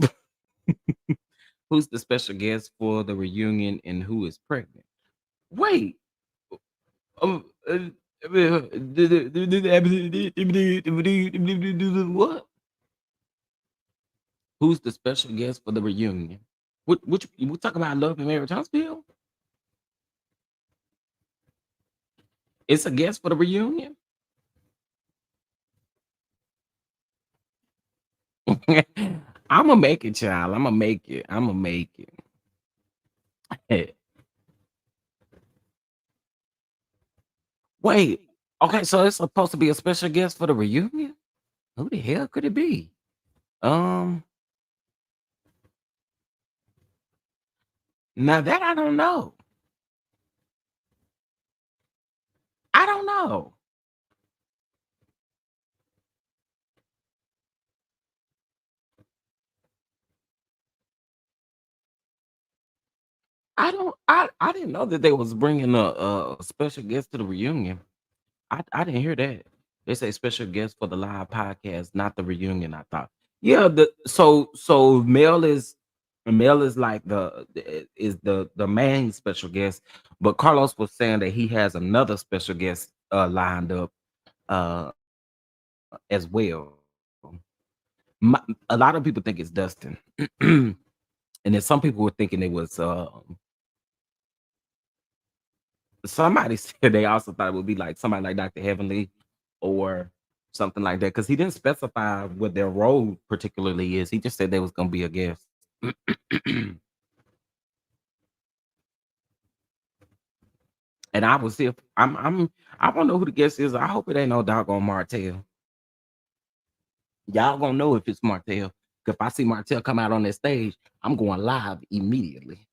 Who's the special guest for the reunion and who is pregnant? Wait, um, what? Who's the special guest for the reunion? Which we talking about Love and Marriage Huntsville? It's a guest for the reunion. I'm gonna make it, child. I'm gonna make it. I'm gonna make it. Wait. Okay, so it's supposed to be a special guest for the reunion. Who the hell could it be? Um, Now that I don't know. I don't know. I don't. I didn't know that they was bringing a special guest to the reunion. I didn't hear that. They say special guest for the live podcast, not the reunion. I thought. Yeah. So Mel is like the main special guest, but Carlos was saying that he has another special guest lined up as well. A lot of people think it's Dustin, and then some people were thinking it was somebody said they also thought it would be like somebody like Dr. Heavenly or something like that because he didn't specify what their role particularly is. He just said they was gonna be a guest. And I will see if I don't know who the guest is. I hope it ain't no doggone Martell. Y'all gonna know if it's Martell. If I see Martell come out on that stage, I'm going live immediately.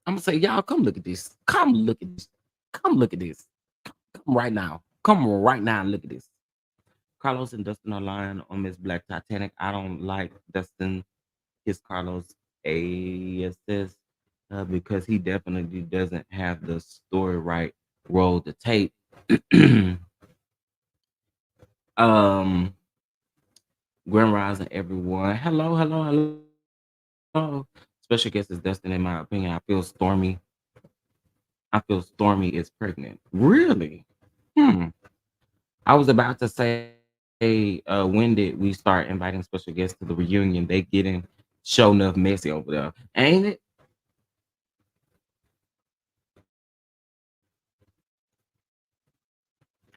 I'm gonna say, y'all come look at this. Come look at this. Come look at this. Come right now. Come right now and look at this. Carlos and Dustin are lying on Miss Black Titanic. I don't like Dustin. His Carlos ASS because he definitely doesn't have the story right. Roll the tape. Grand Rising, everyone. Hello. Special guest is Dustin, in my opinion. I feel Stormy is pregnant. Really? I was about to say, when did we start inviting special guests to the reunion? They getting show enough messy over there, ain't it?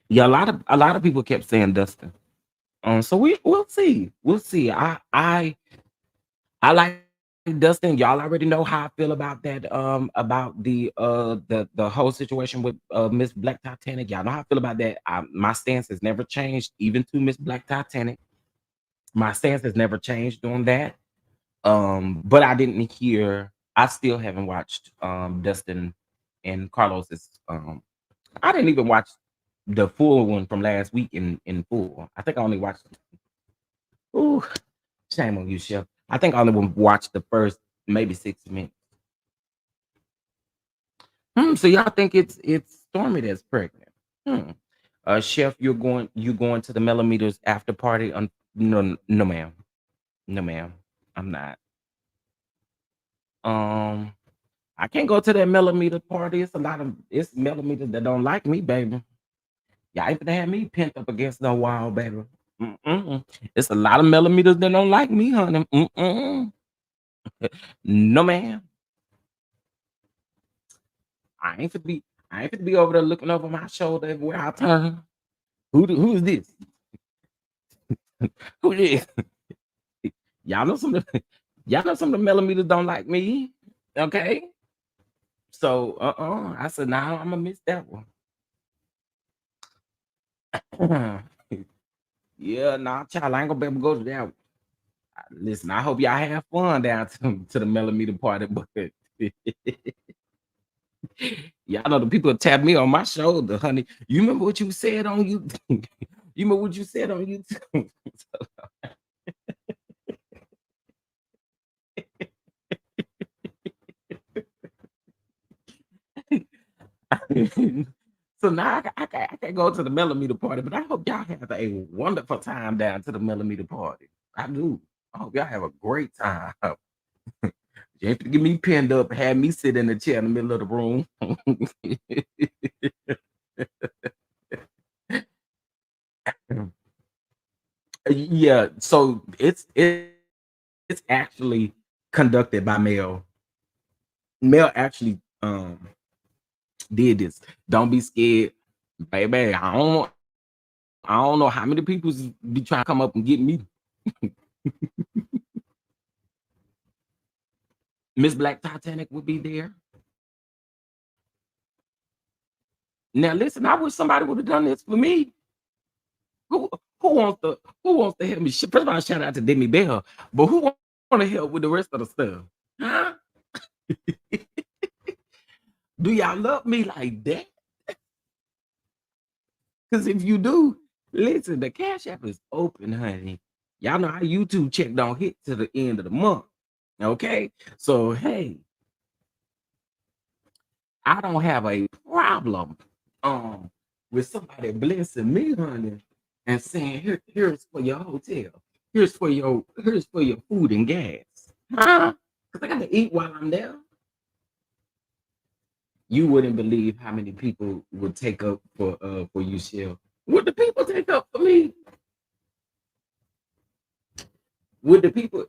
Yeah, a lot of people kept saying Dustin. So we'll see. We'll see. I like Dustin. Y'all already know how I feel about that. About the whole situation with Miss Black Titanic. Y'all know how I feel about that. My stance has never changed, even to Miss Black Titanic. My stance has never changed on that. But I didn't hear. I still haven't watched Dustin and Carlos's. I didn't even watch the full one from last week in full. I think I only watched. Ooh, shame on you, Chef. I think I only watched the first maybe 6 minutes. So y'all think it's Stormy that's pregnant? Chef, you going to the Millimeters after party? No, ma'am. No, ma'am. I'm not. I can't go to that millimeter party. It's millimeters that don't like me, baby. Y'all ain't gonna have me pent up against no wall, baby. It's a lot of millimeters that don't like me, honey. No, ma'am. I ain't to be over there looking over my shoulder everywhere I turn. Who's this? Who this? Y'all know some of the millimeters don't like me. Okay. So I said, nah, I'm gonna miss that one. Yeah, nah, child, I ain't gonna be able to go to that one. Listen, I hope y'all have fun down to the millimeter party, but y'all know the people tap me on my shoulder, honey. You remember what you said on YouTube? You remember what you said on YouTube? So now I can't go to the millimeter party, but I hope y'all have a wonderful time down to the millimeter party. I do. I hope y'all have a great time. You have to get me pinned up, have me sit in the chair in the middle of the room. Yeah, so it's actually conducted by Mel. Mel actually did this. Don't be scared, baby. I don't know how many people be trying to come up and get me. Miss Black Titanic would be there. Now listen, I wish somebody would have done this for me. Who wants to help me? First of all, shout out to Demi Bell, but who want to help with the rest of the stuff? Huh? Do y'all love me like that? Because if you do, listen, the Cash App is open, honey. Y'all know how YouTube check don't hit to the end of the month. Okay? So hey, I don't have a problem with somebody blessing me, honey, and saying, here's for your hotel, here's for your food and gas. Huh? Because I gotta eat while I'm there. You wouldn't believe how many people would take up for you, Shell. Would the people take up for me? Would the people?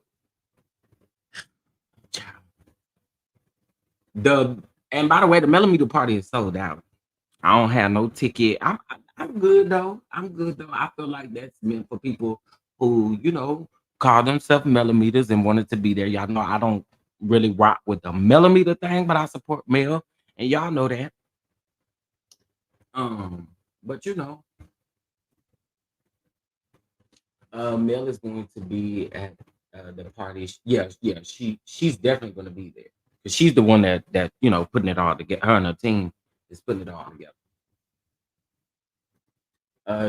And by the way, the Millimeter party is sold out. I don't have no ticket. I'm good though. I feel like that's meant for people who, call themselves millimeters and wanted to be there. Y'all know I don't really rock with the millimeter thing, but I support Mel, and y'all know that. But Mel is going to be at the party. Yeah, she's definitely going to be there because she's the one that putting it all together. Her and her team is putting it all together.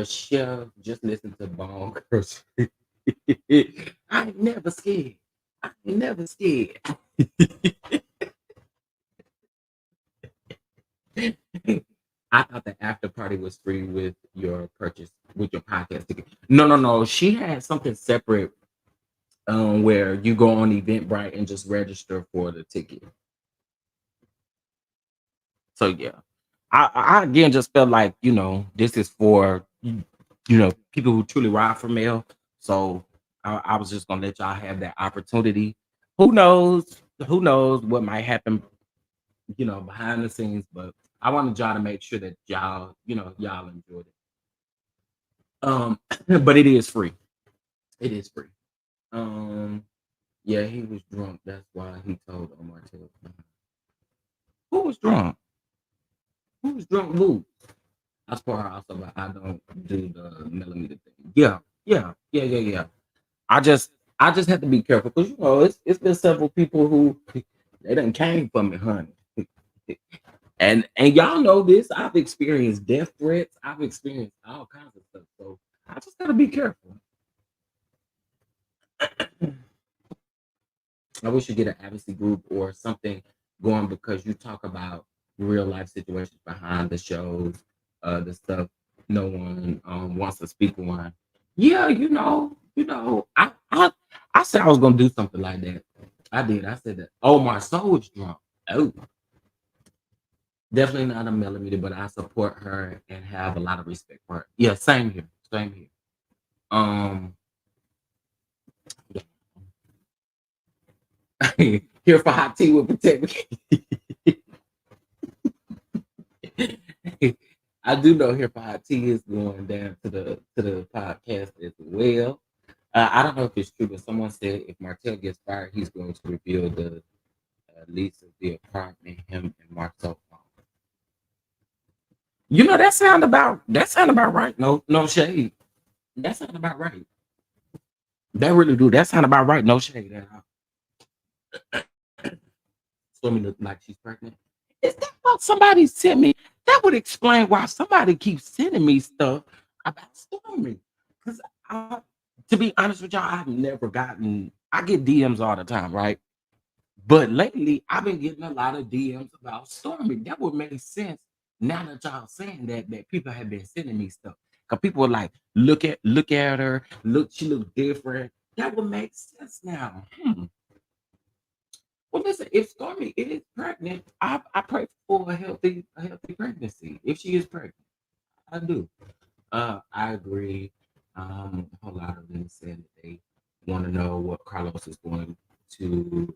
Chef, just listen to Bone Curse. I ain't never scared. I thought the after party was free with your purchase, with your podcast ticket. No. She had something separate where you go on Eventbrite and just register for the ticket. So yeah. I again just felt like, this is for people who truly ride for Mel. So I was just gonna let y'all have that opportunity. Who knows what might happen, behind the scenes, but I wanted y'all to make sure that y'all enjoyed it. But it is free. Yeah, he was drunk. That's why he told Martell. Who was drunk? Who? That's part also, but I don't do the millimeter thing. Yeah. I just have to be careful because it's been several people who they done came for me, honey. And y'all know this. I've experienced death threats. I've experienced all kinds of stuff. So I just gotta be careful. I wish you get an advocacy group or something going because you talk about real life situations behind the shows, the stuff no one wants to speak on. Yeah, I said I was gonna do something like that. I did. I said that. Oh, my soul is drunk. Oh, definitely not a millimeter, but I support her and have a lot of respect for her. Yeah, same here. Here for hot tea will protect me. I do know Here for Hot Tea is going down to the podcast as well. I don't know if it's true, but someone said if Martell gets fired, he's going to reveal the lease of the apartment him and Martell own. That sound about right. No shade. That sound about right. That really do. That sound about right. No shade at all. Stormy look like she's pregnant. Is that what somebody sent me? That would explain why somebody keeps sending me stuff about Stormy. Because to be honest with y'all, I've never I get DMs all the time, right? But lately, I've been getting a lot of DMs about Stormy. That would make sense now that y'all saying that people have been sending me stuff. Because people are like, look at her, she looks different. That would make sense now. Well, listen, if Stormy is pregnant, I pray for a healthy pregnancy. If she is pregnant, I do. I agree. A whole lot of them said that they want to know what Carlos is going to do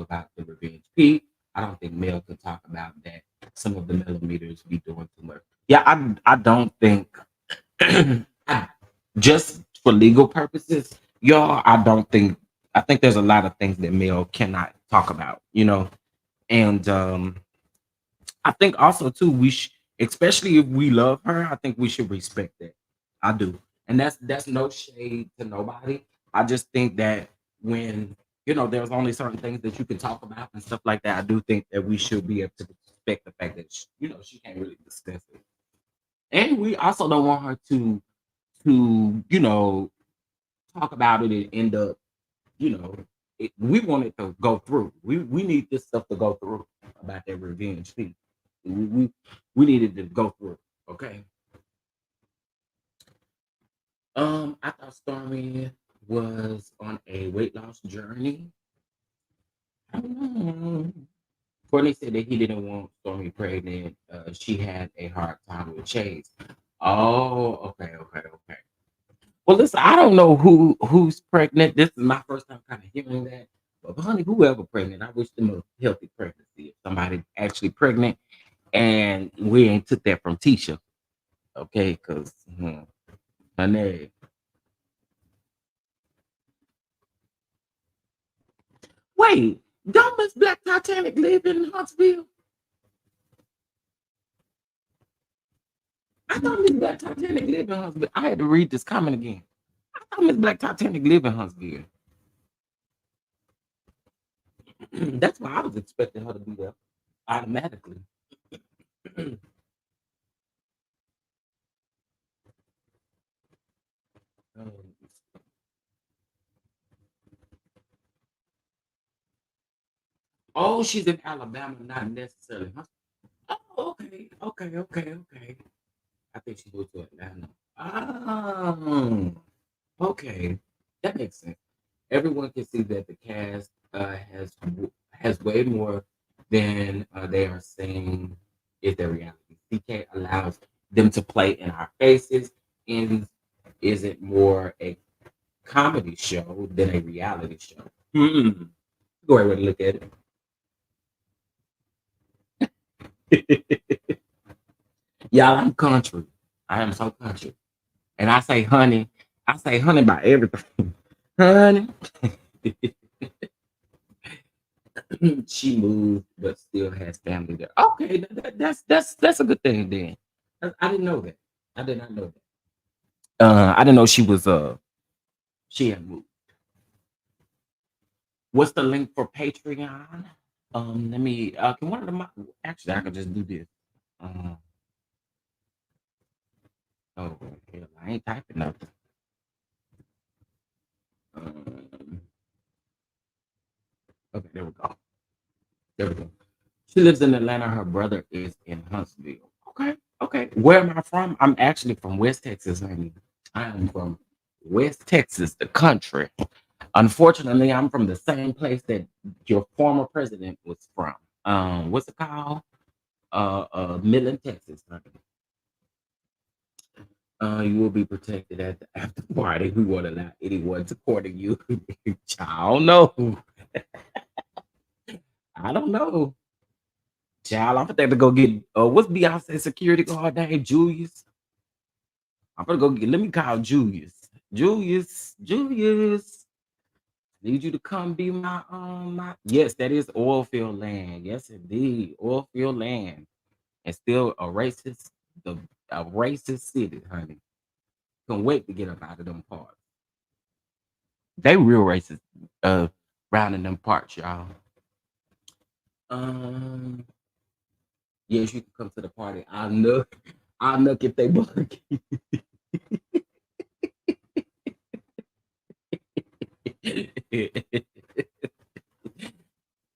about the revenge Pete. I don't think Mel could talk about that some of the millimeters be doing too much. Yeah, I don't think just for legal purposes, y'all, I think there's a lot of things that male cannot talk about, and I think also too especially if we love her, I think we should respect that. I do, and that's no shade to nobody. I just think that when there's only certain things that you can talk about and stuff like that. I do think that we should be able to respect the fact that she can't really discuss it, and we also don't want her to talk about it and end up you know we want it to go through. We need this stuff to go through about that revenge piece. We needed to go through. Okay. I thought Stormy was on a weight loss journey. I don't know. Courtney said that he didn't want Stormy pregnant. She had a hard time with Chase. Oh, okay, okay, okay. Well, listen, I don't know who's pregnant. This is my first time kind of hearing that. But honey, whoever pregnant, I wish them a healthy pregnancy. If somebody actually pregnant, and we ain't took that from Tisha, okay? Because honey, wait, don't Miss Black Titanic live in Huntsville? I thought Miss Black Titanic lived in Huntsville. I had to read this comment again. I thought Miss Black Titanic lived in Huntsville. That's why I was expecting her to be there automatically. Um, oh, she's in Alabama, not necessarily. Oh, okay, okay, okay, okay. I think she moved to Atlanta. Oh, okay, that makes sense. Everyone can see that the cast has way more than they are saying is their reality. CK allows them to play in our faces and isn't more a comedy show than a reality show. Go ahead and look at it. Y'all, I'm country. I am so country. And I say honey about everything. Honey. She moved but still has family there. Okay, that's a good thing then. I didn't know that. I did not know that. I didn't know she had moved. What's the link for Patreon? Let me can one of them actually I could just do this. Oh hell, I ain't typing nothing. Um, okay, there we go. There we go. She lives in Atlanta. Her brother is in Huntsville. Okay, okay. Where am I from? I'm actually from West Texas, honey. I am from West Texas, the country. Unfortunately, I'm from the same place that your former president was from. What's it called? Midland, Texas, honey. You will be protected at the after party. We won't allow anyone to court you. I don't know. I don't know. Child, I'm gonna go get what's Beyonce's security guard name? Julius. I'm gonna go get. Let me call Julius. Julius. Need you to come be my. Yes, that is oil field land. Yes, indeed, oil field land, and still a racist city, honey. Can't wait to get up out of them parts. They real racist, round in them parts, y'all. Um, yes, you can come to the party. I'll look if they bug.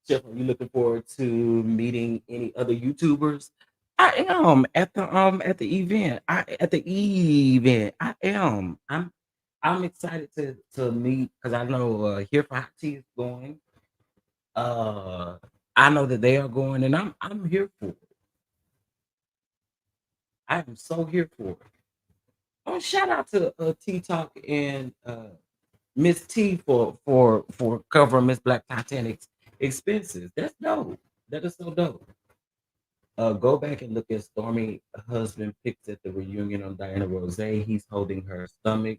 Jeff, are you looking forward to meeting any other YouTubers? I am at the event. At the event. I am. I'm excited to meet because I know Here for Hot Tea is going. Uh I know that they are going, and I'm here for it. I am so here for it. Oh, shout out to T Talk and Miss T for covering Miss Black Titanic's expenses. That's dope. That is so dope. Go back and look at Stormy husband pics at the reunion on Diana Rose. He's holding her stomach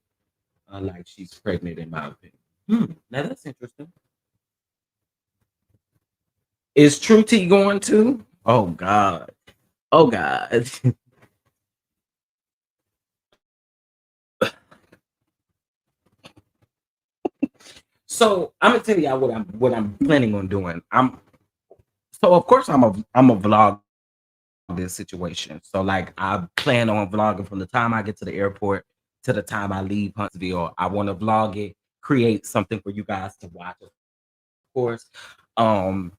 like she's pregnant, in my opinion. Now that's interesting. Is True T going to? Oh God. Oh God. So I'm gonna tell y'all what I'm planning on doing. So of course I'm a vlog this situation. So like I plan on vlogging from the time I get to the airport to the time I leave Huntsville. I want to vlog it, create something for you guys to watch, of course. Um,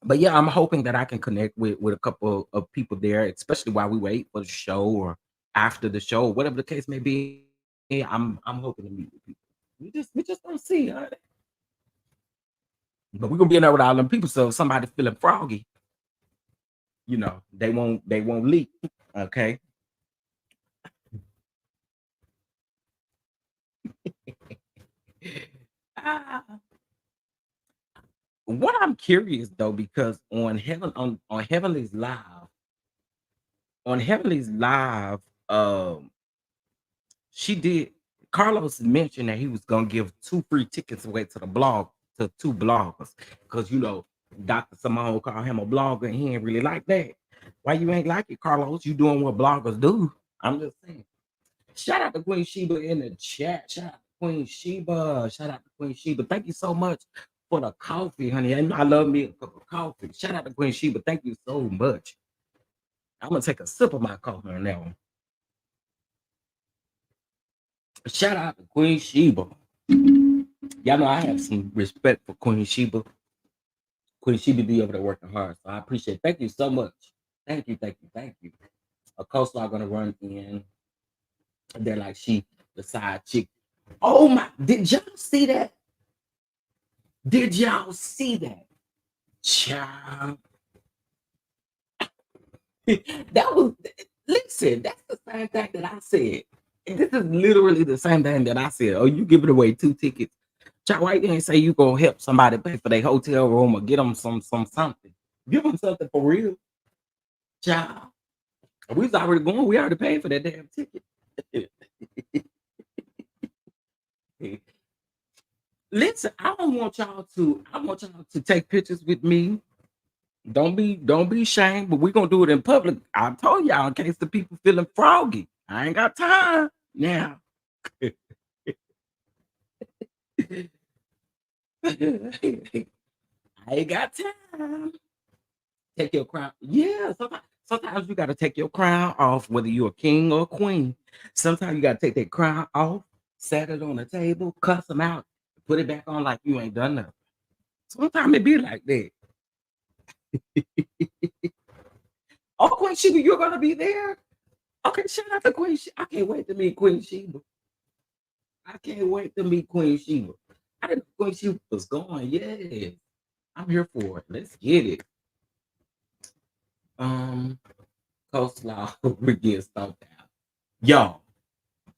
but yeah, I'm hoping that I can connect with a couple of people there, especially while we wait for the show or after the show, whatever the case may be. I'm hoping to meet with people. We just don't see, huh? But we're gonna be in there with all them people. So if somebody feeling froggy, they won't leak. Okay. Ah, what I'm curious though, because on Heavenly's live, she did Carlos mentioned that he was gonna give 2 free tickets away to the blog to 2 bloggers. Because Dr. Simone called him a blogger and he ain't really like that. Why you ain't like it, Carlos? You doing what bloggers do. I'm just saying. Shout out to Queen Sheba in the chat. Shout out to Queen Sheba. Shout out to Queen Sheba. Thank you so much for the coffee, honey. And I love me a cup of coffee. Shout out to Queen Sheba. Thank you so much. I'm gonna take a sip of my coffee on that one. Shout out to Queen Sheba. Y'all know I have some respect for Queen Sheba. Queen Sheba be over there working hard. So I appreciate it. Thank you so much. Thank you, thank you, thank you. A coleslaw gonna run in. They're like the side chick. Oh my, did y'all see that? Did y'all see that? Child. That was listen, that's the same thing that I said. This is literally the same thing that I said. Oh, you giving away 2 tickets. Child, why you didn't say you gonna help somebody pay for their hotel room or get them something? Give them something for real. Child. We was already going, we already paid for that damn ticket. Listen, I want y'all to take pictures with me. Don't be ashamed, but we're gonna do it in public. I told y'all in case the people feeling froggy. I ain't got time now. I ain't got time. Take your crown. Yeah, sometimes you gotta take your crown off, whether you're a king or a queen. Sometimes you gotta take that crown off, set it on the table, cuss them out, put it back on like you ain't done nothing. Sometimes it be like that. Oh, Queen Sheba, you're gonna be there? Okay, shout out to Queen Sheba. I can't wait to meet Queen Sheba. I can't wait to meet Queen Sheba. I didn't know Queen Sheba was going. Yeah, I'm here for it. Let's get it. Coleslaw we get stomped out. Y'all,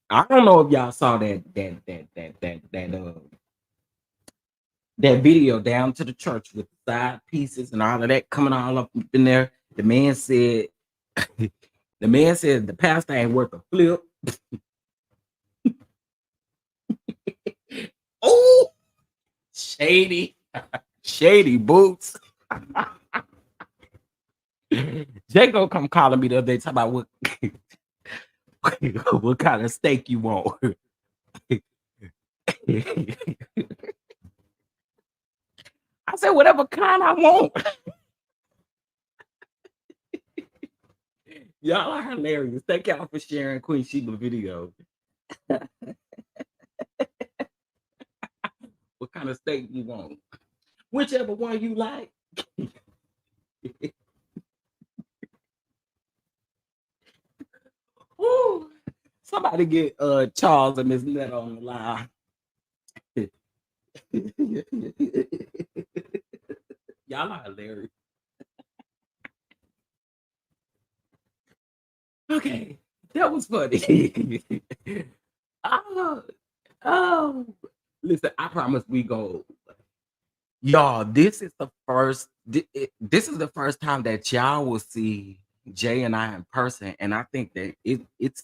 I don't know if y'all saw that video down to the church with the side pieces and all of that coming all up in there. The man said the pastor ain't worth a flip. Oh, shady boots. Jacob come calling me the other day talking about what kind of steak you want. I said whatever kind I want. Y'all are hilarious. Thank y'all for sharing Queen Sheba video. What kind of steak you want? Whichever one you like. Ooh, somebody get Charles and Miss Netta on the line. Y'all are hilarious. Okay, that was funny. Oh, listen, I promise we go. Y'all, this is the first This is the first time that y'all will see Jay and I in person, and I think that it's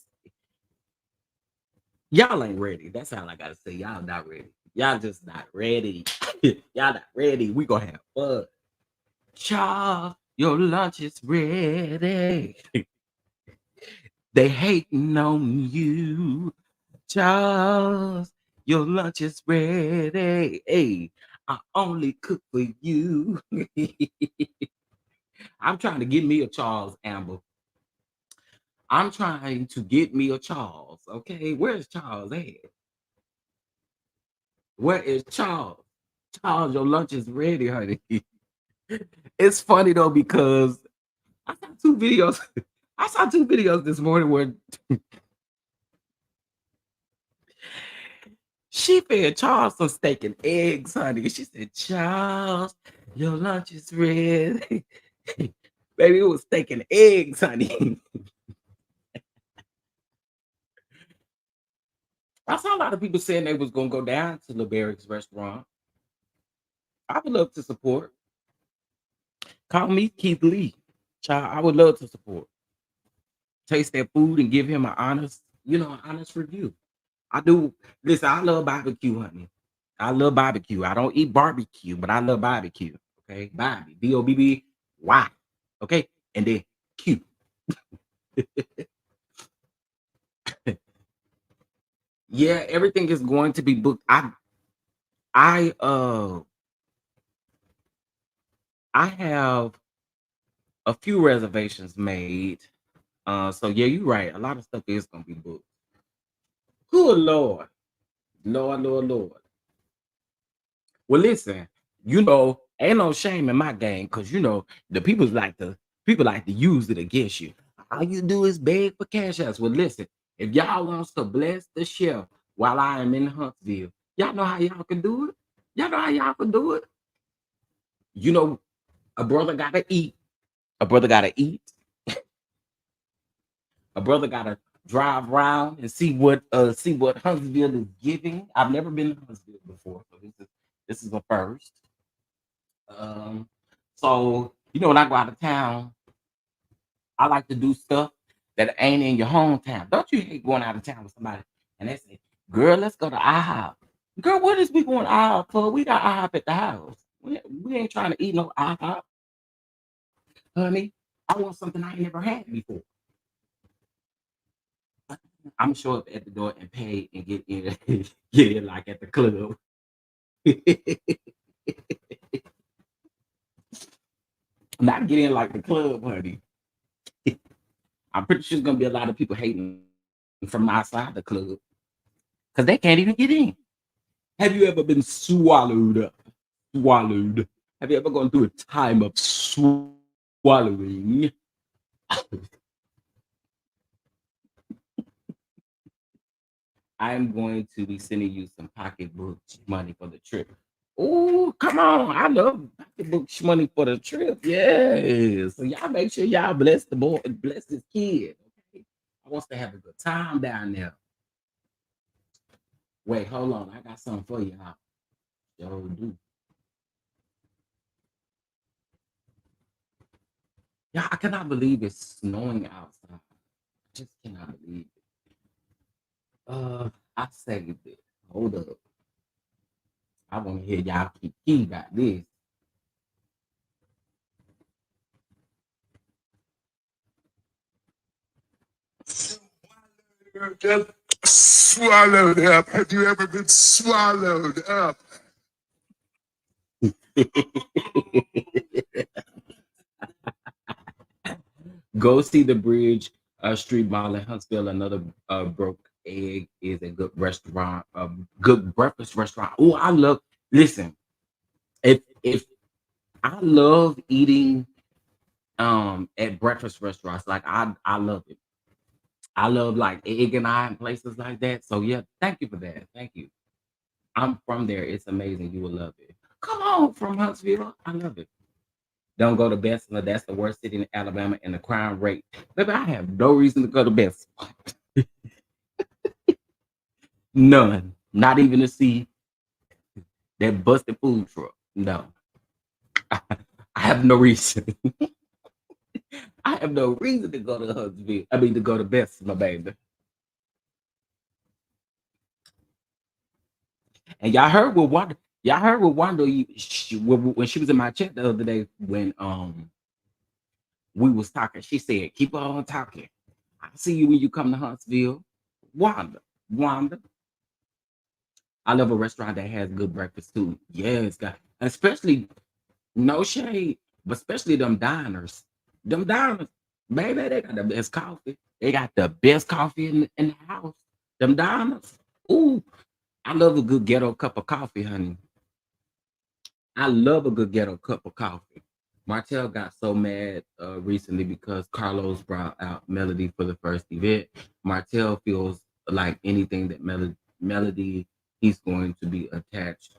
y'all ain't ready. That's all I gotta say. Y'all not ready. Y'all just not ready. Y'all not ready. We gonna have fun. Charles, your lunch is ready. They hating on you. Charles, your lunch is ready. Hey, I only cook for you. I'm trying to get me a Charles, Amber. I'm trying to get me a Charles. Okay, where's Charles at? Where is Charles? Charles, your lunch is ready, honey. It's funny though because I saw two videos. I saw two videos this morning where she fed Charles some steak and eggs, honey. She said, Charles, your lunch is ready. Baby, it was steak and eggs, honey. I saw a lot of people saying they was gonna go down to LeBerry's restaurant. I would love to support. Call me Keith Lee. Child, I would love to support. Taste that food and give him an honest, an honest review. I do. Listen, I love barbecue, honey. I love barbecue. I don't eat barbecue, but I love barbecue. Okay, Bobby, BOBBY. Okay, and then Q. Yeah, everything is going to be booked. I have a few reservations made. So yeah, you're right. A lot of stuff is gonna be booked. Good Lord. Lord. Well, listen, ain't no shame in my game because the people like to use it against you. All you do is beg for cash outs. Well, listen, if y'all wants to bless the chef while I am in Huntsville, y'all know how y'all can do it. Y'all know how y'all can do it. A brother gotta eat. A brother gotta eat. A brother gotta drive around and see what Huntsville is giving. I've never been to Huntsville before, so this is the first. So when I go out of town, I like to do stuff that ain't in your hometown. Don't you hate going out of town with somebody and they say, "Girl, let's go to IHOP." Girl, what is we going to IHOP for? We got IHOP at the house. We ain't trying to eat no IHOP, honey. I want something I ain't never had before. I'm show up at the door and pay and get in, get in like at the club. Not get in like the club, honey. I'm pretty sure there's gonna be a lot of people hating from outside the club because they can't even get in. Have you ever been swallowed up? Swallowed. Have you ever gone through a time of swallowing? I'm going to be sending you some pocketbook money for the trip. Oh, come on. I love pocketbook money for the trip. Yes. So y'all make sure y'all bless the boy, bless this kid. Okay. I want to have a good time down there. Wait, hold on. I got something for y'all. Yo, do. Yeah, I cannot believe it's snowing outside. I just cannot believe it. I saved it. Hold up. I want to hear y'all keep about this.
Swallowed up. Have you ever been swallowed up?
Go see the Bridge Street Mall in Huntsville. Another broke egg is a good restaurant, a good breakfast restaurant. Oh, listen, if I love eating at breakfast restaurants, like I love it. I love like Egg and I and places like that. So yeah, thank you for that. Thank you. I'm from there. It's amazing. You will love it. Come on from Huntsville. I love it. Don't go to Bessemer. That's the worst city in Alabama and the crime rate. Baby, I have no reason to go to Bessemer. None. Not even to see that busted food truck. No. I have no reason. I have no reason to go to Huntsville. I mean, to go to Best, my baby. And y'all heard what Wanda. Y'all heard what Wanda when she was in my chat the other day when we was talking. She said, "Keep on talking. I'll see you when you come to Huntsville." Wanda. I love a restaurant that has good breakfast too. Yes, God. Especially no shade, but especially them diners. Them diners, baby, they got the best coffee. They got the best coffee in the house. Them diners. Ooh, I love a good ghetto cup of coffee, honey. I love a good ghetto cup of coffee. Martell got so mad recently because Carlos brought out Melody for the first event. Martell feels like anything that Melody, he's going to be attached.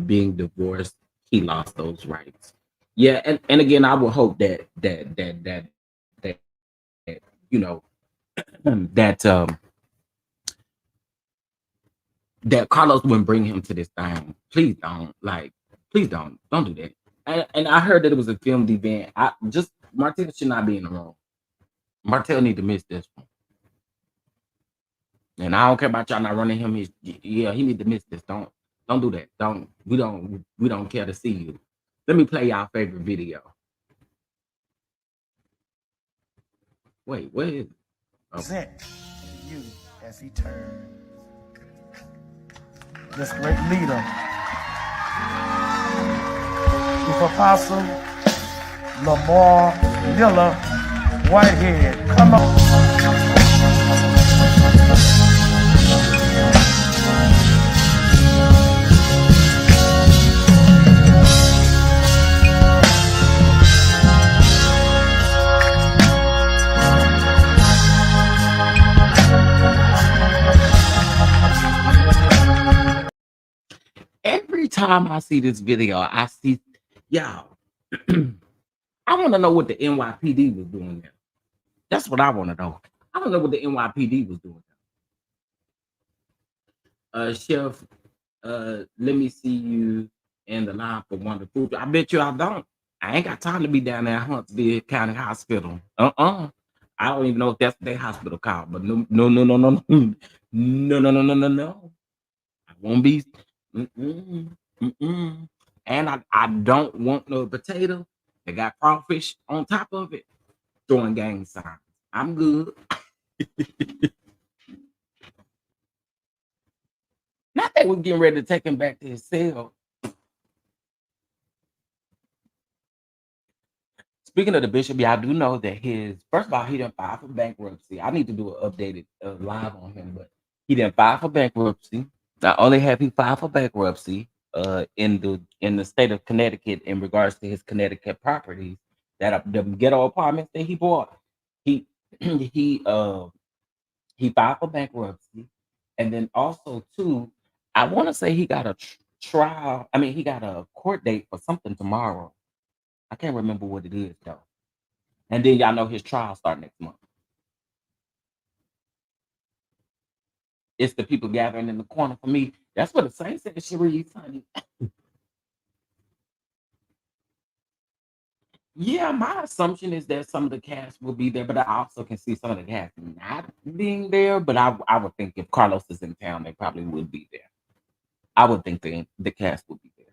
Being divorced, he lost those rights. Yeah, and again, I would hope that you know that Carlos wouldn't bring him to this thing. Please don't, please don't do that. And I heard that it was a filmed event. Martell should not be in the room. Martell need to miss this one. And I don't care about y'all not running him. He need to miss this. Don't do that. We don't care to see you. Let me play y'all favorite video. Wait, where is it?
Present to you as he turns. This great leader, Chief Apostle Lamar Miller Whitehead. Come on.
Every time I see this video, I see y'all. I want to know what the NYPD was doing there. That's what I want to know. I don't know what the NYPD was doing there. Chef, let me see you in the line for wonderful. I bet you I don't. I ain't got time to be down there at Huntsville County Hospital. I don't even know if that's their hospital called, but no. I won't be. And I don't want no potato. They got crawfish on top of it. Throwing gang signs. I'm good. Not that we're getting ready to take him back to his cell. Speaking of the bishop, y'all do know that first of all, he didn't file for bankruptcy. I need to do an updated live on him, but he didn't file for bankruptcy. Not only have he filed for bankruptcy in the state of Connecticut in regards to his Connecticut properties, that the ghetto apartments that he bought, he filed for bankruptcy, and then also too, I want to say he got a trial. I mean, he got a court date for something tomorrow. I can't remember what it is though. And then y'all know his trial start next month. It's the people gathering in the corner for me. That's what the saints said, Sheree, honey. Yeah, my assumption is that some of the cast will be there, but I also can see some of the cast not being there. But I would think if Carlos is in town, they probably would be there. I would think the cast would be there.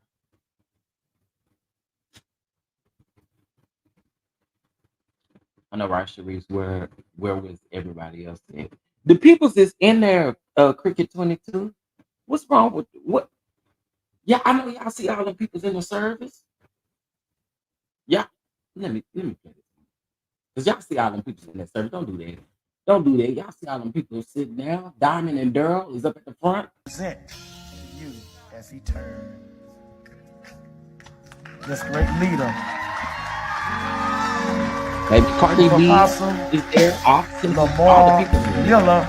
I know, right, Sharice, where was everybody else at? The people's is in there, Cricket 22. What's wrong with what? Yeah, I know y'all see all the people's in the service. Yeah, let me play this. Because y'all see all them people in that service. Don't do that. Don't do that. Y'all see all them people sitting there. Diamond and Daryl is up at the front.
Present to you as he turns. This great leader.
Baby Cardi B is there. Austin, all the people.
Miller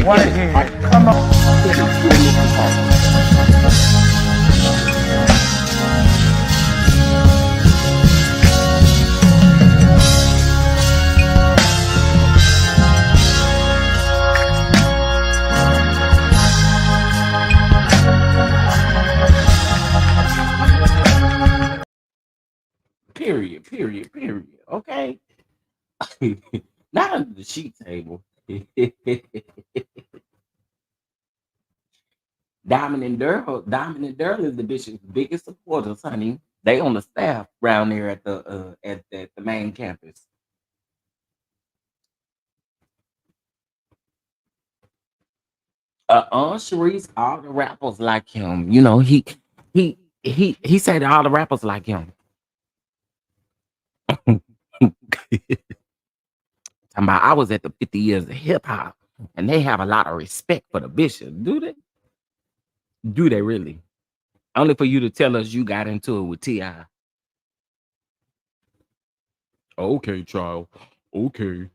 Whitehead. Come on.
okay? Not under the sheet table. Diamond and Durl is the bishop's biggest supporters, honey. They on the staff around there at the main campus. Sharice, all the rappers like him. You know, he said all the rappers like him. Talking about I was at the 50 years of hip hop, and they have a lot of respect for the bishop. Do they? Do they really? Only for you to tell us you got into it with Ti. Okay, child. Okay.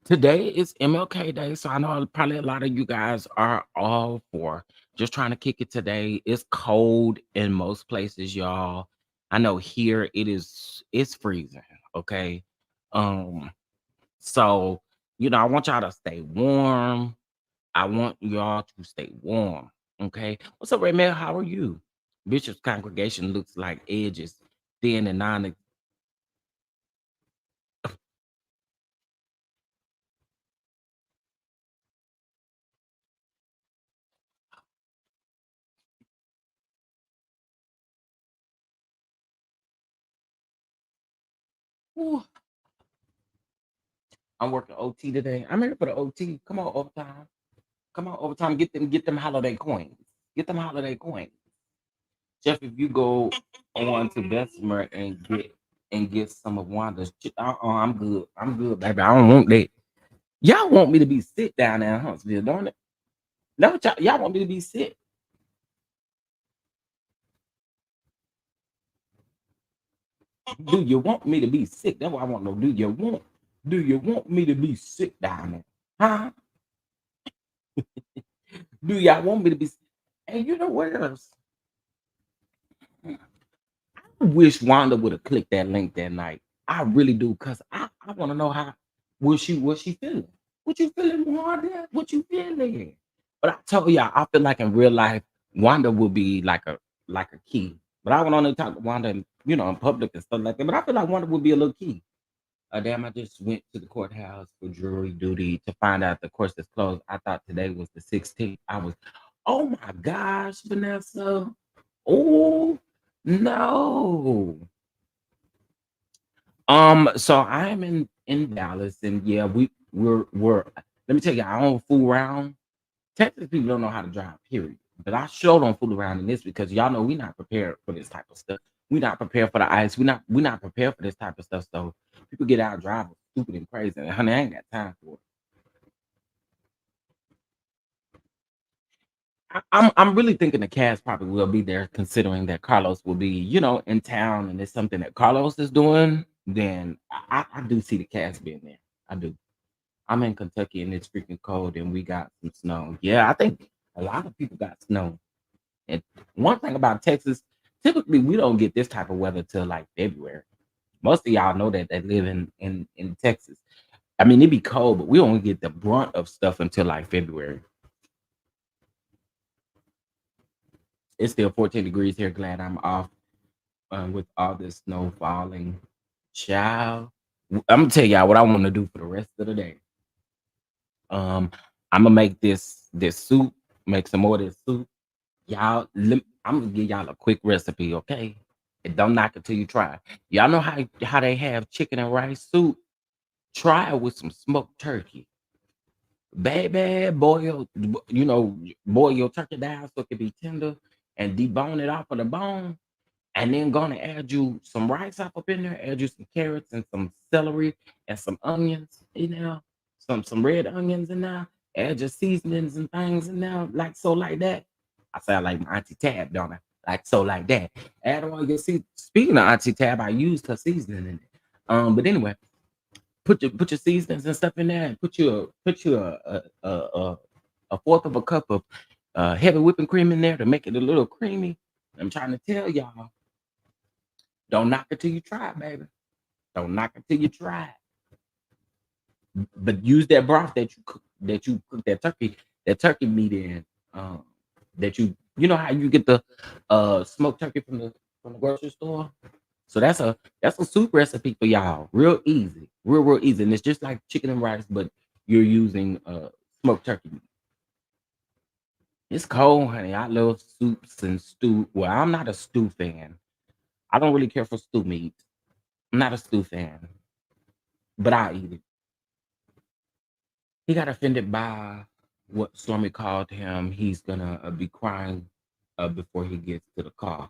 Today is MLK Day, so I know probably a lot of you guys are all for just trying to kick it today. It's cold in most places, y'all. I know here it's freezing. Okay. Um, so I want y'all to stay warm. I want y'all to stay warm. Okay. What's up, Red Man? How are you? Bishop's congregation looks like edges, thin and non. Whew. I'm working OT today. I'm here for the OT. Come on, overtime. Come on, overtime. Get them holiday coins. Get them holiday coins. Jeff, if you go on to Bessemer and get some of Wanda's, I'm good. I'm good, baby. I don't want that. Y'all want me to be sick down there in Huntsville, don't it? No, y'all want me to be sick. Do you want me to be sick? That's what I want to know. Do you want me to be sick down there? Huh? Do y'all want me to be sick? And you know what else? I wish Wanda would have clicked that link that night. I really do, because I want to know how was she feeling. What you feeling, Wanda? What you feeling? But I told y'all, I feel like in real life, Wanda will be like a key. But I would only talk to Wanda, in public and stuff like that. But I feel like Wanda would be a little key. Damn, I just went to the courthouse for jury duty to find out the course is closed. I thought today was the 16th. Oh my gosh, Vanessa. Oh no. So I'm in Dallas, and yeah, we're let me tell you, I don't fool around. Texas people don't know how to drive, period. But I sure don't fool around in this, because y'all know we not prepared for this type of stuff. We not prepared for the ice. We not prepared for this type of stuff. So people get out driving stupid and crazy. And honey, I ain't got time for it. I'm really thinking the cast probably will be there, considering that Carlos will be, in town, and it's something that Carlos is doing. Then I do see the cast being there. I do. I'm in Kentucky, and it's freaking cold, and we got some snow. Yeah, I think a lot of people got snow. And one thing about Texas, typically we don't get this type of weather till like February. Most of y'all know that live in Texas. I mean, it be cold, but we only get the brunt of stuff until like February. It's still 14 degrees here. Glad I'm off with all this snow falling. Child, I'm gonna tell y'all what I want to do for the rest of the day. Um, I'm gonna make this soup. Make some more of this soup. I'm gonna give y'all a quick recipe, okay? And don't knock it till you try. Y'all know how they have chicken and rice soup. Try it with some smoked turkey. Baby, boil your turkey down so it can be tender, and debone it off of the bone. And then gonna add you some rice up in there, add you some carrots and some celery and some onions, some red onions in there, add your seasonings and things in there, like so, like that. I sound like my Auntie Tab, don't I? Like so, like that. Add all your speaking of Auntie Tab, I used her seasoning in it. But anyway, put your seasonings and stuff in there, and put you a fourth of a cup of heavy whipping cream in there to make it a little creamy. I'm trying to tell y'all, don't knock it till you try it, baby. Don't knock it till you try it. But use that broth that you cook that turkey meat in. That you know how you get the smoked turkey from the grocery store. So that's a soup recipe for y'all. Real easy. Real easy. And it's just like chicken and rice, but you're using smoked turkey meat. It's cold, honey. I love soups and stew. Well, I'm not a stew fan. I don't really care for stew meat. I'm not a stew fan, but I eat it. He got offended by what Stormy called him. He's gonna be crying before he gets to the car.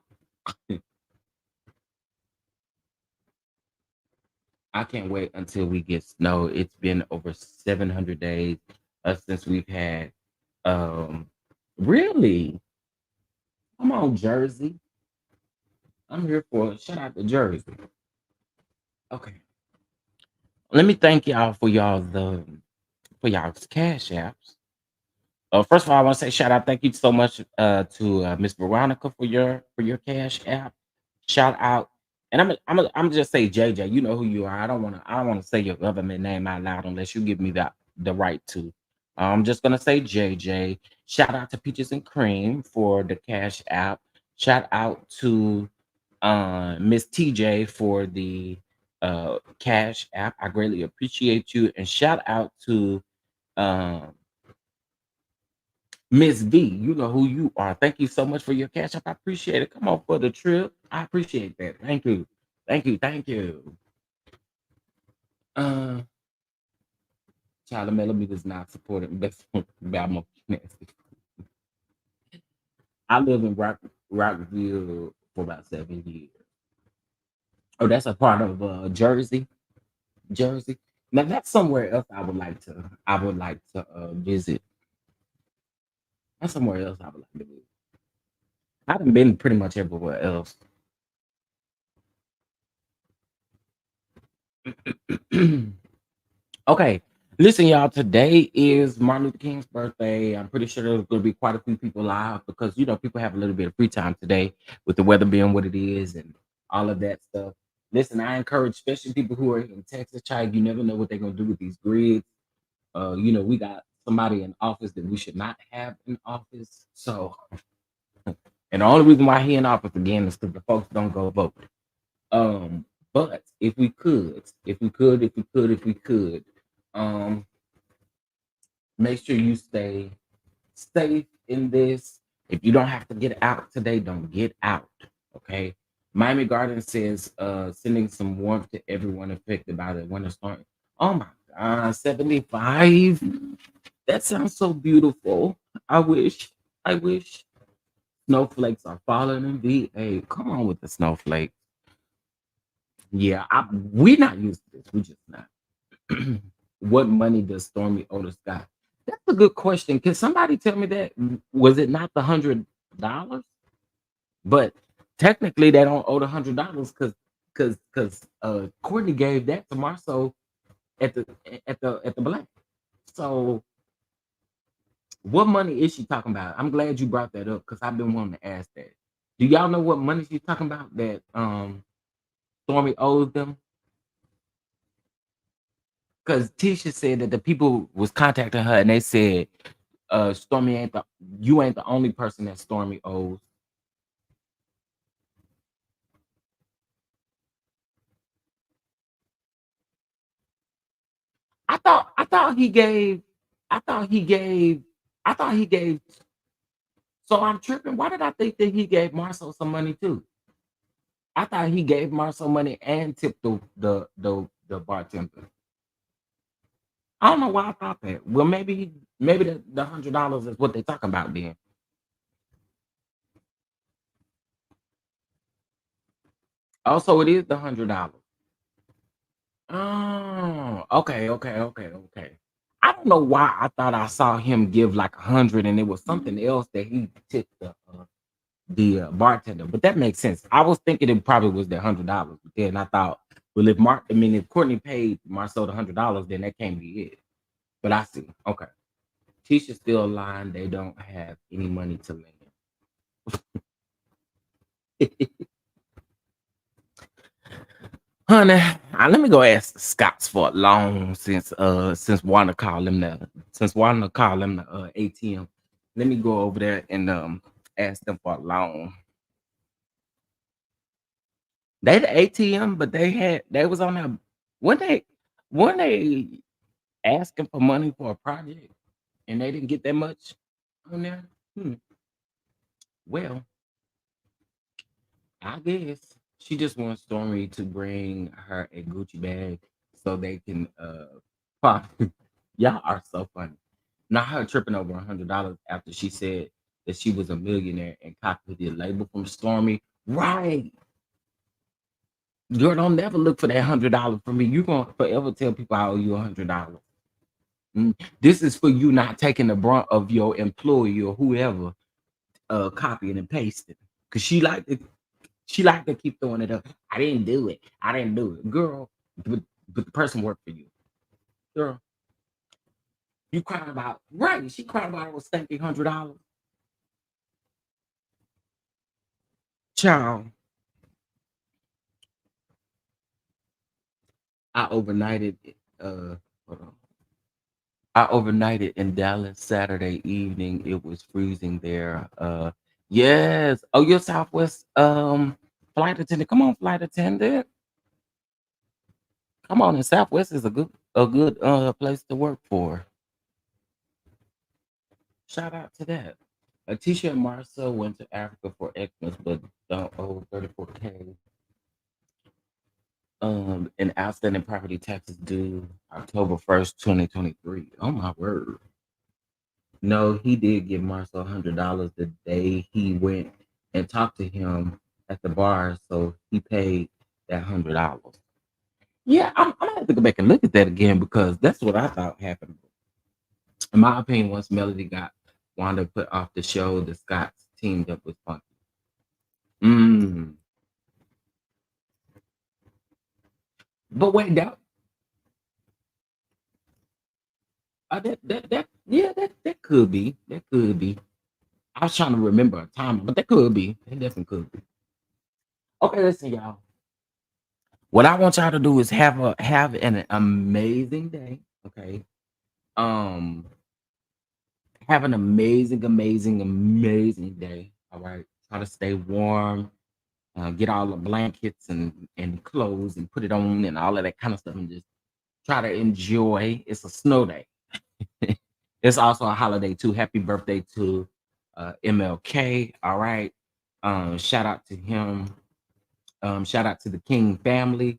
I can't wait until we get snow. It's been over 700 days since we've had. Um, really? Come on, Jersey. I'm here for it. Shout out to Jersey. Okay. Let me thank y'all for y'all's cash apps. First of all, I want to say shout out, thank you so much to Miss Veronica for your cash app. Shout out, and I'm just say JJ. You know who you are. I don't want to say your government name out loud unless you give me the right to. I'm just gonna say JJ. Shout out to Peaches and Cream for the cash app. Shout out to Miss TJ for the cash app. I greatly appreciate you, and shout out to um Miss V, you know who you are. Thank you so much for your cash up. I appreciate it. Come on for the trip. I appreciate that. Thank you. Thank you. Thank you. Uh Child Melody does not support it. That's bad more nasty. I live in Rockville for about 7 years. Oh, that's a part of Jersey. Jersey. Now that's somewhere else I would like to visit. That's somewhere else I would like to visit. I haven't been pretty much everywhere else. Okay, listen, y'all. Today is Martin Luther King's birthday. I'm pretty sure there's going to be quite a few people live because people have a little bit of free time today with the weather being what it is and all of that stuff. Listen, I encourage, especially people who are in Texas, child. You never know what they're going to do with these grids. We got somebody in office that we should not have in office. So, and the only reason why he in office again is because the folks don't go vote. Um, but if we could, um, make sure you stay safe in this. If you don't have to get out today, don't get out. Okay. Miami Garden says sending some warmth to everyone affected by the winter storm. Oh my god, 75. That sounds so beautiful. I wish snowflakes are falling in VA. Come on with the snowflakes. Yeah, we're not used to this. We just not. What money does Stormy owe the sky? That's a good question. Can somebody tell me that? Was it not the $100? But technically, they don't owe the $100 because Courtney gave that to Marceau at the black. So what money is she talking about? I'm glad you brought that up because I've been wanting to ask that. Do y'all know what money she's talking about that Stormy owes them? Because Tisha said that the people was contacting her and they said, Stormy you ain't the only person that Stormy owes. I thought he gave I thought he gave I thought he gave so I'm tripping. Why did I think that he gave Marcel some money too? I thought he gave Marcel money and tipped the bartender. I don't know why I thought that. Well, maybe the $100 is what they talking about then. Also, it is the $100. Oh, okay. I don't know why I thought I saw him give like 100, and it was something else that he tipped the bartender. But that makes sense. I was thinking it probably was the $100. But then I thought, well, if Courtney paid Marcel the $100, then that can't be it. But I see. Okay, Tisha's still lying. They don't have any money to lend. Honey, let me go ask the Scots for a loan since Wanda called them the ATM. Let me go over there and ask them for a loan. They the ATM, but they was on there when they asking for money for a project and they didn't get that much on there. Well, I guess she just wants Stormy to bring her a Gucci bag so they can pop. Y'all are so funny. Not her tripping over $100 after she said that she was a millionaire and copied the label from Stormy. Right. Girl, don't never look for that $100 from me. You're gonna forever tell people I owe you $100. This is for you not taking the brunt of your employee or whoever copying and pasting. Cause she like to keep throwing it up. I didn't do it. Girl, but the person worked for you. Girl. You crying about right. She cried about it was stinking $100. Child. I overnighted hold on. I overnighted in Dallas Saturday evening. It was freezing there. Yes. Oh, you're Southwest flight attendant. Come on, flight attendant. Come on, and Southwest is a good place to work for. Shout out to that. Tisha and Marcel went to Africa for Xmas, but don't owe 34K. And outstanding property taxes due October 1st, 2023. Oh my word. No, he did give Marcel $100 the day he went and talked to him at the bar, so he paid that $100. Yeah, I'm gonna have to go back and look at that again because that's what I thought happened. In my opinion, once Melody got Wanda put off the show, the Scotts teamed up with Funky. But wait, that could be. That could be. I was trying to remember a time, but that could be. It definitely could be. Okay, listen, y'all. What I want y'all to do is have an amazing day. Okay. Have an amazing day. All right. Try to stay warm. Get all the blankets and clothes and put it on and all of that kind of stuff and just try to enjoy. It's a snow day. It's also a holiday too. Happy birthday to MLK. All right. Shout out to him. Shout out to the King family.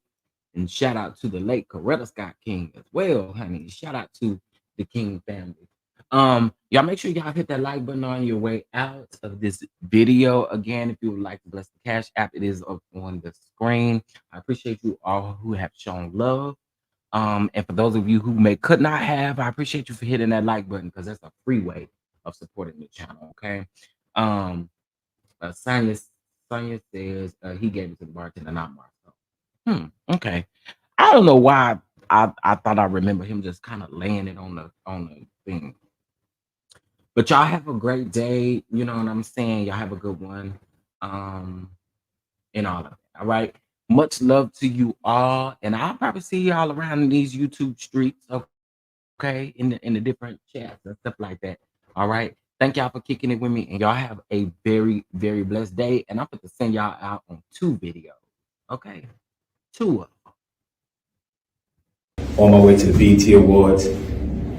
And shout out to the late Coretta Scott King as well, honey. Shout out to the King family. Y'all make sure y'all hit that like button on your way out of this video. Again, if you would like to bless the Cash App, it is up on the screen. I appreciate you all who have shown love. And for those of you who could not have, I appreciate you for hitting that like button because that's a free way of supporting the channel. Okay. Sonia says he gave it to the bartender, not Marcel. Okay. I don't know why I thought I remember him just kind of laying it on the thing. But y'all have a great day. You know what I'm saying? Y'all have a good one. And all of that. All right. Much love to you all. And I'll probably see y'all around in these YouTube streets. Okay. In the different chats and stuff like that. All right. Thank y'all for kicking it with me. And y'all have a very, very blessed day. And I'm going to send y'all out on 2 videos. Okay. 2 of them.
On my way to the BET Awards.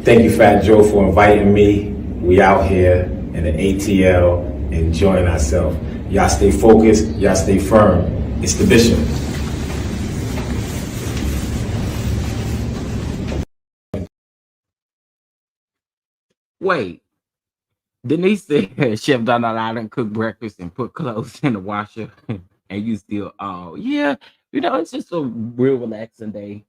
Thank you, Fat Joe, for inviting me. We out here in the ATL enjoying ourselves. Y'all stay focused. Y'all stay firm. It's the Bishop.
Wait. Denise said Chef Donald I done cook breakfast and put clothes in the washer and you still yeah, you know, it's just a real relaxing day.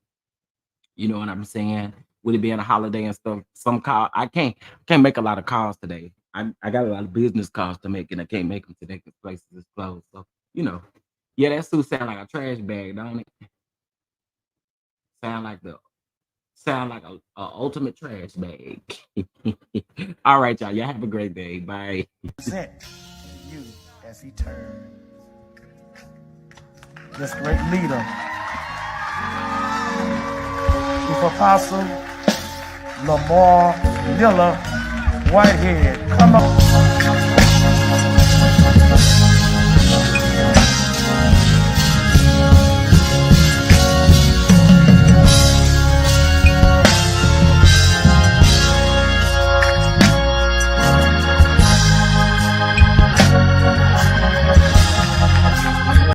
You know what I'm saying? With it being a holiday and stuff, some call I can't make a lot of calls today. I got a lot of business calls to make and I can't make them today because places is closed. So, you know, yeah, that suit sound like a trash bag, don't it? Sound like a ultimate trash bag. All right, y'all. Y'all have a great day. Bye.
Present you as he turns. This great leader, Chief Apostle Lamar Miller Whitehead. Come on.